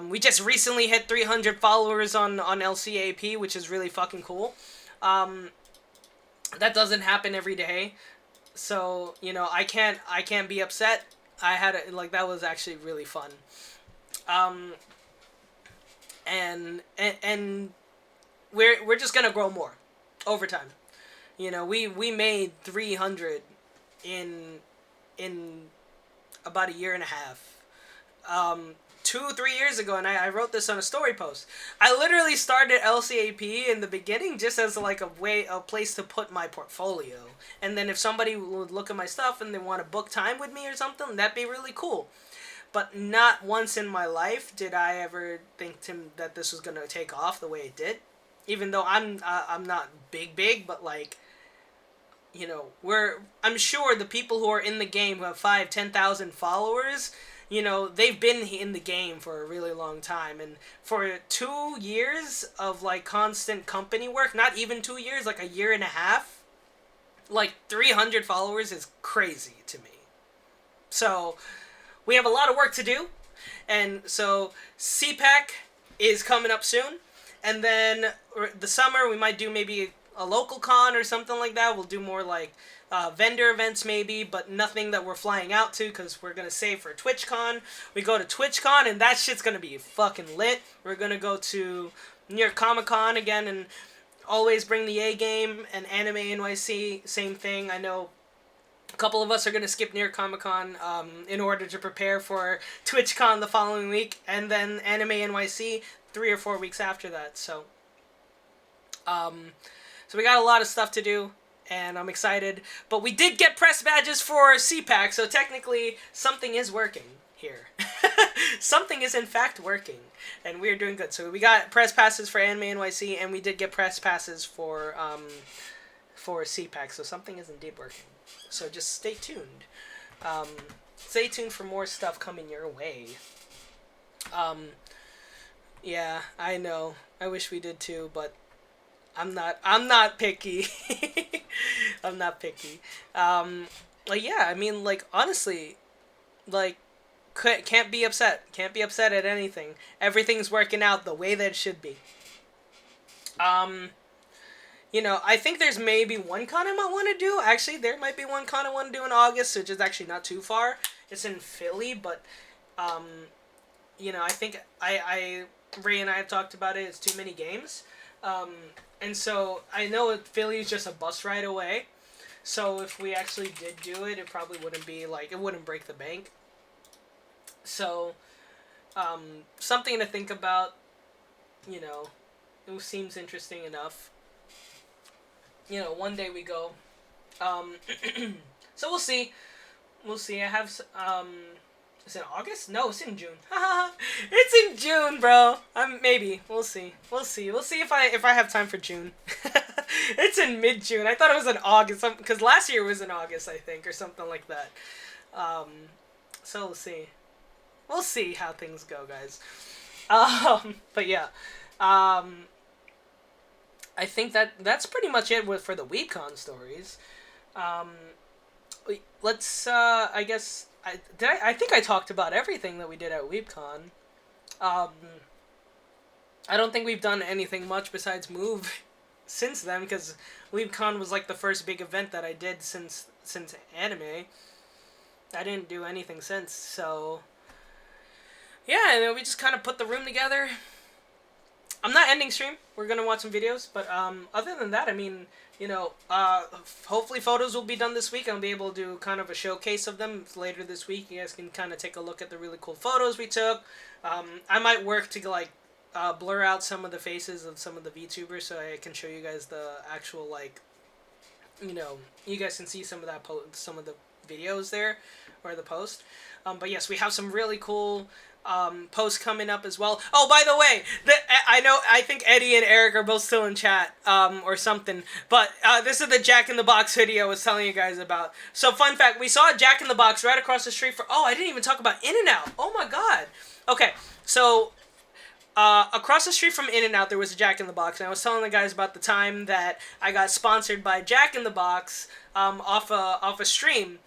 We just recently hit 300 followers on LCAP, which is really fucking cool. That doesn't happen every day. So, you know, I can't be upset. That was actually really fun. And we're just gonna grow more over time. You know, we made 300 in about a year and a half. 2-3 years ago, and I wrote this on a story post. I literally started LCAP in the beginning just as like a place to put my portfolio, and then if somebody would look at my stuff and they want to book time with me or something, that'd be really cool. But not once in my life did I ever think that this was gonna take off the way it did. Even though I'm not big, but like, you know, I'm sure the people who are in the game who have 5,000-10,000 followers, you know, they've been in the game for a really long time, and for 2 years of like constant company work, not even 2 years, like a year and a half, like 300 followers is crazy to me. So we have a lot of work to do, and so CPAC is coming up soon, and then the summer we might do maybe a local con or something like that. We'll do more like vendor events maybe, but nothing that we're flying out to because we're going to save for TwitchCon. We go to TwitchCon and that shit's going to be fucking lit. We're going to go to New York Comic Con again and always bring the A game, and Anime NYC, same thing. I know a couple of us are going to skip New York Comic Con in order to prepare for TwitchCon the following week, and then Anime NYC 3 or 4 weeks after that. So we got a lot of stuff to do, and I'm excited. But we did get press badges for CPAC, so technically something is working here. Something is in fact working, and we're doing good. So we got press passes for Anime NYC, and we did get press passes for CPAC, so something is indeed working. So just stay tuned. Stay tuned for more stuff coming your way. Yeah, I know. I wish we did too, but I'm not picky. I'm not picky. Like, yeah, I mean, like, honestly, like, can't be upset. Can't be upset at anything. Everything's working out the way that it should be. You know, I think there's maybe one con I might want to do. Actually, there might be one con I want to do in August, which is actually not too far. It's in Philly, but, you know, I think Ray and I have talked about it. It's too many games. And so I know Philly is just a bus ride away. So if we actually did do it, it probably wouldn't be like, it wouldn't break the bank. So, something to think about, you know, it seems interesting enough. You know, one day we go. So we'll see. We'll see. I have, is it August? No, it's in June. It's in June, bro. Maybe. We'll see. We'll see. We'll see if I have time for June. It's in mid-June. I thought it was in August, because last year was in August, I think, or something like that. So we'll see. We'll see how things go, guys. But yeah, um, I think that's pretty much it for the Weebcon stories. Um, let's I guess I think I talked about everything that we did at Weebcon. Um, I don't think we've done anything much besides move since then, because Weebcon was like the first big event that I did since anime. I didn't do anything since, so yeah, and then we just kind of put the room together. I'm not ending stream. We're gonna watch some videos, but other than that, I mean, hopefully photos will be done this week. I'll be able to do kind of a showcase of them later this week. You guys can kind of take a look at the really cool photos we took. I might work to like blur out some of the faces of some of the VTubers so I can show you guys the actual like, you guys can see some of that some of the videos there, or the post. But yes, we have some really cool posts coming up as well. Oh, by the way, I think Eddie and Eric are both still in chat, or something. But this is the Jack in the Box hoodie I was telling you guys about. So fun fact, we saw a Jack in the Box right across the street oh, I didn't even talk about In-N-Out. Oh my god. Okay, so across the street from In-N-Out, there was a Jack in the Box, and I was telling the guys about the time that I got sponsored by Jack in the Box off a stream.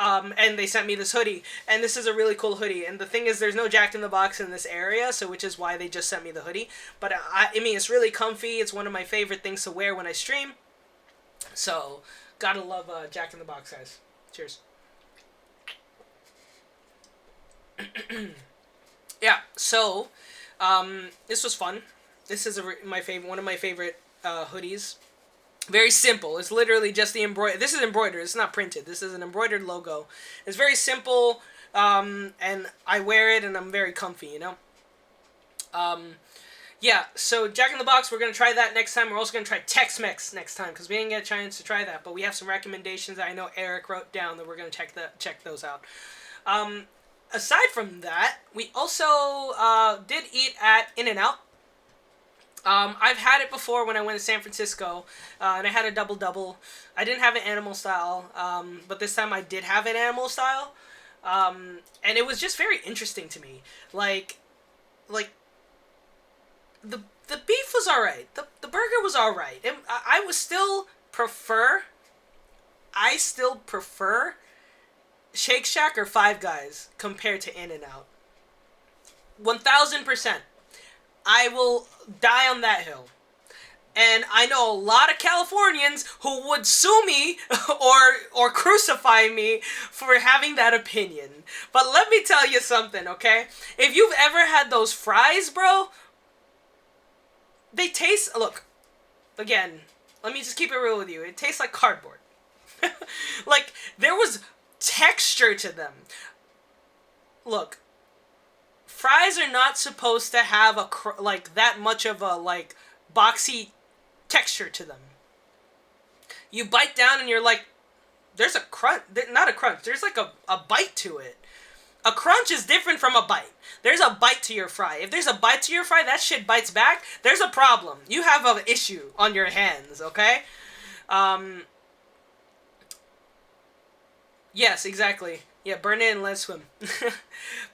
And they sent me this hoodie, and this is a really cool hoodie. And the thing is, there's no Jack in the Box in this area, so which is why they just sent me the hoodie. But I mean, it's really comfy. It's one of my favorite things to wear when I stream. So, gotta love Jack in the Box, guys. Cheers. Yeah. So, this was fun. This is one of my favorite hoodies. Very simple. It's literally just the embroidered. This is embroidered. It's not printed. This is an embroidered logo. It's very simple, and I wear it, and I'm very comfy, Yeah, so Jack in the Box, we're going to try that next time. We're also going to try Tex-Mex next time, because we didn't get a chance to try that, but we have some recommendations that I know Eric wrote down that we're going to check those out. Aside from that, we also did eat at In-N-Out. I've had it before when I went to San Francisco, and I had a double-double. I didn't have an animal style, but this time I did have an animal style, and it was just very interesting to me. Like, the beef was alright, the burger was alright. I still prefer Shake Shack or Five Guys compared to In-N-Out. 1000%. I will die on that hill. And I know a lot of Californians who would sue me or crucify me for having that opinion. But let me tell you something, okay? If you've ever had those fries, bro, they taste... Look, again, let me just keep it real with you. It tastes like cardboard. Like, there was texture to them. Look, fries are not supposed to have that much of a boxy texture to them. You bite down and you're like, there's a crunch, not a crunch, there's like a bite to it. A crunch is different from a bite. There's a bite to your fry. If there's a bite to your fry, that shit bites back, there's a problem. You have an issue on your hands, okay? Yes, exactly. Yeah, burn it and let it swim.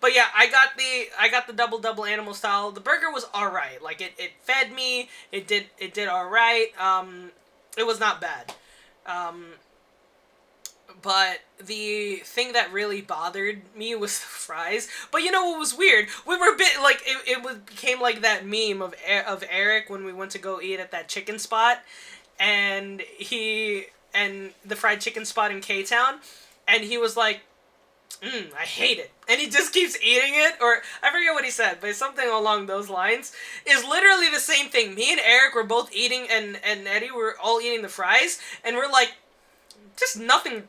But yeah, I got the double animal style. The burger was alright. Like it fed me. It did alright. It was not bad. But the thing that really bothered me was the fries. But you know what was weird? We were a bit like became like that meme of Eric when we went to go eat at that chicken spot, and the fried chicken spot in K-Town, and he was like, I hate it. And he just keeps eating it, or I forget what he said, but something along those lines. Is literally the same thing. Me and Eric were both eating, and Eddie were all eating the fries, and we're like, just nothing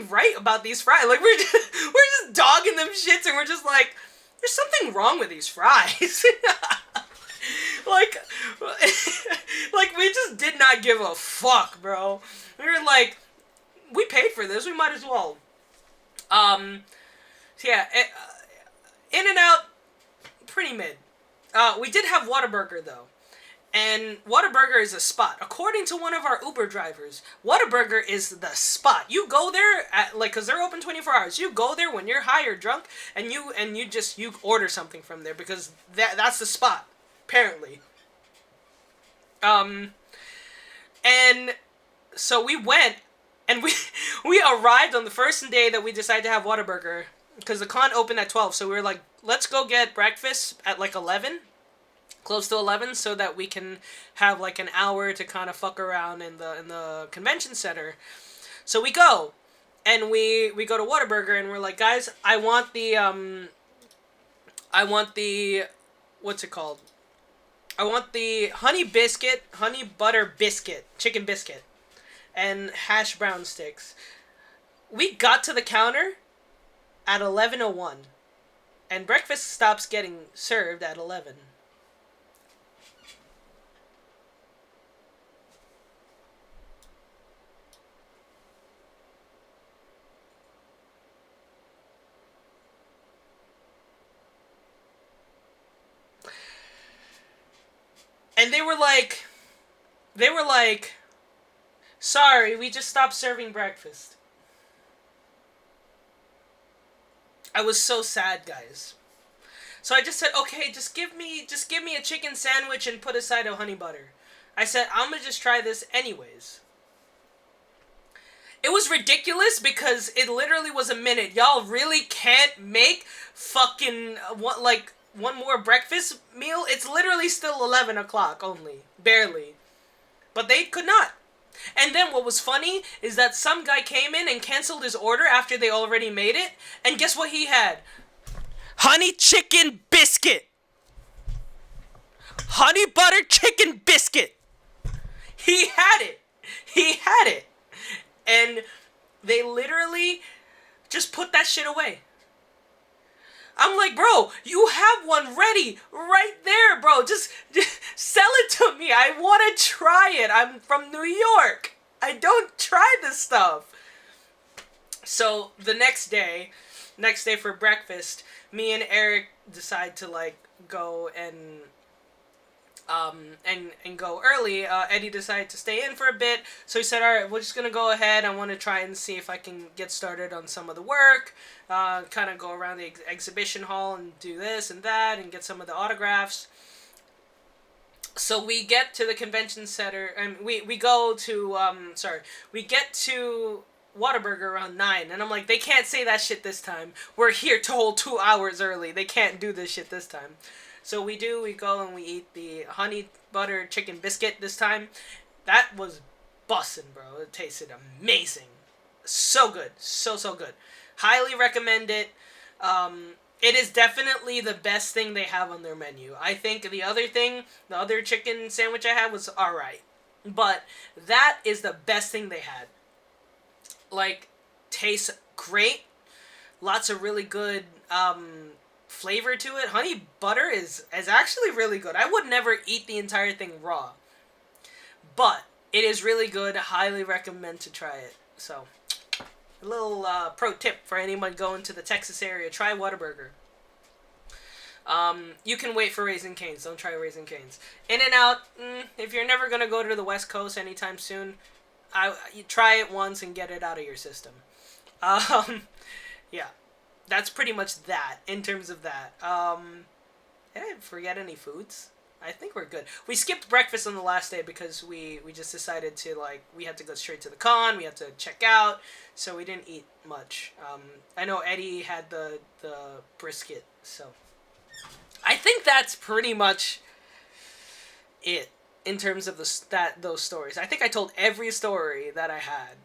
right about these fries. Like, we're just dogging them shits, and we're just like, there's something wrong with these fries. like we just did not give a fuck, bro. We were like, we paid for this, we might as well. So yeah, In-N-Out, pretty mid. We did have Whataburger, though. And Whataburger is a spot. According to one of our Uber drivers, Whataburger is the spot. You go there at like, cause they're open 24 hours. You go there when you're high or drunk, and you order something from there because that's the spot, apparently. And so we went, and we arrived on the first day that we decided to have Whataburger, because the con opened at 12. So we were like, let's go get breakfast at like 11. Close to 11, so that we can have like an hour to kind of fuck around in the convention center. So we go, and we go to Whataburger, and we're like, guys, I want the what's it called? I want the honey butter biscuit, chicken biscuit, and hash brown sticks. We got to the counter at 11:01, and breakfast stops getting served at 11. And they were like, sorry, we just stopped serving breakfast. I was so sad, guys. So I just said, okay, just give me a chicken sandwich and put a side of honey butter. I said, I'm gonna just try this anyways. It was ridiculous because it literally was a minute. Y'all really can't make fucking one more breakfast meal? It's literally still 11 o'clock only. Barely. But they could not. And then what was funny is that some guy came in and canceled his order after they already made it. And guess what he had? Honey chicken biscuit. Honey butter chicken biscuit. He had it. He had it. And they literally just put that shit away. I'm like, bro, you have one ready right there, bro. Just sell it to me. I want to try it. I'm from New York. I don't try this stuff. So the next day for breakfast, me and Eric decide to like go and go early. Eddie decided to stay in for a bit, so he said, all right, we're just gonna go ahead. I want to try and see if I can get started on some of the work, kind of go around the exhibition hall and do this and that and get some of the autographs. So we get to the convention center, and we get to Whataburger around 9, and I'm like, they can't say that shit this time. We're here to hold 2 hours early. They can't do this shit this time. So we go and we eat the honey butter chicken biscuit this time. That was bussin', bro. It tasted amazing. So good. So good. Highly recommend it. It is definitely the best thing they have on their menu. I think the other chicken sandwich I had was alright. But that is the best thing they had. Like, tastes great. Lots of really good, flavor to it. Honey butter is actually really good. I would never eat the entire thing raw, but it is really good. Highly recommend to try it. So, a little pro tip for anyone going to the Texas area: try Whataburger. You can wait for Raising Cane's. Don't try Raising Cane's. In-N-Out. If you're never gonna go to the West Coast anytime soon, you try it once and get it out of your system. Yeah. That's pretty much that, in terms of that. Did I forget any foods? I think we're good. We skipped breakfast on the last day because we just decided to, like, we had to go straight to the con, we had to check out, so we didn't eat much. I know Eddie had the brisket, so. I think that's pretty much it, in terms of those stories. I think I told every story that I had.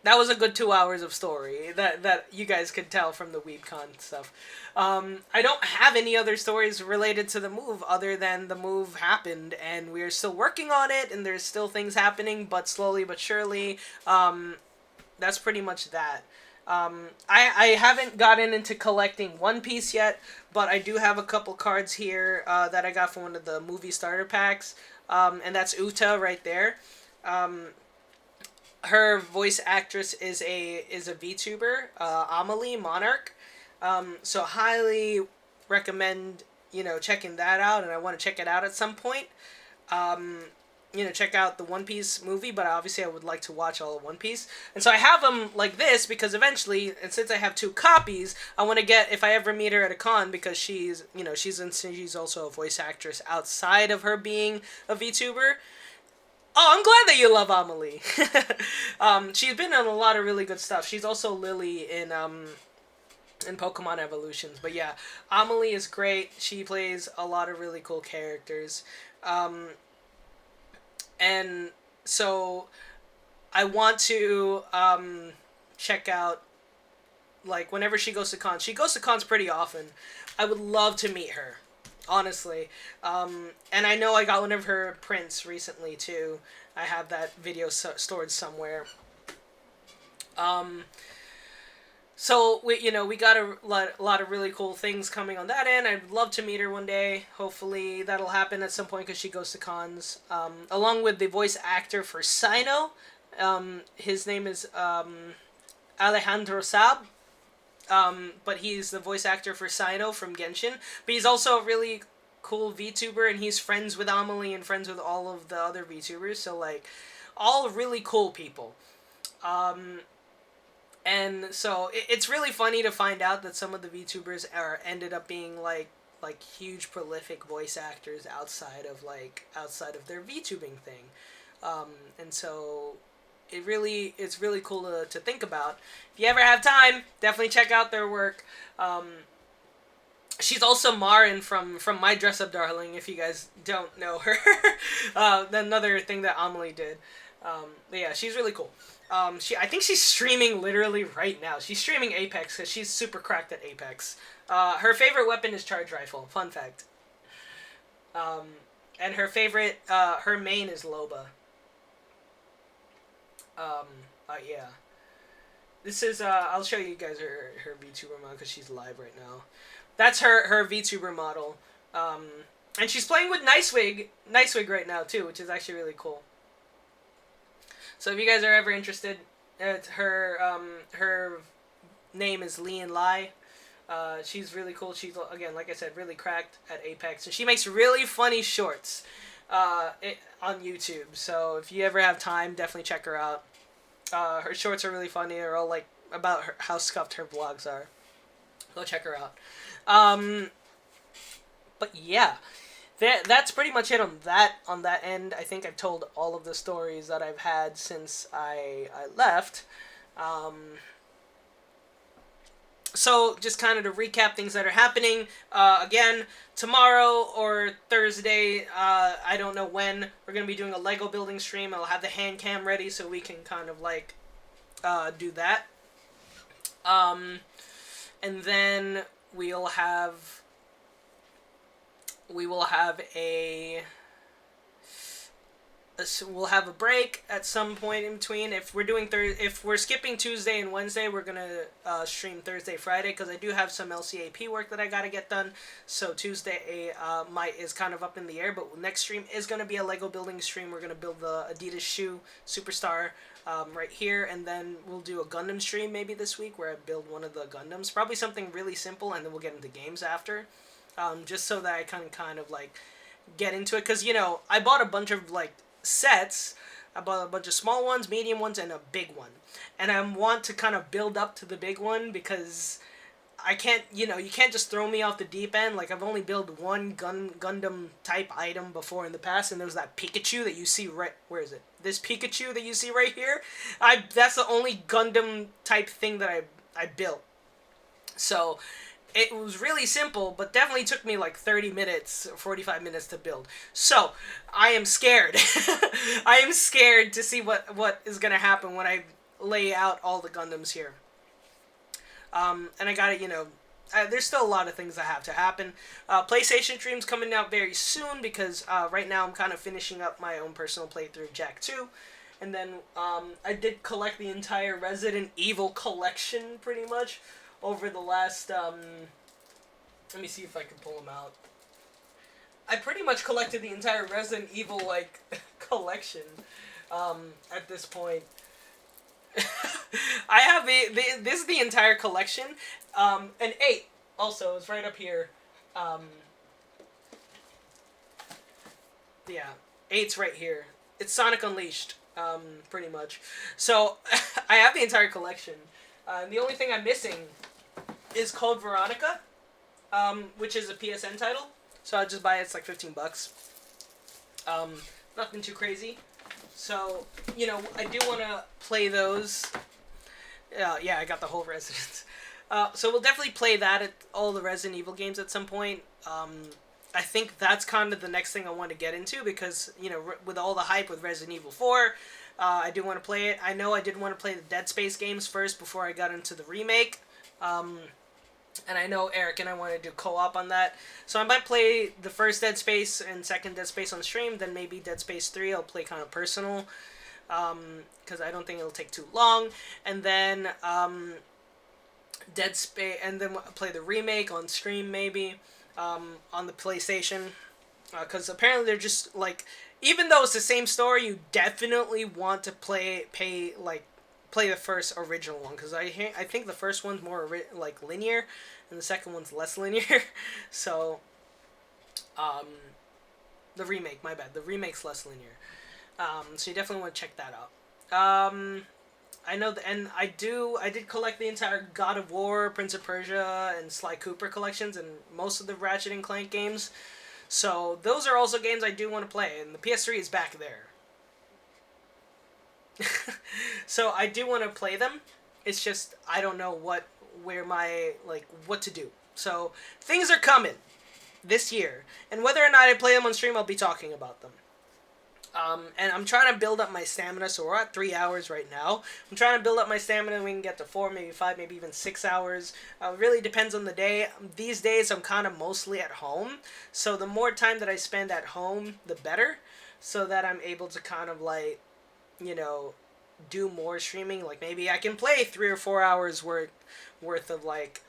That was a good 2 hours of story that you guys could tell from the Weebcon stuff. I don't have any other stories related to the move other than the move happened and we're still working on it and there's still things happening, but slowly but surely. That's pretty much that. I haven't gotten into collecting One Piece yet, but I do have a couple cards here that I got from one of the movie starter packs, and that's Uta right there. Her voice actress is a VTuber, Amelie Monarch. So highly recommend checking that out, and I want to check it out at some point. Check out the One Piece movie, but obviously I would like to watch all of One Piece. And so I have them like this because eventually, and since I have 2 copies, I want to get, if I ever meet her at a con, because she's also a voice actress outside of her being a VTuber. Oh, I'm glad that you love Amelie. She's been on a lot of really good stuff. She's also Lily in Pokemon Evolutions. But yeah, Amelie is great. She plays a lot of really cool characters. And so I want to check out, like, whenever she goes to cons. She goes to cons pretty often. I would love to meet her, honestly. And I know I got one of her prints recently, too. I have that video stored somewhere. So, we got a lot of really cool things coming on that end. I'd love to meet her one day. Hopefully that'll happen at some point because she goes to cons. Along with the voice actor for Sino. His name is Alejandro Sab. But he's the voice actor for Sino from Genshin. But he's also a really cool VTuber, and he's friends with Amelie and friends with all of the other VTubers. So, like, all really cool people. And so it's really funny to find out that some of the VTubers ended up being like huge prolific voice actors outside of their VTubing thing. And so it's really cool to think about. If you ever have time, definitely check out their work. She's also Marin from My Dress Up Darling, if you guys don't know her. Another thing that Amelie did. But yeah, she's really cool. I think she's streaming literally right now. She's streaming Apex because she's super cracked at Apex. Her favorite weapon is Charge Rifle. Fun fact. And her favorite, her main is Loba. Yeah. This is, I'll show you guys her VTuber model because she's live right now. That's her VTuber model. And she's playing with Nicewig right now too, which is actually really cool. So if you guys are ever interested, her name is Lian Lai. She's really cool. She's, again, like I said, really cracked at Apex. And she makes really funny shorts on YouTube. So if you ever have time, definitely check her out. Her shorts are really funny. They're all like about how scuffed her vlogs are. Go check her out. But yeah. That's pretty much it on that end. I think I've told all of the stories that I've had since I left. So just kind of to recap things that are happening. Again, tomorrow or Thursday, I don't know when, we're going to be doing a Lego building stream. I'll have the hand cam ready so we can kind of like do that. And then we'll have a break at some point in between. If we're skipping Tuesday and Wednesday, we're gonna stream Thursday, Friday, because I do have some LCAP work that I gotta get done. So Tuesday is kind of up in the air, but next stream is gonna be a Lego building stream. We're gonna build the Adidas shoe Superstar right here, and then we'll do a Gundam stream maybe this week where I build one of the Gundams. Probably something really simple, and then we'll get into games after. Just so that I can kind of like get into it, because I bought a bunch of like sets. I bought a bunch of small ones, medium ones, and a big one, and I want to kind of build up to the big one because I can't, you can't just throw me off the deep end. Like, I've only built one Gundam type item before in the past, and there was that Pikachu that you see right, where is it? This Pikachu that you see right here. That's the only Gundam type thing that I built. So it was really simple, but definitely took me like 30 minutes, 45 minutes to build. So, I am scared. I am scared to see what is going to happen when I lay out all the Gundams here. And I gotta, there's still a lot of things that have to happen. PlayStation stream's coming out very soon because right now I'm kind of finishing up my own personal playthrough of Jak 2. And then I did collect the entire Resident Evil collection pretty much over the last, let me see if I can pull them out. I pretty much collected the entire Resident Evil, like, collection, at this point. I have this is the entire collection, and 8, also, is right up here, Yeah, 8's right here. It's Sonic Unleashed, pretty much. So, I have the entire collection. The only thing I'm missing is Code Veronica, which is a PSN title. So I'll just buy it. It's like $15. Nothing too crazy. So, you know, I do want to play those. Yeah, I got the whole Resident. So we'll definitely play that at all the Resident Evil games at some point. I think that's kind of the next thing I want to get into because, you know, with all the hype with Resident Evil 4, I do want to play it. I know I did want to play the Dead Space games first before I got into the remake. And I know Eric and I want to do co-op on that. So I might play the first Dead Space and second Dead Space on stream. Then maybe Dead Space 3 I'll play kind of personal. Because I don't think it'll take too long. And then Dead Space... And then play the remake on stream maybe. On the PlayStation. Because apparently they're just like... Even though it's the same story, you definitely want to play the first original one, because I think the first one's more like linear and the second one's less linear. So the remake, my bad, the remake's less linear. So you definitely want to check that out. I know and I did collect the entire God of War, Prince of Persia, and Sly Cooper collections and most of the Ratchet and Clank games. So those are also games I do want to play, and the PS3 is back there. So I do want to play them. It's just I don't know what to do. So things are coming this year, and whether or not I play them on stream, I'll be talking about them. And I'm trying to build up my stamina, so we're at 3 hours right now. I'm trying to build up my stamina, and we can get to 4, maybe 5, maybe even 6 hours. It really depends on the day. These days, I'm kind of mostly at home, so the more time that I spend at home, the better, so that I'm able to kind of like, you know, do more streaming. Like maybe I can play 3 or 4 hours worth of like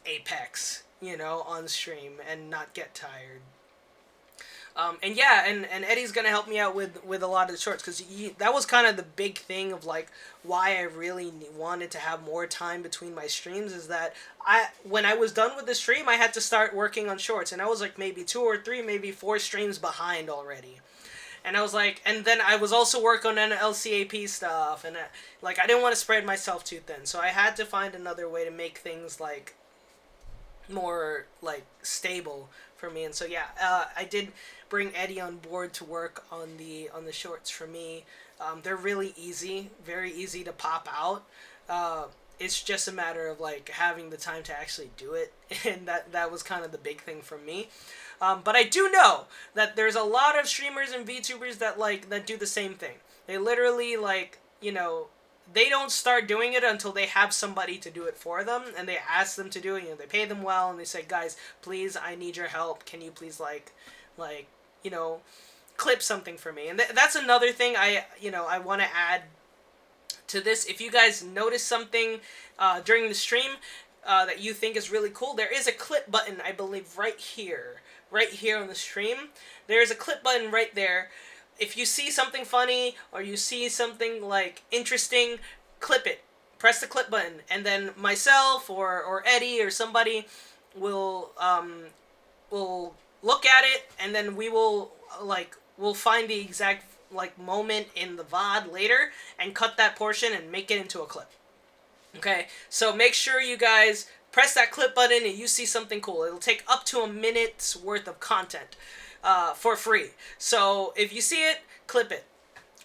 Apex, you know, on stream and not get tired. And yeah, and Eddie's gonna help me out with a lot of the shorts, because that was kind of the big thing of like why I really wanted to have more time between my streams, is that when I was done with the stream, I had to start working on shorts, and I was like maybe 2 or 3, maybe 4 streams behind already. And I was like, and then I was also working on LCAP stuff, and like I didn't want to spread myself too thin, so I had to find another way to make things like more like stable for me. And so yeah, I did bring Eddie on board to work on the shorts for me. They're really easy, very easy to pop out. It's just a matter of like having the time to actually do it, and that was kind of the big thing for me. But I do know that there's a lot of streamers and VTubers that do the same thing. They literally like, you know, they don't start doing it until they have somebody to do it for them, and they ask them to do it, you know, they pay them well, and they say, guys, please, I need your help. Can you please like, you know, clip something for me? And that's another thing I want to add to this. If you guys notice something during the stream that you think is really cool, there is a clip button, I believe, right here on the stream. There's a clip button right there. If you see something funny or you see something like interesting, clip it. Press the clip button, and then myself or Eddie or somebody will look at it, and then we'll find the exact like moment in the VOD later and cut that portion and make it into a clip. Okay, so make sure you guys press that clip button and you see something cool. It'll take up to a minute's worth of content for free. So if you see it, clip it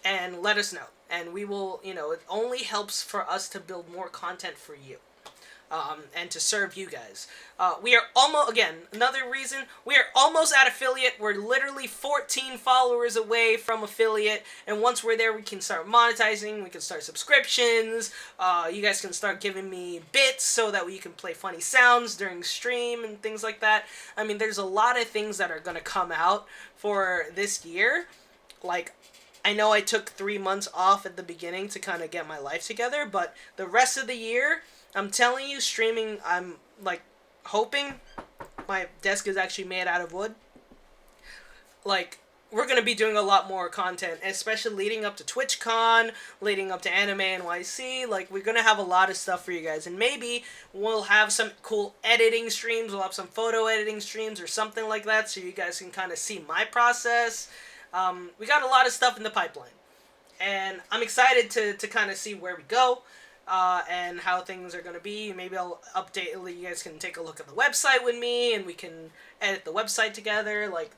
and let us know. And we will, you know, it only helps for us to build more content for you. And to serve you guys. We are almost, again, another reason, we are almost at affiliate. We're literally 14 followers away from affiliate, and once we're there, we can start monetizing, we can start subscriptions, you guys can start giving me bits so that we can play funny sounds during stream and things like that. I mean, there's a lot of things that are going to come out for this year. Like, I know I took 3 months off at the beginning to kind of get my life together, but the rest of the year, I'm telling you, streaming, I'm, like, hoping my desk is actually made out of wood. Like, we're going to be doing a lot more content, especially leading up to TwitchCon, leading up to Anime NYC. Like, we're going to have a lot of stuff for you guys. And maybe we'll have some cool editing streams. We'll have some photo editing streams or something like that, so you guys can kind of see my process. We got a lot of stuff in the pipeline, and I'm excited to kind of see where we go. And how things are going to be. Maybe I'll update, you guys can take a look at the website with me, and we can edit the website together. Like,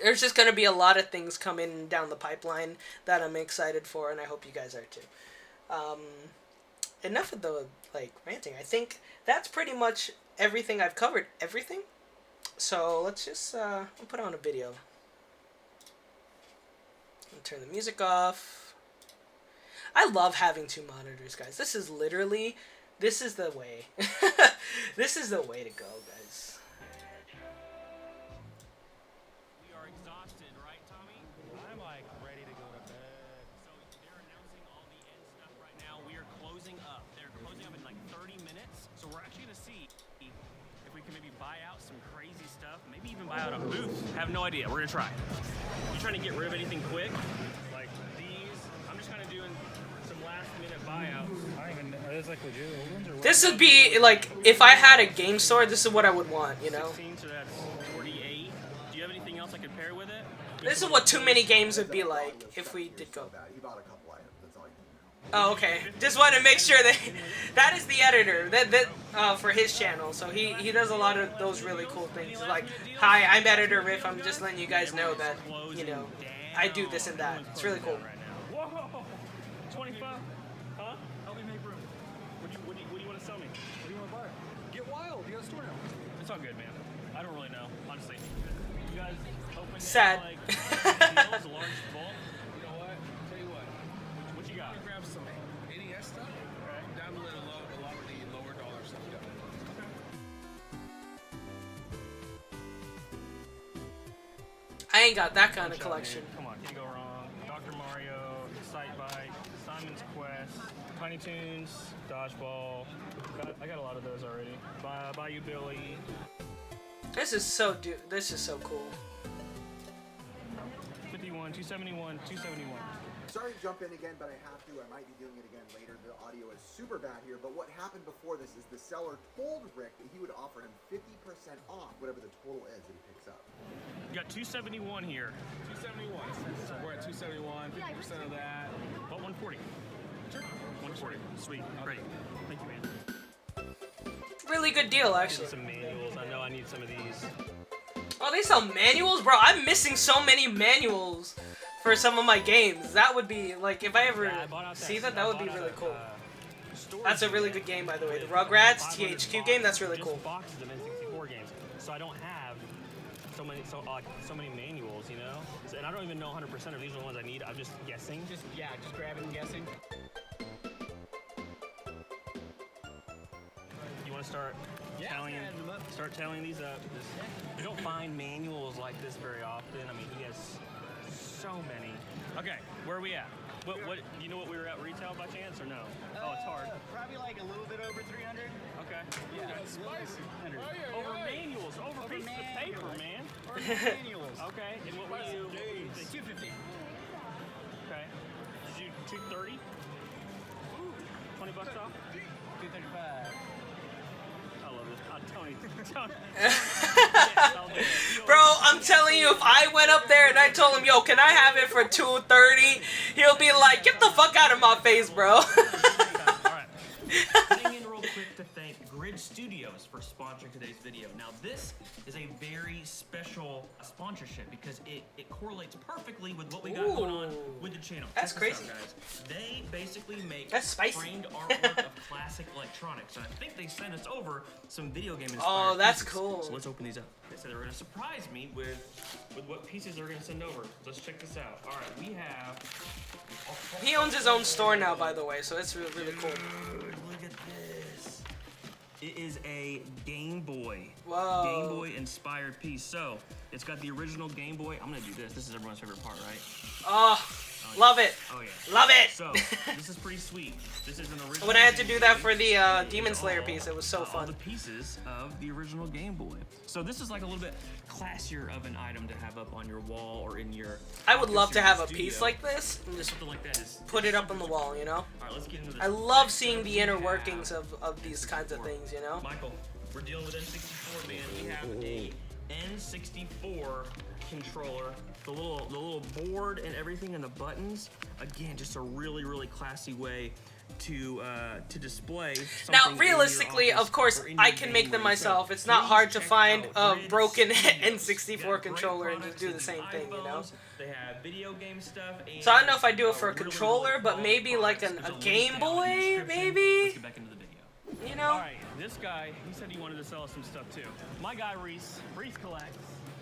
there's just going to be a lot of things coming down the pipeline that I'm excited for, and I hope you guys are too. Enough of the, like, ranting. I think that's pretty much everything. I've covered everything. So, let's just, I'll put on a video. I'll turn the music off. I love having two monitors, guys. This is literally, this is the way. This is the way to go, guys. We are exhausted, right, Tommy? I'm like ready to go to bed. So they're announcing all the end stuff right now. We are closing up. They're closing up in like 30 minutes. So we're actually going to see if we can maybe buy out some crazy stuff. Maybe even buy out a booth. Have no idea. We're going to try. You trying to get rid of anything quick? Like these? I'm just kind of doing last-minute buyouts. I don't even know. Are those like legit old ones or what? This would be, like, if I had a game store, this is what I would want, you know? 16, so that's 48. Do you have anything else I could pair with it? This is what too many games would be like if we did go. He bought a couple items. That's all you Oh, okay. Just want to make sure that that is the editor for his channel. So he does a lot of those really cool things. Like, hi, I'm Editor Riff. I'm just letting you guys know that, you know, I do this and that. It's really cool. Whoa! 25? Huh? Help me make room. What do you want to sell me? What do you want to buy? Get wild. You got a store now. It's all good, man. I don't really know, honestly. You guys open Sad. like deals, a large bulk? You know what? Tell you what. What you got? Let me grab some NES stuff. Okay. Down a lot of the lower dollar stuff. I ain't got that kind of collection. Come on, can't go wrong. Dr. Mario, Sight Bike, Simon's Quest, Tiny Toons, Dodgeball. I got a lot of those already. Bayou Billy. This is so cool. 51, 271, 271. Sorry to jump in again, but I have to. I might be doing it again later. The audio is super bad here, but what happened before this is the seller told Rick that he would offer him 50% off whatever the total is that he picks up. You got 271 here. 271. So we're at 271. 50% of that. What, 140? Sure. 140. Sweet. Great. Thank you, man. Really good deal, actually. Some manuals. I know I need some of these. Oh, they sell manuals? Bro, I'm missing so many manuals for some of my games. That would be, like, if I ever see that would be really cool. That's a really good game, by the way. The Rugrats THQ game, that's really cool. Boxes of N64 games. So I don't have so many manuals, you know? And I don't even know 100% of these are the ones I need. I'm just guessing. Just grabbing and guessing. You want to start tallying these up? You don't find manuals like this very often. I mean, he has so many. Okay, where are we at? What do you know what we were at retail by chance or no? Oh, it's hard. Probably like a little bit over 300. Okay. Yeah, That's spicy. Over manuals, over pieces of paper, man. Or manuals. Okay, and what were you? 250. Okay. Did you 230? 20 bucks off? 235. I love this. Tony. Bro, I'm telling you, if I went up there and I told him, yo, can I have it for $230? He'll be like, get the fuck out of my face, bro. All right. Cutting in real quick to thank Grid Studios for sponsoring today's video. Now, this is a very special sponsorship because it correlates perfectly with what we got going on with the channel. That's Check this crazy. out, guys. They basically make That's spicy. framed artwork of classic electronics. And I think they sent us over some video game inspired Oh, that's pieces. cool. So let's open these up. They said they were going to surprise me with what pieces they're going to send over. Let's check this out. All right, we have... He owns his own store now, by the way, so it's really, really cool. Dude, look at this. It is a Game Boy. Whoa. Game Boy inspired piece. So, it's got the original Game Boy. I'm gonna do this. This is everyone's favorite part, right? Oh, love it. Oh yeah. Love it. So, this is pretty sweet. This is an original. When I had to Game do that Boy. for the Demon Slayer piece, it was so All fun. the pieces of the original Game Boy. So this is like a little bit classier of an item to have up on your wall or in your. I would love to have a studio. piece like this and just Something like that is. put it up on the wall, you know? All right, let's get into this. I love seeing the inner workings of these kinds of things, you know? Michael, we're dealing with N64, man. We have a N64 controller, the little board and everything and the buttons. Again, just a really classy way to display something Now, in your realistically, office of course, or in I your can make them game room. myself. So It's not please hard to check find out a Grid broken Studios. N64 They got great controller and just products do the in same thing, you know? iPhones. They have video game stuff. And So I don't know if I do it for a really controller, but quality maybe like products. a There's Game link down in the Boy, description. maybe? Let's get back into the video. You know? All right, this guy, he said he wanted to sell us some stuff too. My guy Reese collects.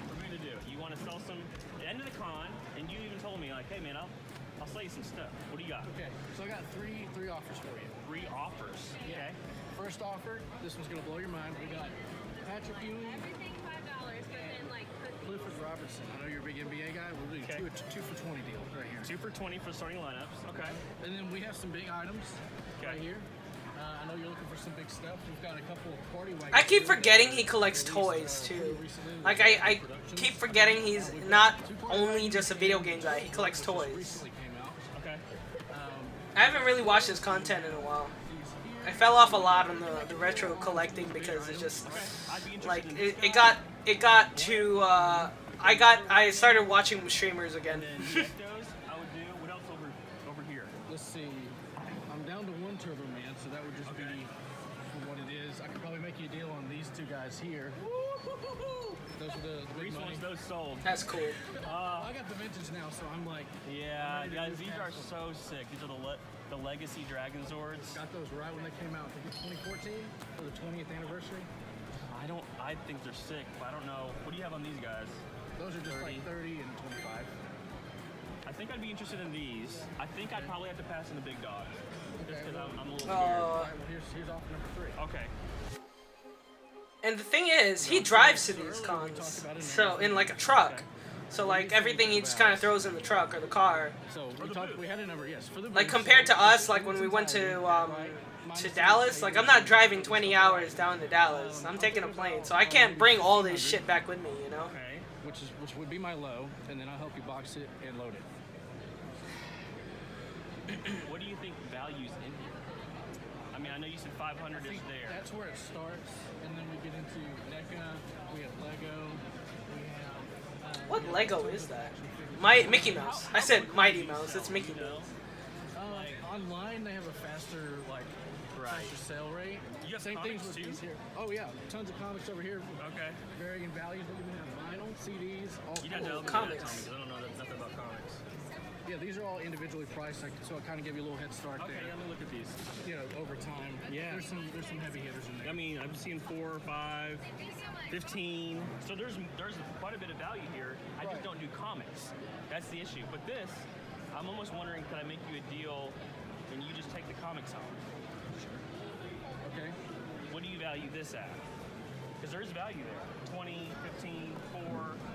What we're gonna do? You want to sell some at the end of the con, and you even told me like, hey man, I'll sell you some stuff. What do you got? Okay, so I got three offers for you. 3 offers. Okay. First offer, this one's gonna blow your mind. We got Patrick Ewing, Everything $5, but then like cookies. Clifford Robertson. I know you're a big NBA guy. We'll do Okay. two for 20 deal right here. 2 for 20 for starting lineups. Okay. And then we have some big items right Okay. here. I know you're looking for some big stuff. We've got a couple of party wagons. I keep forgetting he collects toys too. Like I keep forgetting he's not only just a video game guy, he collects toys. Recently came out. Okay. I haven't really watched his content in a while. I fell off a lot on the retro collecting because it's just I'd be interested like in this it guy. got to I started watching streamers again. And then Ectos, I would do. What else over here? Let's see. I'm down to 1 Turbo Man, so that would just be for what it is. I could probably make you a deal on these 2 guys here. Those are the big Reese money. wants those sold. That's cool. I got the vintage now, so I'm like, Yeah, ready to guys, move these are past so sick. These are the Legacy Dragon Zords. got those right when they came out. I think it's 2014 for the 20th anniversary. I think they're sick, but I don't know. What do you have on these guys? Those are just 30. like 30 and 25. I think I'd be interested in these. I think I'd probably have to pass in the big dogs. Just because I'm a little scared. All right, well, here's offer number 3. Okay. And the thing is, he drives to these cons, so in like a truck. So like everything he just kind of throws in the truck or the car. So we had a number, yes, for the Like booth. compared to us, like when we went to Dallas, like I'm not driving 20 hours down to Dallas. I'm taking a plane, so I can't bring all this shit back with me, you know? Okay. which would be my low, and then I'll help you box it and load it. What do you think value's in here? I mean, I know you said 500 is there. That's where it starts, and then we get into NECA, we have Lego, we have... What Lego is that? Mickey Mouse. I said Mighty Mouse. It's Mickey Mouse. Online, they have a faster, faster sale rate. You have Same things comics with too? these here. Oh yeah, tons of comics over here. Okay. Varying values. We even have vinyl, CDs, all You kinds got of to comics. because I don't know nothing about comics. Yeah, these are all individually priced, so it kind of give you a little head start Okay, there. let me look at these. You know, over time. Yeah. There's some heavy hitters in there. I mean, I'm seeing 4, 5, 15. So there's quite a bit of value here. I just Right. don't do comics. That's the issue. But this, I'm almost wondering, could I make you a deal and you just take the comics home? Okay. What do you value this at? Because there's value there. 20, 15, 4,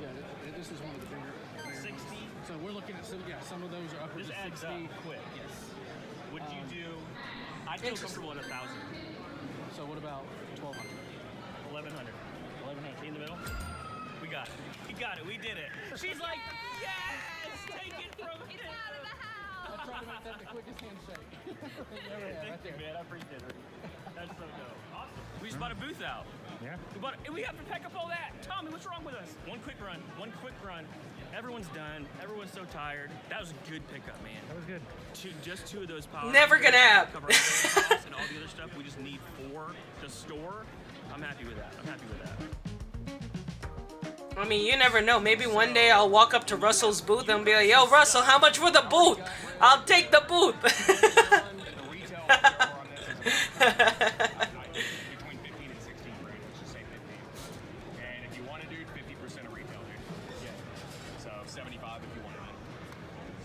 Yeah, this is one of the bigger 60. So we're looking at some of those are upwards This of adds 60. up quick. Yes. Would you do? I'd feel comfortable at 1,000. So what about 1,200? 1,100. 1,100. In the middle. We got it. We got it. We did it. She's like, yes, take it from me. It's out of the house. I tried to make that the quickest handshake. Never had, right Thank you, there. man. I appreciate it. That's so dope. Awesome. We just bought a booth out. Yeah. We have to pack up all that. Tommy, what's wrong with us? One quick run. One quick run. Everyone's done. Everyone's so tired. That was a good pickup, man. That was good. Just 2 of those power. Never gonna have. Cover all the costs and all the other stuff. We just need 4 to store. I'm happy with that. I'm happy with that. I mean, you never know. Maybe one day I'll walk up to Russell's booth and be like, "Yo, Russell, how much for the booth? I'll take the booth." The retail on this is between 15 and 16 grand. Let's just say 15. And if you want to do 50% of retail, dude. Yeah. So 75 if you want it.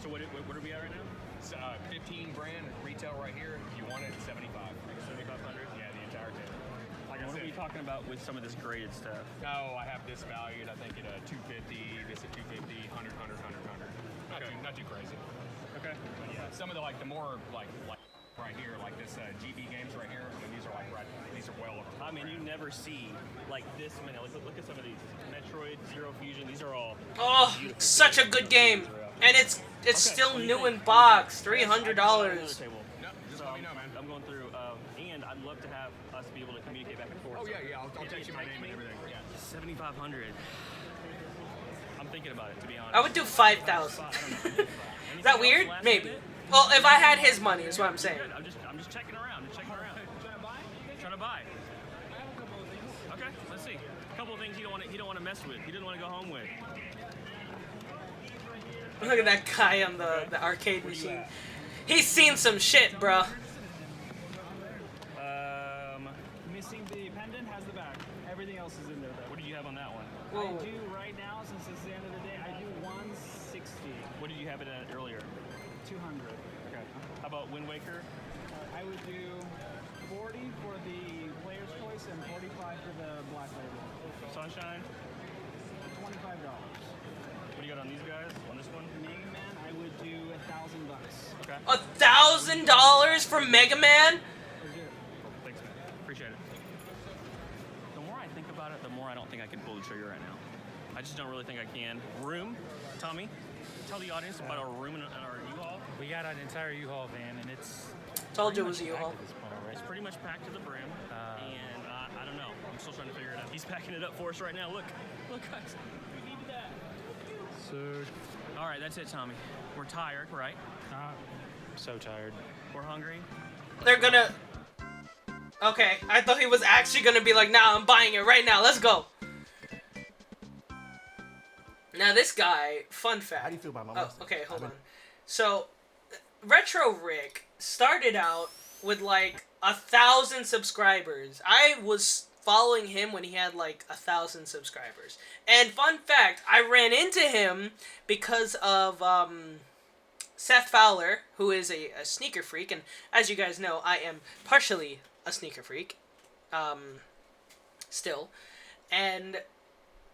So what are we at right now? So, 15 grand retail right here. If you want it, 75. 7,500. Yeah, the entire table. Like I What are we said. talking about with some of this graded stuff? Oh, I have this valued, I think, at a 250, this at 250, 100, 100, 100, 100. Not too crazy. Okay. But yeah, some of the the more like right here, like this GB games right here. I mean, these are these are well over. I mean, you never see like this many. Look at some of these. Metroid, Zero Fusion. These are all. Oh, such a good game, and it's still new in box, $300. No, just let me know, man. I'm going through, and I'd love to have us be able to communicate back and forth. Oh yeah, I'll text you my name and everything. Yeah. 5,500. I'm thinking about it, to be honest. I would do 5,000. Is that weird? Maybe. Well, if I had his money, is what I'm saying. I'm just checking around. Trying to buy. Okay, let's see. A couple of things he don't want to mess with. He doesn't want to go home with. Look at that guy on the arcade machine. He's seen some shit, bro. Missing the pendant has the back. Everything else is in there though. What do you have on that one? Whoa. I do right now, since it's the end of the day, I do 160. What did you have it at earlier? 200. Okay. How about Wind Waker? I would do 40 for the player's choice and 45 for the black label. Sunshine? $25. What do you got on these guys? On this one? Mega Man, I would do $1,000. Okay. $1,000 for Mega Man? Thanks, man. Appreciate it. The more I think about it, the more I don't think I can pull the trigger right now. I just don't really think I can. Room, Tommy, tell the audience about our room and our U-Haul. We got an entire U-Haul van, and it's Told you it pretty was a much U-Haul. packed at this point already. It's pretty much packed to the brim, and I don't know. I'm still trying to figure it out. He's packing it up for us right now. Look, guys. We needed that. So, All right, that's it, Tommy. We're tired, right? so tired. We're hungry. They're gonna... Okay, I thought he was actually gonna be like, nah, I'm buying it right now, let's go. Now this guy, fun fact. How do you feel about my Oh, mustache? okay, hold on. So, Retro Rick started out with like 1,000 subscribers. I was following him when he had like 1,000 subscribers. And fun fact, I ran into him because of Seth Fowler, who is a sneaker freak, and as you guys know, I am partially a sneaker freak, still, and,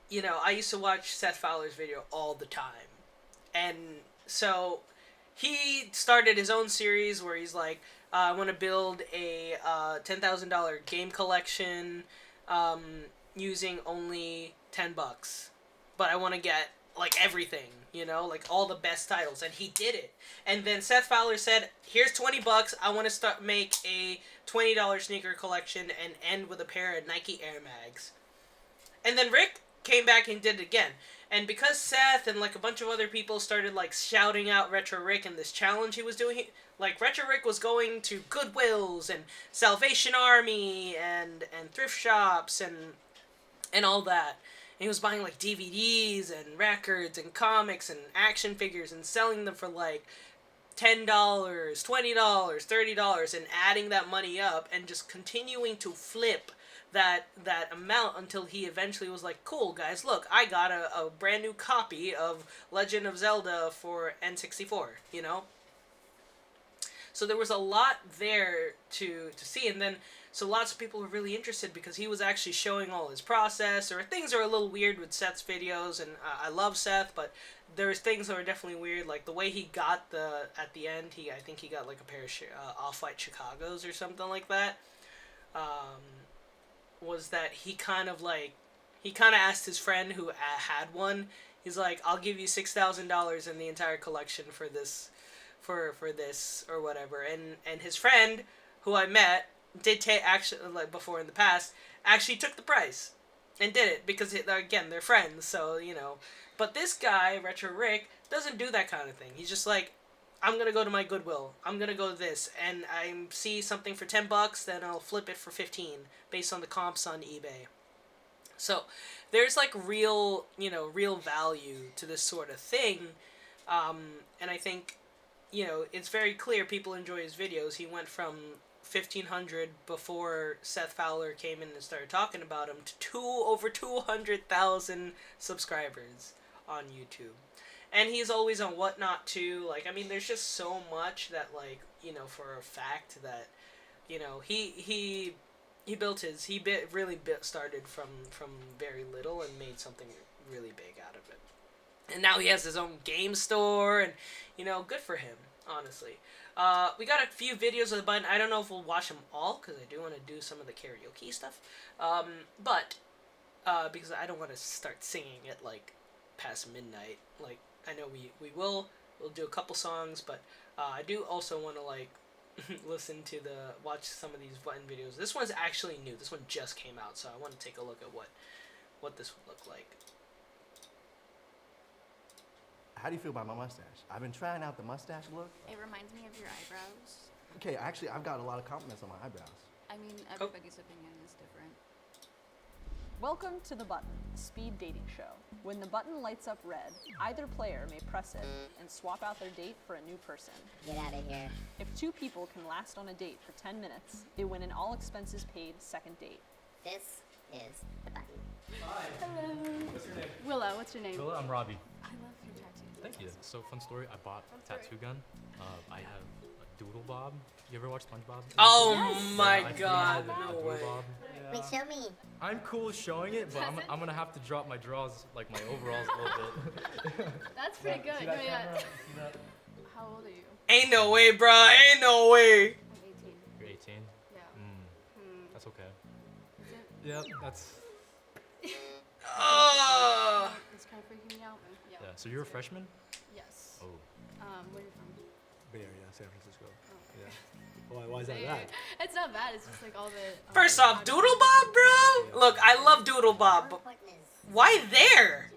you know, I used to watch Seth Fowler's video all the time, and so he started his own series where he's like, I want to build a $10,000 game collection, using only $10, but I want to get, like, everything, you know, like, all the best titles, and he did it. And then Seth Fowler said, here's $20, I want to make a $20 sneaker collection and end with a pair of Nike Air Mags. And then Rick came back and did it again. And because Seth and, like, a bunch of other people started, like, shouting out Retro Rick and this challenge he was doing, like, Retro Rick was going to Goodwills and Salvation Army and thrift shops and all that. And he was buying, like, DVDs and records and comics and action figures and selling them for, like, $10, $20, $30, and adding that money up and just continuing to flip that amount until he eventually was like, cool, guys, look, I got a brand new copy of Legend of Zelda for N64, you know? So there was a lot there to see, and then, so lots of people were really interested because he was actually showing all his process, or things are a little weird with Seth's videos, and I love Seth, but there's things that were definitely weird, like the way he got at the end, I think he got like a pair of Off-White Chicagos or something like that, was that he kind of asked his friend who had one, he's like, I'll give you $6,000 in the entire collection for this, for this, or whatever, and his friend, who I met, did actually, like, before in the past, actually took the price, and did it, because, again, they're friends, so, you know, but this guy, Retro Rick, doesn't do that kind of thing. He's just like, I'm gonna go to my Goodwill, I'm gonna go to this, and I see something for $10, then I'll flip it for 15, based on the comps on eBay. So, there's, like, real value to this sort of thing, and I think, you know, it's very clear people enjoy his videos. He went from 1,500 before Seth Fowler came in and started talking about him to over 200,000 subscribers on YouTube. And he's always on Whatnot too. Like, I mean, there's just so much that, like, you know, for a fact that, you know, he really started from very little and made something really big out of it. And now he has his own game store, and, you know, good for him, honestly. We got a few videos of the button. I don't know if we'll watch them all, because I do want to do some of the karaoke stuff. But because I don't want to start singing at, like, past midnight. Like, I know we'll do a couple songs, but I do also want to, like, watch some of these button videos. This one's actually new. This one just came out, so I want to take a look at what this would look like. How do you feel about my mustache? I've been trying out the mustache look. It reminds me of your eyebrows. Okay, actually, I've got a lot of compliments on my eyebrows. I mean, everybody's opinion is different. Welcome to The Button, a speed dating show. When the button lights up red, either player may press it and swap out their date for a new person. Get out of here. If 2 people can last on a date for 10 minutes, they win an all expenses paid second date. This is The Button. Hi. Hello. What's your name? Willow, what's your name? Willa, I'm Robbie. I love your tattoos. Thank you. So fun story. I bought a tattoo gun. I have a doodle bob. You ever watch SpongeBob? Oh Yes. my I god, have a no doodle way. bob. Wait, show me. I'm cool showing it, but I'm gonna have to drop my drawers, like my overalls a little bit. That's pretty good. See No, that yeah. camera? See that? How old are you? Ain't no way, bruh. Ain't no way. I'm 18. You're 18? Yeah. That's okay. Is it? Yep, that's... It's kind of freaking me out. Yeah. Yeah, so you're a freshman? Yes. Oh. Where are you from? Bay Area, San Francisco. Oh. Yeah. Why is that Yeah, bad? It's not bad. It's just like all the. First off, Doodle Bob, bro. Look, I love Doodle Bob, but why there?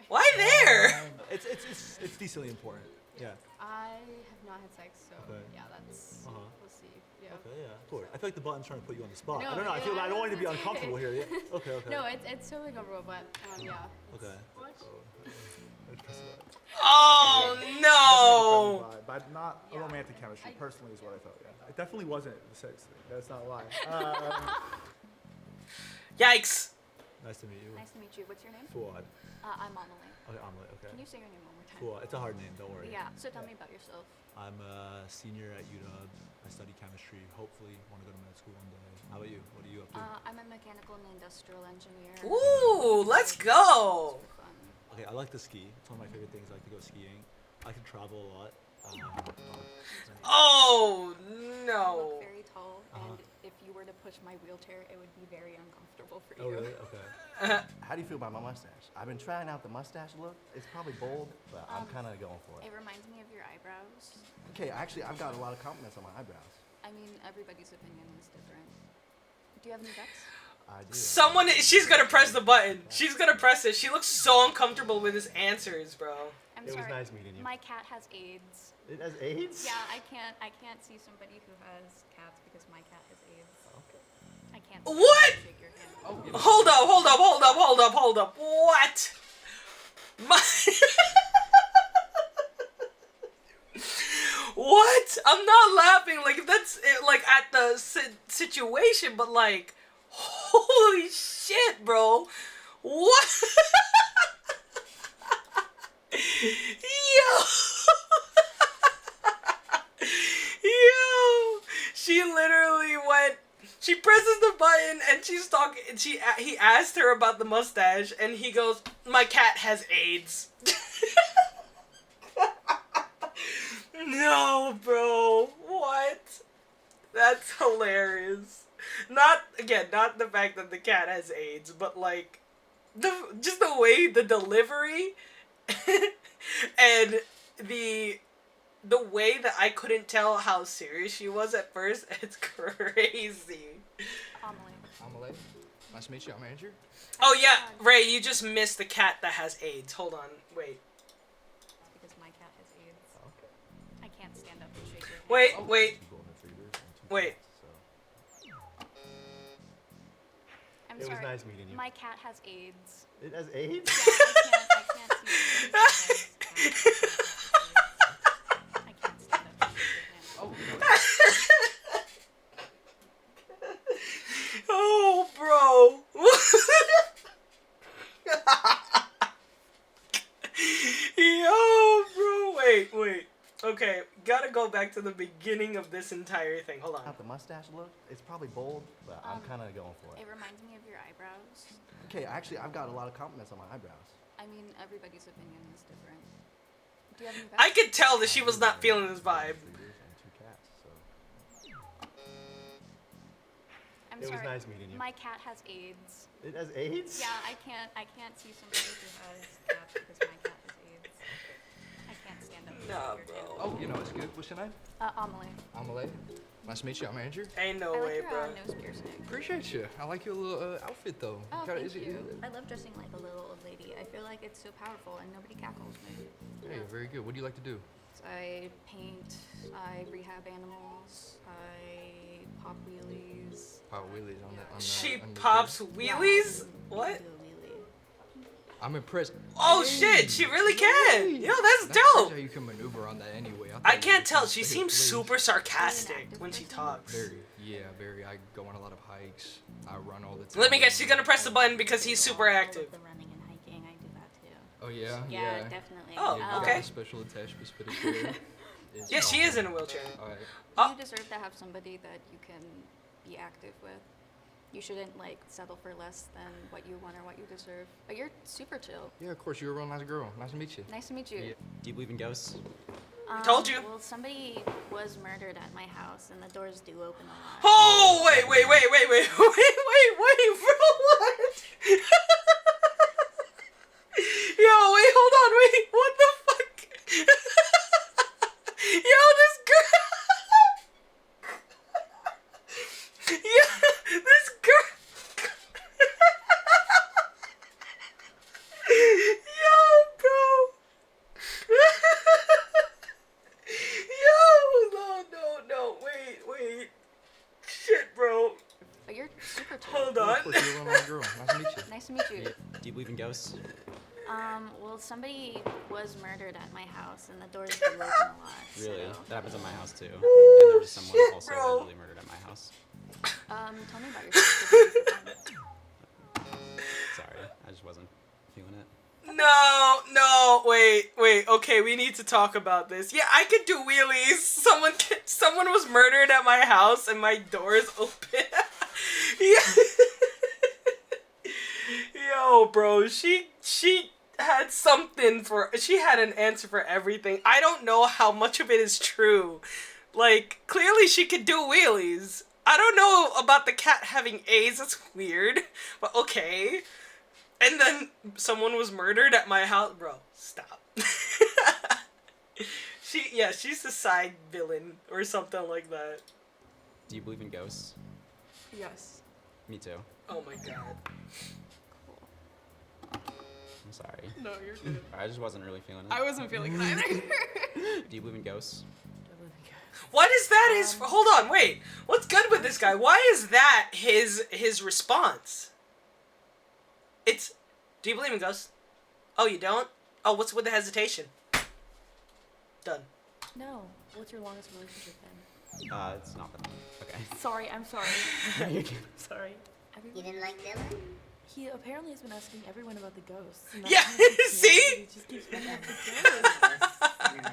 Why there? It's decently important. Yeah. I have not had sex, so Okay. yeah, that's. Uh-huh. We'll see. Yeah. Okay, yeah. Cool. I feel like the button's trying to put you on the spot. No, I don't know. I feel. I don't want you to be uncomfortable here. Yeah. Okay. Okay. No, it's totally comfortable, but yeah. Okay. Oh no! But not a romantic chemistry. Personally, is what I thought. Yeah. It definitely wasn't the sex thing. That's not a lie. Yikes! Nice to meet you. Nice to meet you. What's your name? Fuad. I'm Amelie. Okay, Omelet. Okay. Can you say your name one more time? Fuad. It's a hard name. Don't worry. Yeah. So tell me about yourself. I'm a senior at UW. I study chemistry. Hopefully, want to go to med school one day. How about you? What are you up to? I'm a mechanical and industrial engineer. Ooh, let's go! Super fun. Okay, I like to ski. It's one of my favorite things. I like to go skiing. I can travel a lot. Oh You no! look very tall, and if you were to push my wheelchair, it would be very uncomfortable for you. Oh, really? Okay. How do you feel about my mustache? I've been trying out the mustache look. It's probably bold, but I'm kind of going for it. It reminds me of your eyebrows. Okay, actually, I've got a lot of compliments on my eyebrows. I mean, everybody's opinion is different. Do you have any pets? I do. Someone, she's gonna press the button. She's gonna press it. She looks so uncomfortable with his answers, bro. I'm It was sorry. nice meeting you. My cat has AIDS. It has AIDS? Yeah, I can't see somebody who has cats because my cat has AIDS. Okay. I can't. What? Shake your hand. Hold up. What? My. What? I'm not laughing. Like if that's like at the situation, but like, holy shit, bro. What? Yo. Yo. She literally went. She presses the button and she's talking. He asked her about the mustache and he goes, "My cat has AIDS." No, bro. What? That's hilarious. Not the fact that the cat has AIDS, but like just the way the delivery and the way that I couldn't tell how serious she was at first. It's crazy. Amelie, nice to meet you. I'm Andrew. Oh yeah, Ray, you just missed the cat that has AIDS. Hold on, wait. Because my cat has AIDS. Okay. I can't stand up and shake your hand. Wait. I'm It was sorry. nice meeting you. My cat has AIDS. It has AIDS? Yeah, I can't see somebody who has AIDS. I can't stand up and shake your hand. Oh, bro. Yo, bro. Wait. Okay, gotta go back to the beginning of this entire thing. Hold on. Out the mustache look. It's probably bold, but I'm kind of going for it. It reminds me of your eyebrows. Okay, actually, I've got a lot of compliments on my eyebrows. I mean, everybody's opinion is different. Do you have any I pets? could tell that she was not feeling this vibe. I'm It was sorry. nice meeting you. My cat has AIDS. It has AIDS? Yeah, I can't see somebody who has cats because my cat has AIDS. I can't stand up and Nah, shake your hand. Oh, you know, it's good. What's your name? Amelie. Amelie. Nice to meet you. I'm Andrew. Ain't no I like way, your bro. nose piercing. Appreciate you. I like your little outfit though. Oh, Kinda- thank is it- you. I love dressing like a little old lady. I feel like it's so powerful and nobody cackles me. Hey, very good. What do you like to do? I paint, I rehab animals, I pop wheelies. Pop wheelies on that. She pops wheelies? What? I'm impressed. Oh shit, she really can. Yo, that's dope. How you can maneuver on that anyway. I can't tell. She seems super sarcastic when she talks. Very, yeah, very. I go on a lot of hikes. I run all the time. Let me guess, she's gonna press the button because he's super active. Oh yeah. Yeah, definitely. Oh, Yeah, okay. the special attachments for the chair. Yeah, she is in a wheelchair. Alright. You deserve to have somebody that you can be active with. You shouldn't like settle for less than what you want or what you deserve. But you're super chill. Yeah, of course. You're a real nice girl. Nice to meet you. Nice to meet you. Yeah. Do you believe in ghosts? Told you. Well, somebody was murdered at my house, and the doors do open a lot. Oh, wait, bro, what? Yo, wait, hold on, wait, what the fuck? Yo, this girl. Yeah, this girl. Yo, bro. Yo, no, wait. Shit, bro. But you're super chill. Hold on. Of course, you're a real nice girl. Nice to meet you. Nice to meet you. Do you believe in ghosts? Well, somebody was murdered at my house, and the doors do open a lot. Really? So. That happens at my house too. And there was someone also bro. allegedly murdered at my house. Tell me about yourself. Sorry, I just wasn't feeling it. No, wait. Okay, we need to talk about this. Yeah, I could do wheelies. Someone was murdered at my house and my doors open. Yeah. Yo, bro, she had she had an answer for everything. I don't know how much of it is true. Like, clearly she could do wheelies. I don't know about the cat having A's. That's weird. But okay. And then someone was murdered at my house. Bro, stop. She's a side villain or something like that. Do you believe in ghosts? Yes. Me too. Oh my god. I'm sorry. No, you're good. I just wasn't really feeling it. I wasn't feeling it either. Do you believe in ghosts? What is that his... Hold on, wait. What's good with this guy? Why is that his response? It's... Do you believe in ghosts? Oh, you don't? Oh, what's with the hesitation? Done. No. What's your longest relationship been? It's not been... Okay. Sorry, I'm sorry. You're good. Sorry. You didn't like Dylan? He apparently has been asking everyone about the ghosts. and Yeah, that kind of freaks me out, see? He just keeps bringing up the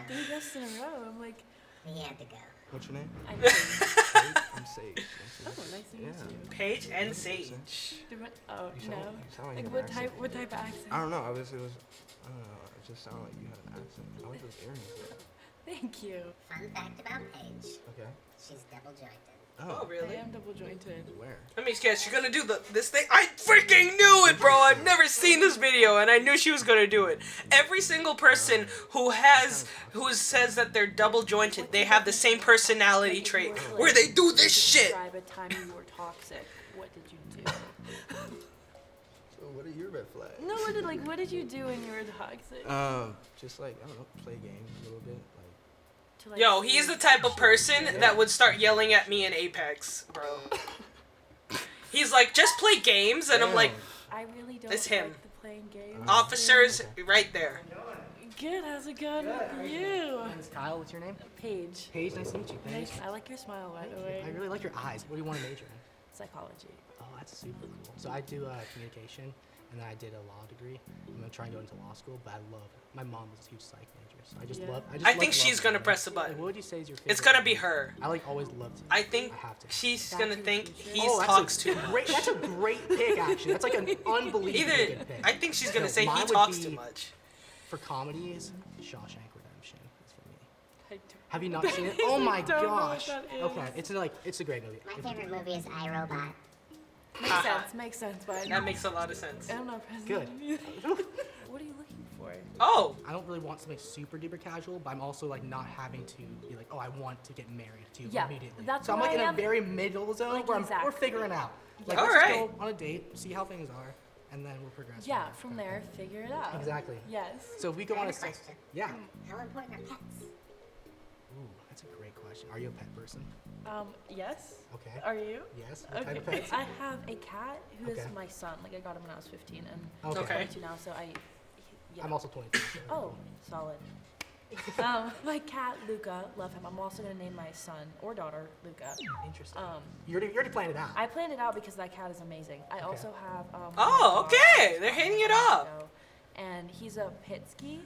ghosts. 3 ghosts in a row. I'm like... He had to go. What's your name? I'm Sage. I'm Sage. Oh, nice to meet you. Paige and Sage. Oh, You no. sound like you Like, have what an type, accent. what type of accent? I don't know. I don't know. It just sounded like you had an accent. I like those earrings. Thank you. Fun fact about Paige. Okay. She's double jointed. Oh, really? I am double jointed. Where? Let me guess, you're gonna do this thing? I freaking knew it, bro! I've never seen this video, and I knew she was gonna do it. Every single person who says that they're double jointed, they have the same personality trait where they do this shit. Describe a time you were toxic. What did you do? So what are your red flags? No, what did you do when you were toxic? Just like I don't know, play games a little bit. Like Yo, he's the type of person that would start yelling at me in Apex, bro. He's like, just play games, and I'm like, I really don't it's him. like the playing games. Officers, right there. Good, how's it going with you? My name's Kyle. What's your name? Paige. Paige, nice to meet you. Nice. I like your smile, by the way. I really like your eyes. What do you want to major in? Psychology. Oh, that's super cool. So I do communication, and then I did a law degree. I'm gonna try and go into law school, but I love it. My mom was a huge psych major, so I just love. I think she's gonna press the button. Like, what would you say is your favorite? It's gonna be her. I like always loved it. I think I have to. she's gonna think he Oh, talks too much. That's a great pick, actually. That's like an unbelievably good pick. I think she's gonna say mine he would talks be, too much. For comedies, Shawshank Redemption is for me. I Have you not seen it? Oh my don't know what gosh. that is. Okay, it's a great movie. My favorite movie is iRobot. Makes sense, but That makes a lot of sense. I'm not present. Good. What are you looking for? Oh. I don't really want something super duper casual, but I'm also like not having to be like, oh, I want to get married to you Yeah, immediately. that's so I'm where like I in a am. very middle zone Like, where we're exactly. figuring out. Like, All let's right. just go on a date, see how things are, and then we'll progress. Yeah, from there, figure it out. Exactly. Yes. So if we go on a sex, question. yeah. How important are pets? Ooh, that's a great question. Are you a pet person? Yes. Okay. Are you? Yes. What Okay. type of pets? I have a cat who is Okay. my son. Like, I got him when I was 15, and Okay. I'm 22 now, so yeah. I'm also 22. So Oh, solid. My cat, Luca, love him. I'm also going to name my son or daughter Luca. Interesting. You already planned it out. I planned it out because that cat is amazing. I also have. Oh, my dog, okay. They're hitting it up. Orlando, and he's a Pitsky.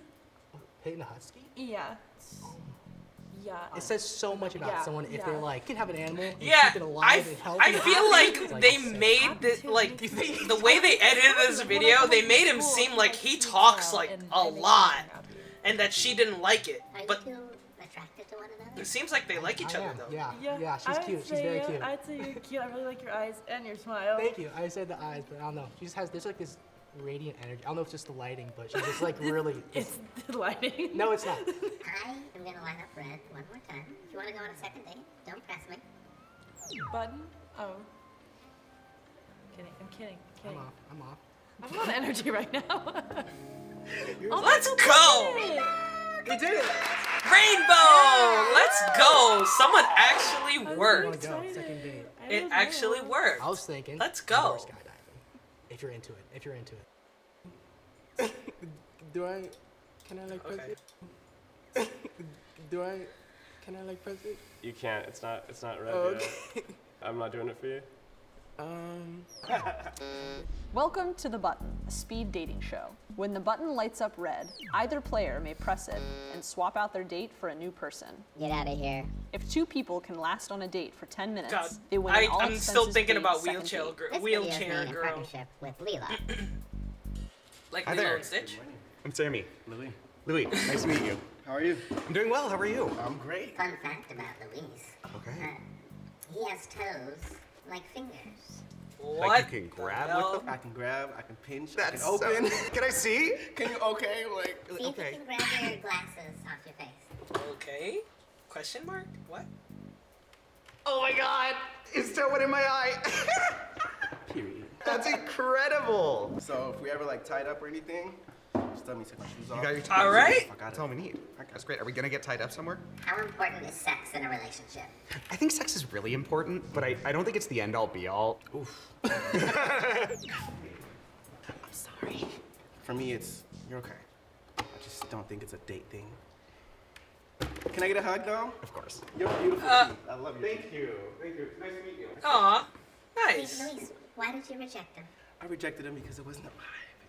Hitting a husky? Yeah. Yeah. It says so much about Yeah, someone if yeah. they're like, you can have an animal, and Yeah, keep it alive and healthy. I and feel happy. like It's they sick. made the way they edited this video, they made him seem like he talks like a lot, and that she didn't like it. But Attracted to one another? it seems like they like each other though. Yeah, she's cute. She's very cute. I'd say you're cute. I really like your eyes and your smile. Thank you. I said the eyes, but I don't know. She just has, there's like this radiant energy. I don't know if it's just the lighting, but she's just like really. It's the lighting. No, it's not. I am gonna line up red one more time. If you wanna go on a second date, don't press me. Button? Oh. I'm kidding. I'm off. I'm on energy right now. Oh, Let's that's go! We did it! Rainbow! Let's go! Someone actually Wanna worked. go? Second date. It actually worked. I was thinking. Let's indoor go. skydiving. If you're into it. If you're into it. Can I like press Okay. it? Can I like press it? You can't. It's not red Okay. yet. I'm not doing it for you. Welcome to The Button, a speed dating show. When the button lights up red, either player may press it and swap out their date for a new person. Get out of here. If two people can last on a date for 10 minutes, God, they win an I'm still all-expenses thinking paid about second wheelchair date. girl. This Wheelchair video is made in girl. partnership with Lila. Like Hi Lilo there. and Stitch. I'm Sammy. Louis. Louis, nice to meet you. How are you? I'm doing well. How are you? I'm great. Fun fact about Louise. Okay. He has toes like fingers. What? Like you can grab hell? with them? I can grab, I can pinch, That's I can open. so... Can I see? Can you okay? Like, See okay. if you can grab your glasses off your face. Okay. Question mark? What? Oh my god! It's still one in my eye! period. That's incredible! So if we ever like tied up or anything, just let me take my shoes off. You got your All right. I got That's it. all we need. That's great. Are we gonna get tied up somewhere? How important is sex in a relationship? I think sex is really important, but I don't think it's the end all be all. Oof. I'm sorry. For me, it's you're okay. I just don't think it's a date thing. Can I get a hug though? Of course. You're beautiful. I love you. Thank you. Thank you. Nice to meet you. Aw. Wait, Nice. Louise, why did you reject him? I rejected him because it wasn't alive.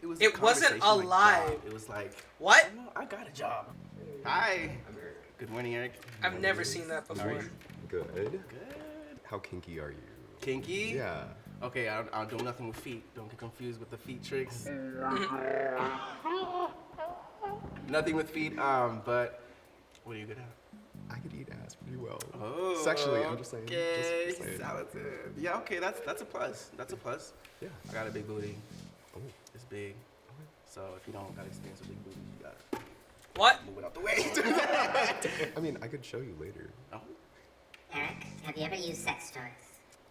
It was. It wasn't alive. It was like What? no, I got a job. Hi. Good morning, Eric. I've never seen that How are before. you? Good. Good. How kinky are you? Kinky? Yeah. Okay, I'll do nothing with feet. Don't get confused with the feet tricks. Nothing with feet. But what are you good at? I could eat ass pretty well. Oh, Sexually, I'm just saying. Okay, Just saying. talented. Yeah, okay, that's a plus. That's a plus. Yeah. I got a big booty. Oh. It's big. So if you don't got experience with big booty, you gotta What? move it out the way. I mean, I could show you later. Oh. Eric, have you ever used sex toys?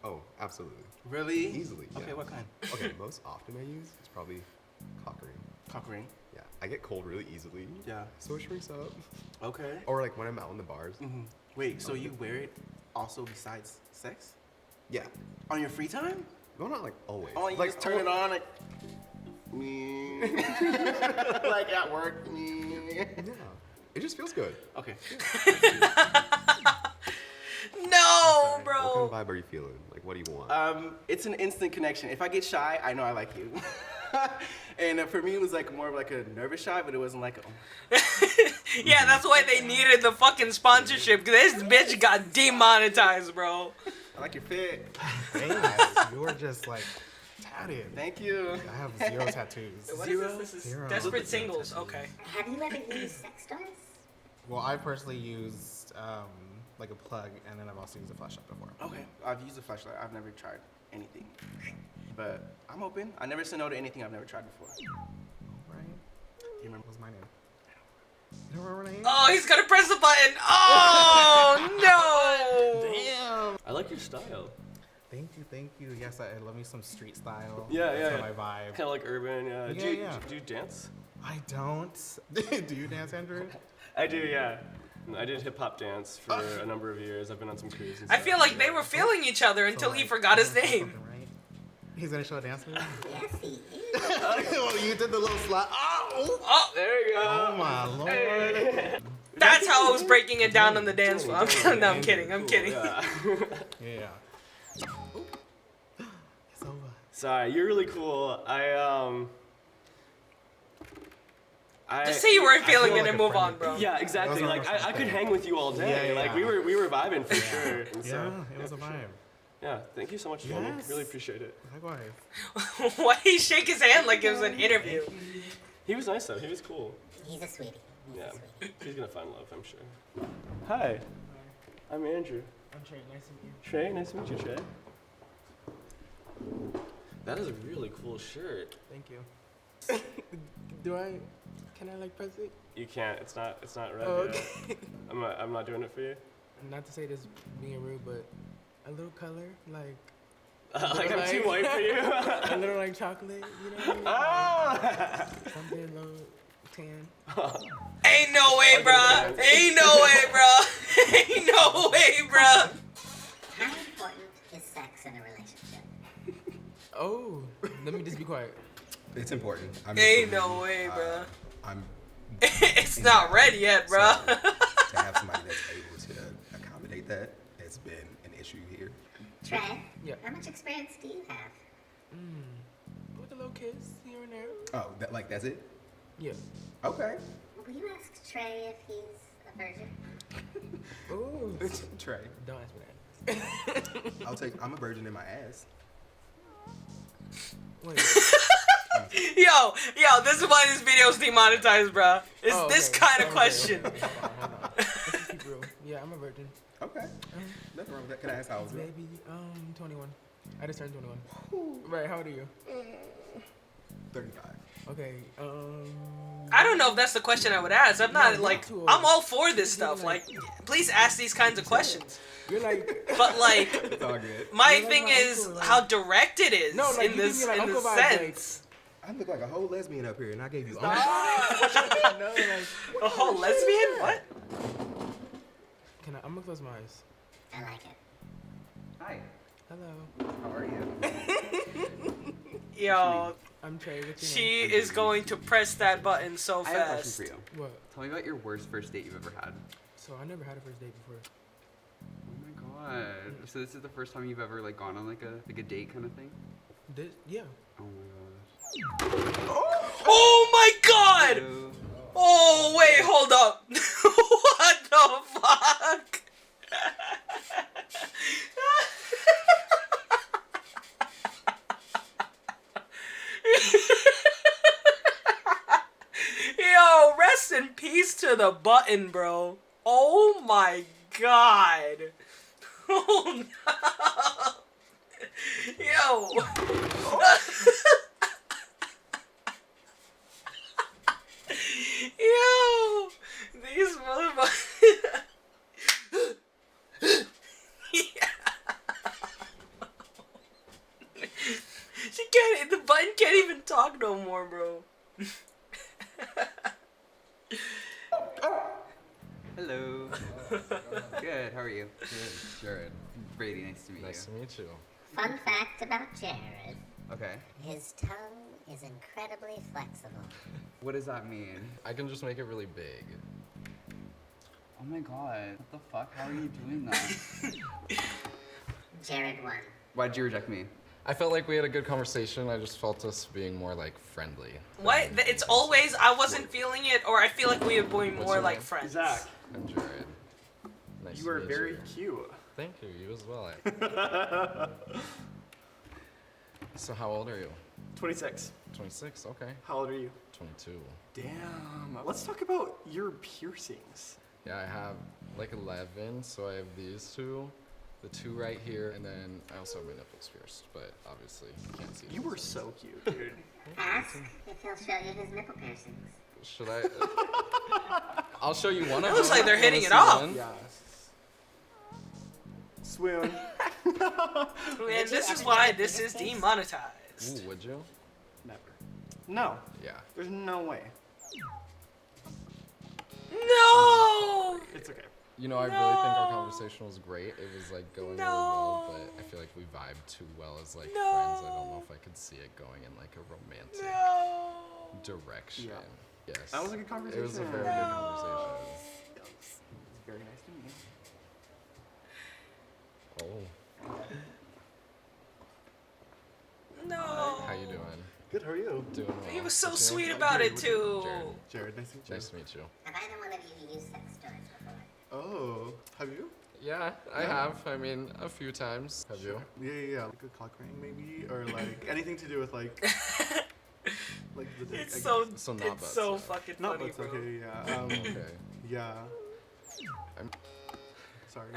Oh, absolutely. Really? Easily. Yeah. Okay, what kind? Okay, most often I use is probably cock ring. Cock ring. Yeah, I get cold really easily. Yeah. So it shrinks up. Okay. Or like when I'm out in the bars. Mm-hmm. Wait, so you wear it also besides sex? Yeah. On your free time? No, not like always. Oh, you like just turn it on like me. Like at work, me. Yeah. It just feels good. Okay. No, What bro. kind of vibe are you feeling? Like, what do you want? It's an instant connection. If I get shy, I know I like you. And for me, it was like more of like a nervous shy, but it wasn't like, Yeah, that's why they needed the fucking sponsorship. This bitch got demonetized, bro. I like your fit. Thanks. You are just like tatted. Thank you. I have 0 tattoos. What is this? This is Zero. Desperate Singles. Okay. Have you ever used sex toys? Well, I personally used like a plug, and then I've also used a flashlight before. Okay, I've used a flashlight. I've never tried anything. But I'm open. I never said no to anything I've never tried before. Right. Do you remember? What was my name? Oh, he's gonna press the button. Oh no! Damn. I like your style. Thank you. Yes, I love me some street style. Yeah, That's yeah. kinda my vibe. Kind of like urban. Yeah. Yeah, Do you dance? I don't. Do you dance, Andrew? I do. Yeah. I did hip hop dance for a number of years. I've been on some cruises. And I stuff. feel like they were feeling each other until he forgot his name. He's gonna show a dance move? Yes, he is. Oh, you did the little slide. Oh, there you go. Oh my lord. Hey. That's how I was breaking it down on the dance floor. I'm kidding. I'm kidding. Yeah. It's over. Sorry, you're really cool. Just say you weren't feeling it and move on, bro. Yeah, exactly. Like I could hang with you all day. Yeah, Like we were vibing for sure. And so, Yeah, it was a vibe. Yeah, thank you so much, Tony. Yes. Really appreciate it. Likewise. Why he shake his hand like it was an interview? He was nice though. He was cool. He's a sweetie. Yeah, he's gonna find love, I'm sure. Hi, I'm Andrew. I'm Trey. Nice to meet you. Trey, nice to meet you, Trey. That is a really cool shirt. Thank you. Can I like press it? You can't. It's not red Oh, yet. okay. I'm not doing it for you. Not to say this being rude, but a little color, like. Like I'm too white for you. A little like chocolate, you know what I mean? Ah! Something a little tan. Ain't no way, bruh. Ain't no way, bruh. Ain't no way, bruh. How important is sex in a relationship? Oh, let me just be quiet. It's important. Ain't no way, bruh. I'm. It's not red yet, bruh. So, to have somebody that's able to accommodate that has been an issue here. Trey, Yeah. how much experience do you have? With a little kiss here and there. Oh, that's it? Yeah. Okay. Will you ask Trey if he's a virgin? Ooh. Trey. Don't ask me that. I'm a virgin in my ass. Wait. Yo, this is why this video is demonetized, bruh. It's Oh, this okay. kind of Okay, question. okay, hold on. Let's just keep real. Yeah, I'm a virgin. Okay. Nothing wrong with that. Can I ask how old you are? Maybe 21. I just turned 21. Right, how old are you? 35. Okay, I don't know if that's the question I would ask. I'm not No, like, not too old. I'm all for this stuff. Like, please ask these kinds of questions. You're like, But like, It's all good. my You're like thing my is uncle, like- how direct it is No, like, in you give this me, like, in uncle this vibes, sense. I look like a whole lesbian up here, and I gave you. no, like, A whole lesbian? What? I'm gonna close my eyes. I like it. Hi. Hello. How are you? Yo, I'm Trey. What's your she name? is going to press that button so I have a question fast. for you. What? Tell me about your worst first date you've ever had. So I never had a first date before. Oh my god. So this is the first time you've ever like gone on like a date kind of thing? Yeah. Oh my gosh. Oh my god! Hello. Oh wait, hold up. What the fuck? Yo, rest in peace to the button, bro. Oh my god. Oh no. Yo. Yo, these motherfuckers. She can't. The button can't even talk no more, bro. Hello. Good, how are you? Good, Jared. Brady, nice to meet you. Nice to meet you. Fun fact about Jared. Okay. His tongue is incredibly flexible. What does that mean? I can just make it really big. Oh my god. What the fuck? How are you doing that? Jared won. Why'd you reject me? I felt like we had a good conversation. I just felt us being more like friendly. What? It's always I wasn't feeling it, or I feel like we were going What's more your like name? friends. Zach. I'm Jared. Nice You to are meet very you. cute. Thank you. You as well. So how old are you? 26. 26. Okay. How old are you? 22. Damn. Let's talk about your piercings. Yeah, I have like 11. So I have these two, the two right here, and then I also have my nipples pierced. But obviously you can't see. You those were things. so cute, dude. Ask if he'll show you his nipple piercings. Should I? I'll show you one of them. It looks like they're hitting Wanna it see off. one? Yes. Swoon. And this is why this is demonetized. Ooh, would you? Never. No. Yeah. There's no way. No! It's okay. You know, I really think our conversation was great. It was like going really well, but I feel like we vibed too well as like friends. I don't know if I could see it going in like a romantic direction. Yeah. Yes. That was a good conversation. It was a very good conversation. It's very nice to meet you. Oh. No. How you doing? Good, how are you? Doing well. He was so You sweet okay? about it too. Jared. Jared, nice to meet you. Nice to meet you. Have either one of you used sex toys before? Oh, have you? Yeah, I have. I mean, a few times. Have you? Yeah. Like a cock ring, maybe, or like anything to do with like, like the dick. It's I so, guess. So not it's butts, so yeah. fucking Not funny, butts, bro. okay, yeah. Okay. Yeah. Sorry.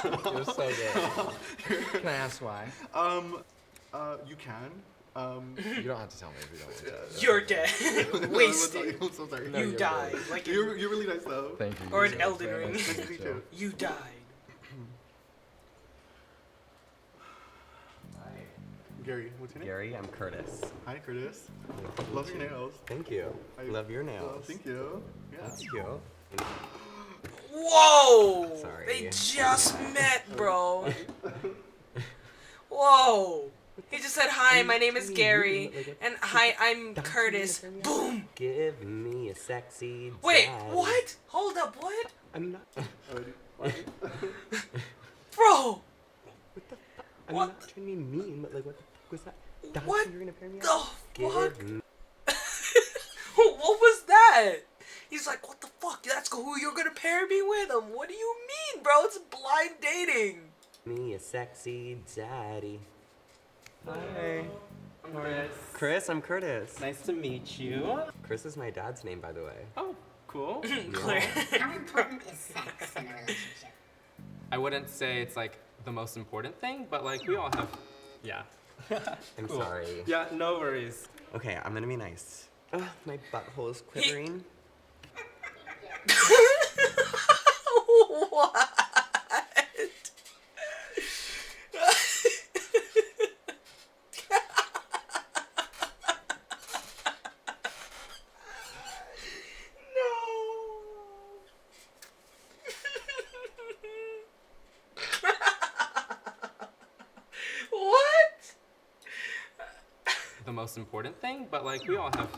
You're so good. Can I ask why? You can. You don't have to tell me if you don't want to. You're dead. No, Wasted. I'm so sorry. No, You you're died. good. Like You're really nice though. Thank you. Or you an too. Elden Very Ring. nice to Nice to meet meet you. you. You died. Gary, what's your name? Gary, I'm Curtis. Hi, Curtis. Love your nails. Thank you. Love your nails. Thank you. Yeah. That's cute. Whoa! Sorry. They just met, bro. Whoa! He just said, "Hi, my name is Gary," and "Hi, I'm Curtis." Boom! Give me a sexy. Wait, daddy. what? Hold up, what? I'm not. Bro! I'm not trying to be mean, but like, what the fuck was that? That's What You're gonna pair me the up? fuck? Give me- What was that? He's like, "What the fuck? That's who you're gonna pair me with him." What do you mean, bro? It's blind dating. me a sexy daddy. Hi. Chris, I'm Curtis. Nice to meet you. Chris is my dad's name, by the way. Oh, cool. Claire. How important is sex in a relationship? I wouldn't say it's like the most important thing, but like we all have. Yeah. I'm Cool. sorry. Yeah, no worries. Okay, I'm gonna be nice. My butthole is quivering. What? What? The most important thing, but like we all have.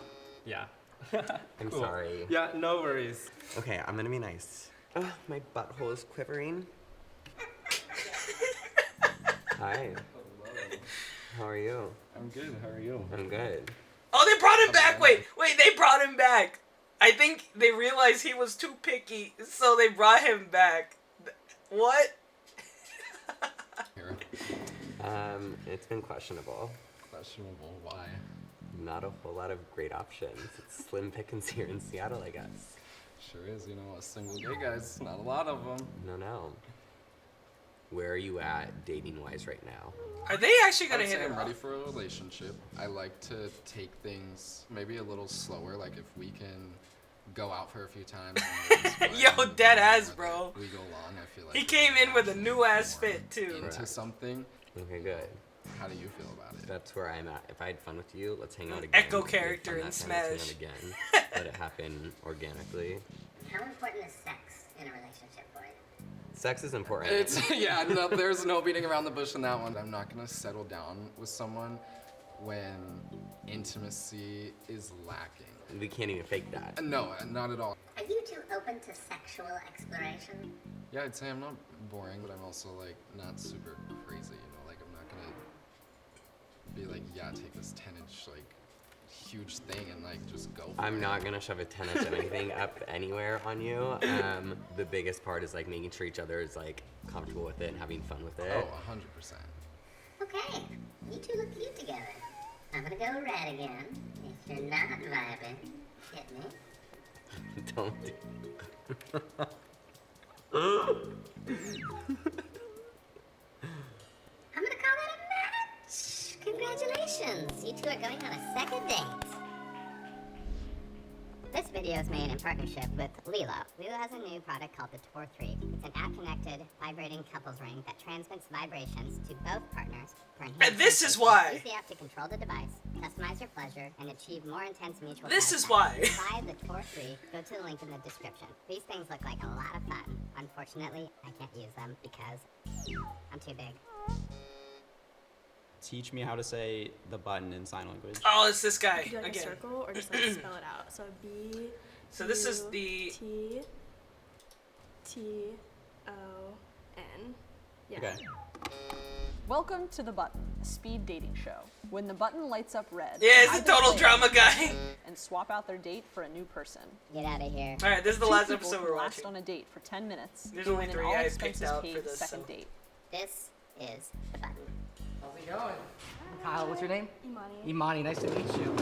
Yeah. I'm Cool. sorry. Yeah, no worries. Okay, I'm gonna be nice. My butthole is quivering. Hi. How are you? I'm good. How are you? I'm good. Oh, they brought him back. Wait, they brought him back. I think they realized he was too picky, so they brought him back. What? It's been questionable. Questionable? Why? Not a whole lot of great options. It's slim pickings here in Seattle, I guess. Sure is. You know, a single gay guys. Not a lot of them. No. Where are you at dating-wise right now? Are they actually gonna I'd hit say him I'm ready up? for a relationship. I like to take things maybe a little slower. Like if we can go out for a few times. And Yo, dead ass, bro. We go long. I feel like He came in with a new ass fit too. into something. Okay, good. How do you feel about it? That's where I'm at. If I had fun with you, let's hang out again. Echo If we had character fun in that time, let's Smash. hang out again. Let it happen organically. How important is sex in a relationship for you? Sex is important. It's yeah. No, there's no beating around the bush in that one. I'm not gonna settle down with someone when intimacy is lacking. We can't even fake that. No, not at all. Are you two open to sexual exploration? Yeah, I'd say I'm not boring, but I'm also like not super crazy. You know, like I'm not gonna be like, yeah, take this 10-inch like huge thing and like just go. For I'm it. not gonna shove a 10-inch of anything up anywhere on you. The biggest part is like making sure each other is like comfortable with it and having fun with it. Oh, 100%. Okay, you two look cute together. I'm gonna go red again. If you're not vibing, hit me. Don't do I'm gonna call that a match. Congratulations, you two are going on a second date. This video is made in partnership with Lilo. Lilo has a new product called the Tor 3. It's an app-connected, vibrating couples ring that transmits vibrations to both partners for enhanced And this is sensation. why. Use the app to control the device, customize your pleasure, and achieve more intense mutual This is satisfaction. why. Buy the Tor 3, go to the link in the description. These things look like a lot of fun. Unfortunately, I can't use them because I'm too big. Teach me how to say the button in sign language. Oh, it's this guy You do like again. a circle or just like spell it out. So B. So this is the T. T. O. N. Yeah. Okay. Welcome to The Button, a speed dating show. When the button lights up red, Yeah, it's the either total player drama guy. and swap out their date for a new person. Get out of here. All right, this is the Two last people episode can we're last watching. on a date for 10 minutes. There's to only win an 3 all I picked expenses out paid for this, second so. date. This is the button. How's it going? Kyle, what's your name? Imani. Imani, nice to meet you.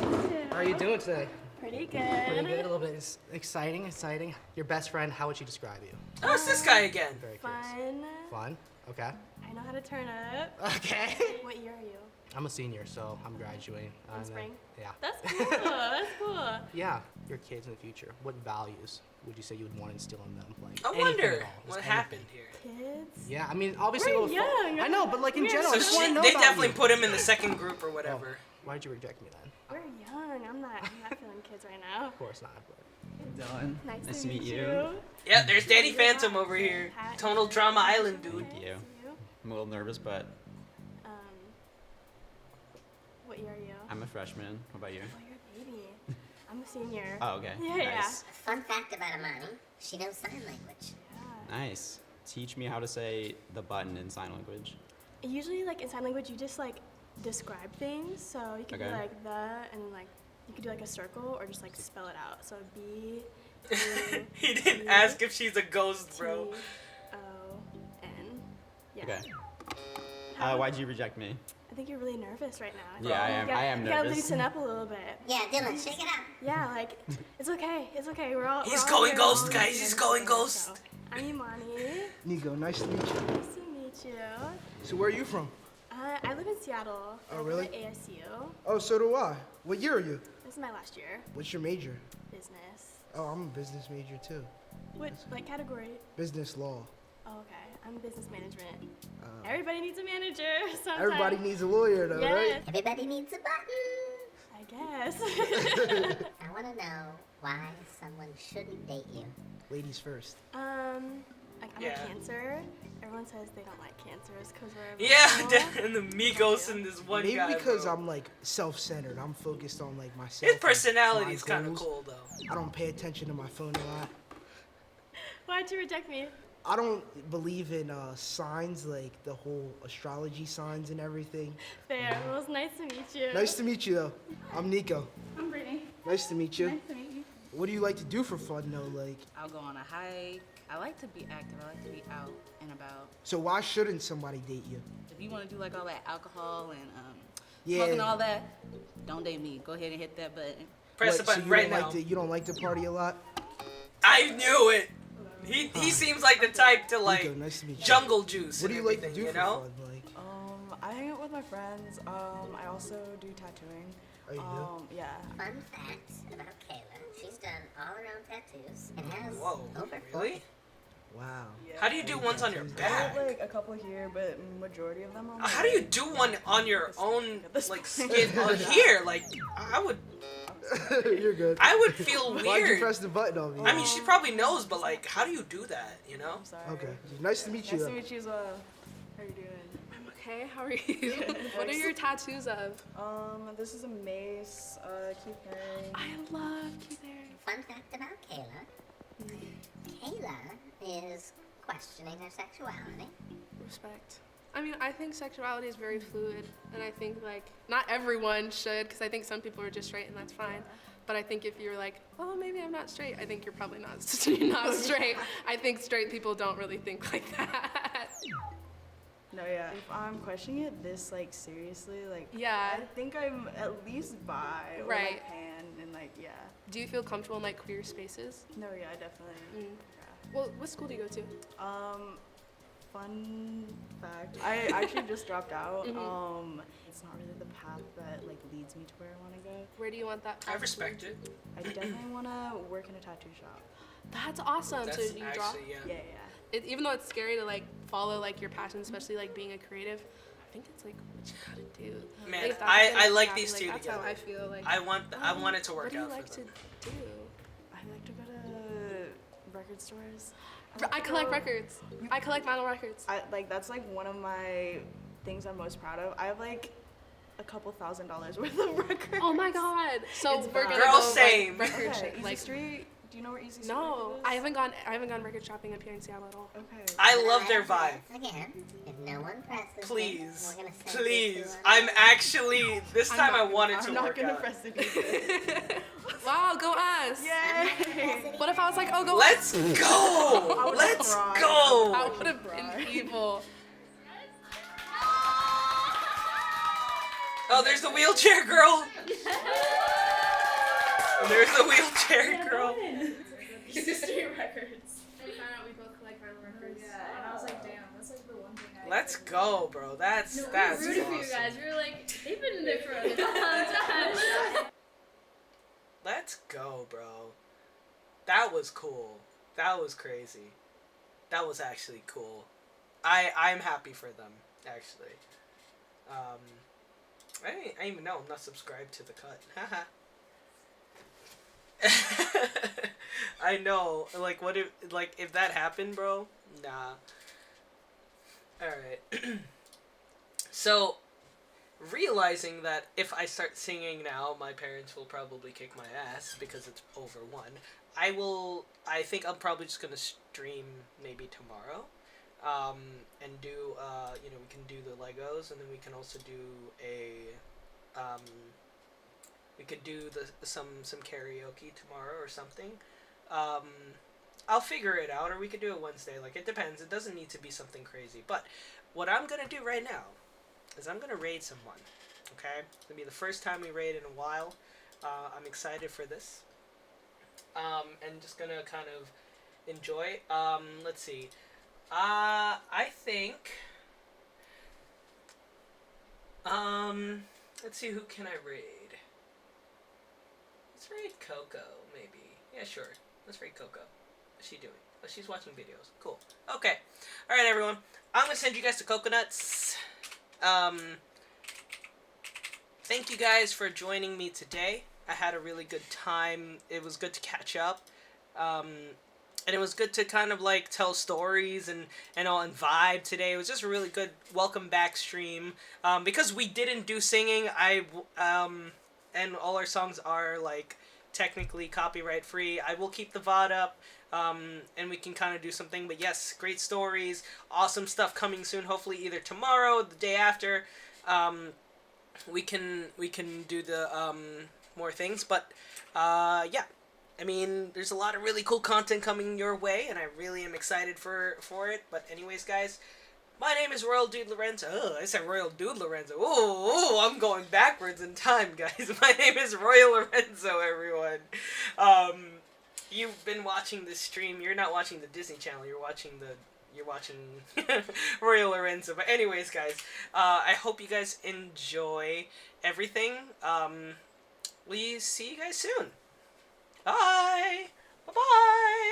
How are you doing today? Pretty good. Pretty good, a little bit exciting. Your best friend, how would you describe you? Oh, it's this guy again. Very curious. Fun. Fun? Okay. I know how to turn up. Okay. What year are you? I'm a senior, so I'm graduating. In spring? Yeah. That's cool. That's cool. Yeah, your kids in the future. What values would you say you would want to instill in them? Like I anything wonder at all, just what anything. happened here. Kids? Yeah, I mean, obviously. We're it was young. I know, but like in general, I So just want to know they about definitely you. put him in the second group or whatever. Why'd you reject me then? We're young. I'm not feeling kids right now. Of course not. But Dylan. Nice to meet you. Yeah, there's Danny Phantom over here. Tonal Drama Island, dude. Thank you. I'm a little nervous, but What year are you? I'm a freshman. What about you? Oh, you're a baby. I'm a senior. Oh, okay. Yeah, Nice. Fun fact about Imani, she knows sign language. Nice. Teach me how to say the button in sign language. yeah. Usually, like in sign language, you just like describe things. So you could Okay. do like the, and then like you could do like a circle or just like spell it out. So B. He didn't ask if she's a ghost, bro. O-N. Yeah. Okay. Why'd you reject me? I think you're really nervous right now. Yeah, I am. I am You gotta nervous. loosen up a little bit. Yeah, Dylan, shake it up. Yeah, like it's okay. It's okay. We're all. He's we're all going here. ghost, guys. He's going ghost. So, I'm Imani. Nico, nice to meet you. Nice to meet you. So where are you from? I live in Seattle. Oh, I live really? At ASU. Oh, so do I. What year are you? This is my last year. What's your major? Business. Oh, I'm a business major too. What like category? Business law. Oh, okay. I'm business management. Oh. Everybody needs a manager. Sometimes. Everybody needs a lawyer though, Yes. right? Everybody needs a button. I guess. I want to know why someone shouldn't date you. Ladies first. Like I'm Yeah. a Cancer. Everyone says they don't like Cancers because we're Yeah, and the Migos and this one Maybe guy. because bro. I'm like self-centered. I'm focused on like myself. His personality and is my kind of goals. cool, though. I don't pay attention to my phone a lot. Why'd you reject me? I don't believe in signs, like the whole astrology signs and everything. Fair. Well, it was nice to meet you. Nice to meet you though. I'm Nico. I'm Brittany. Nice to meet you. Nice to meet you. What do you like to do for fun though? Like, I'll go on a hike. I like to be active. I like to be out and about. so why shouldn't somebody date you? If you want to do like all that alcohol and Yeah. smoking all that, don't date me. Go ahead and hit that button. Press the What, button so you right don't now. like to, you don't like to party a lot? I knew it. He seems like the type to like Nico, nice to meet you. jungle juice. What do and you like to everything, do you for know? fun? Like, I hang out with my friends. I also do tattooing. Oh, you do? Yeah. Fun fact about Kayla, she's done all her own tattoos and has Whoa, over really? Wow. How do you do ones on your I back? have like a couple here, but majority of them on my How do you leg. do one on your own like skin on here? Like I would You're good. I would feel Why'd you weird. press the button on me? I mean, she probably knows, but like, how do you do that? You know? I'm sorry. Okay. Nice to meet you. Nice to though. meet you as well. How are you doing? I'm okay. How are you? What are your tattoos of? This is a mace. Keith Haring. I love Keith Haring. Fun fact about Kayla. Kayla is questioning her sexuality. Respect. I mean, I think sexuality is very fluid, and I think like not everyone should, because I think some people are just straight and that's fine. But I think if you're like, oh, maybe I'm not straight, I think you're probably not not straight. I think straight people don't really think like that. No, yeah. If I'm questioning it this like seriously, like Yeah. I think I'm at least bi or Right. like pan and like yeah. Do you feel comfortable in like queer spaces? No, yeah, definitely. Well, what school do you go to? fun fact. I actually just dropped out. Mhm. It's not really the path that like leads me to where I want to go. Where do you want that? I respect it. I definitely want to work in a tattoo shop. That's awesome. That's so you draw? actually, yeah. Yeah. Even though it's scary to like follow like your passion, especially like being a creative, I think it's like what you gotta do. Man, Like, if that's I gonna like happen, these two That's together. how I feel. Like I want it to work what do you out like for to them. do? I like to go to record stores. I collect records. I collect vinyl records. That's like one of my things I'm most proud of. I have like a couple $1,000s worth of records. Oh my god! So It's we're bad. gonna Girl, go same. Like, record Okay, shop. Easy Like Street. Do you know where Easy Street no, is? I haven't gone record shopping up here in Seattle at all. Okay. I love their vibe. Again, if no one presses Please, we're gonna send please. this to I'm actually this time I want it to I'm not work gonna out. press it either. Wow, go us! Yay! What if I was like, oh, go Let's us? go! Let's go! I would have been evil. Oh, there's the wheelchair girl. There's the wheelchair girl. Easy Street Records. We found out we both collect vinyl records. Yeah, and I was like, damn, that's like the one thing I. Let's go, bro. That's No, we that's were rooting awesome. for you guys. We were like, they've been in there for a long time. Let's go, bro. That was cool. That was crazy. That was actually cool. I'm happy for them, actually. I didn't even know I'm not subscribed to the cut. Haha. I know. Like, what if that happened, bro? Nah. Alright. So, realizing that if I start singing now, my parents will probably kick my ass because it's over 1. I think I'm probably just gonna stream maybe tomorrow. And do, we can do the Legos, and then we can also do we could do some karaoke tomorrow or something. I'll figure it out, or we could do it Wednesday. Like, it depends. It doesn't need to be something crazy. But what I'm gonna do right now is I'm gonna raid someone. Okay, it's gonna be the first time we raid in a while. I'm excited for this. And just gonna kind of enjoy. Let's see. I think. Let's see, who can I raid? Let's raid Coco, maybe. Yeah, sure. Let's raid Coco. What's she doing? Oh, she's watching videos. Cool. Okay. Alright, everyone. I'm gonna send you guys to Coconuts. Thank you guys for joining me today. I had a really good time. It was good to catch up. And it was good to kind of like tell stories and vibe today. It was just a really good welcome back stream. Because we didn't do singing, and all our songs are like technically copyright free. I will keep the VOD up, and we can kind of do something. But yes, great stories, awesome stuff coming soon. Hopefully either tomorrow, the day after, we can do the more things. But yeah. I mean, there's a lot of really cool content coming your way, and I really am excited for it. But anyways, guys, my name is Royal Dude Lorenzo. Oh, I said Royal Dude Lorenzo. Oh, I'm going backwards in time, guys. My name is Royal Lorenzo, everyone. You've been watching this stream. You're not watching the Disney Channel. You're watching Royal Lorenzo. But anyways, guys, I hope you guys enjoy everything. We see you guys soon. Bye. Bye-bye.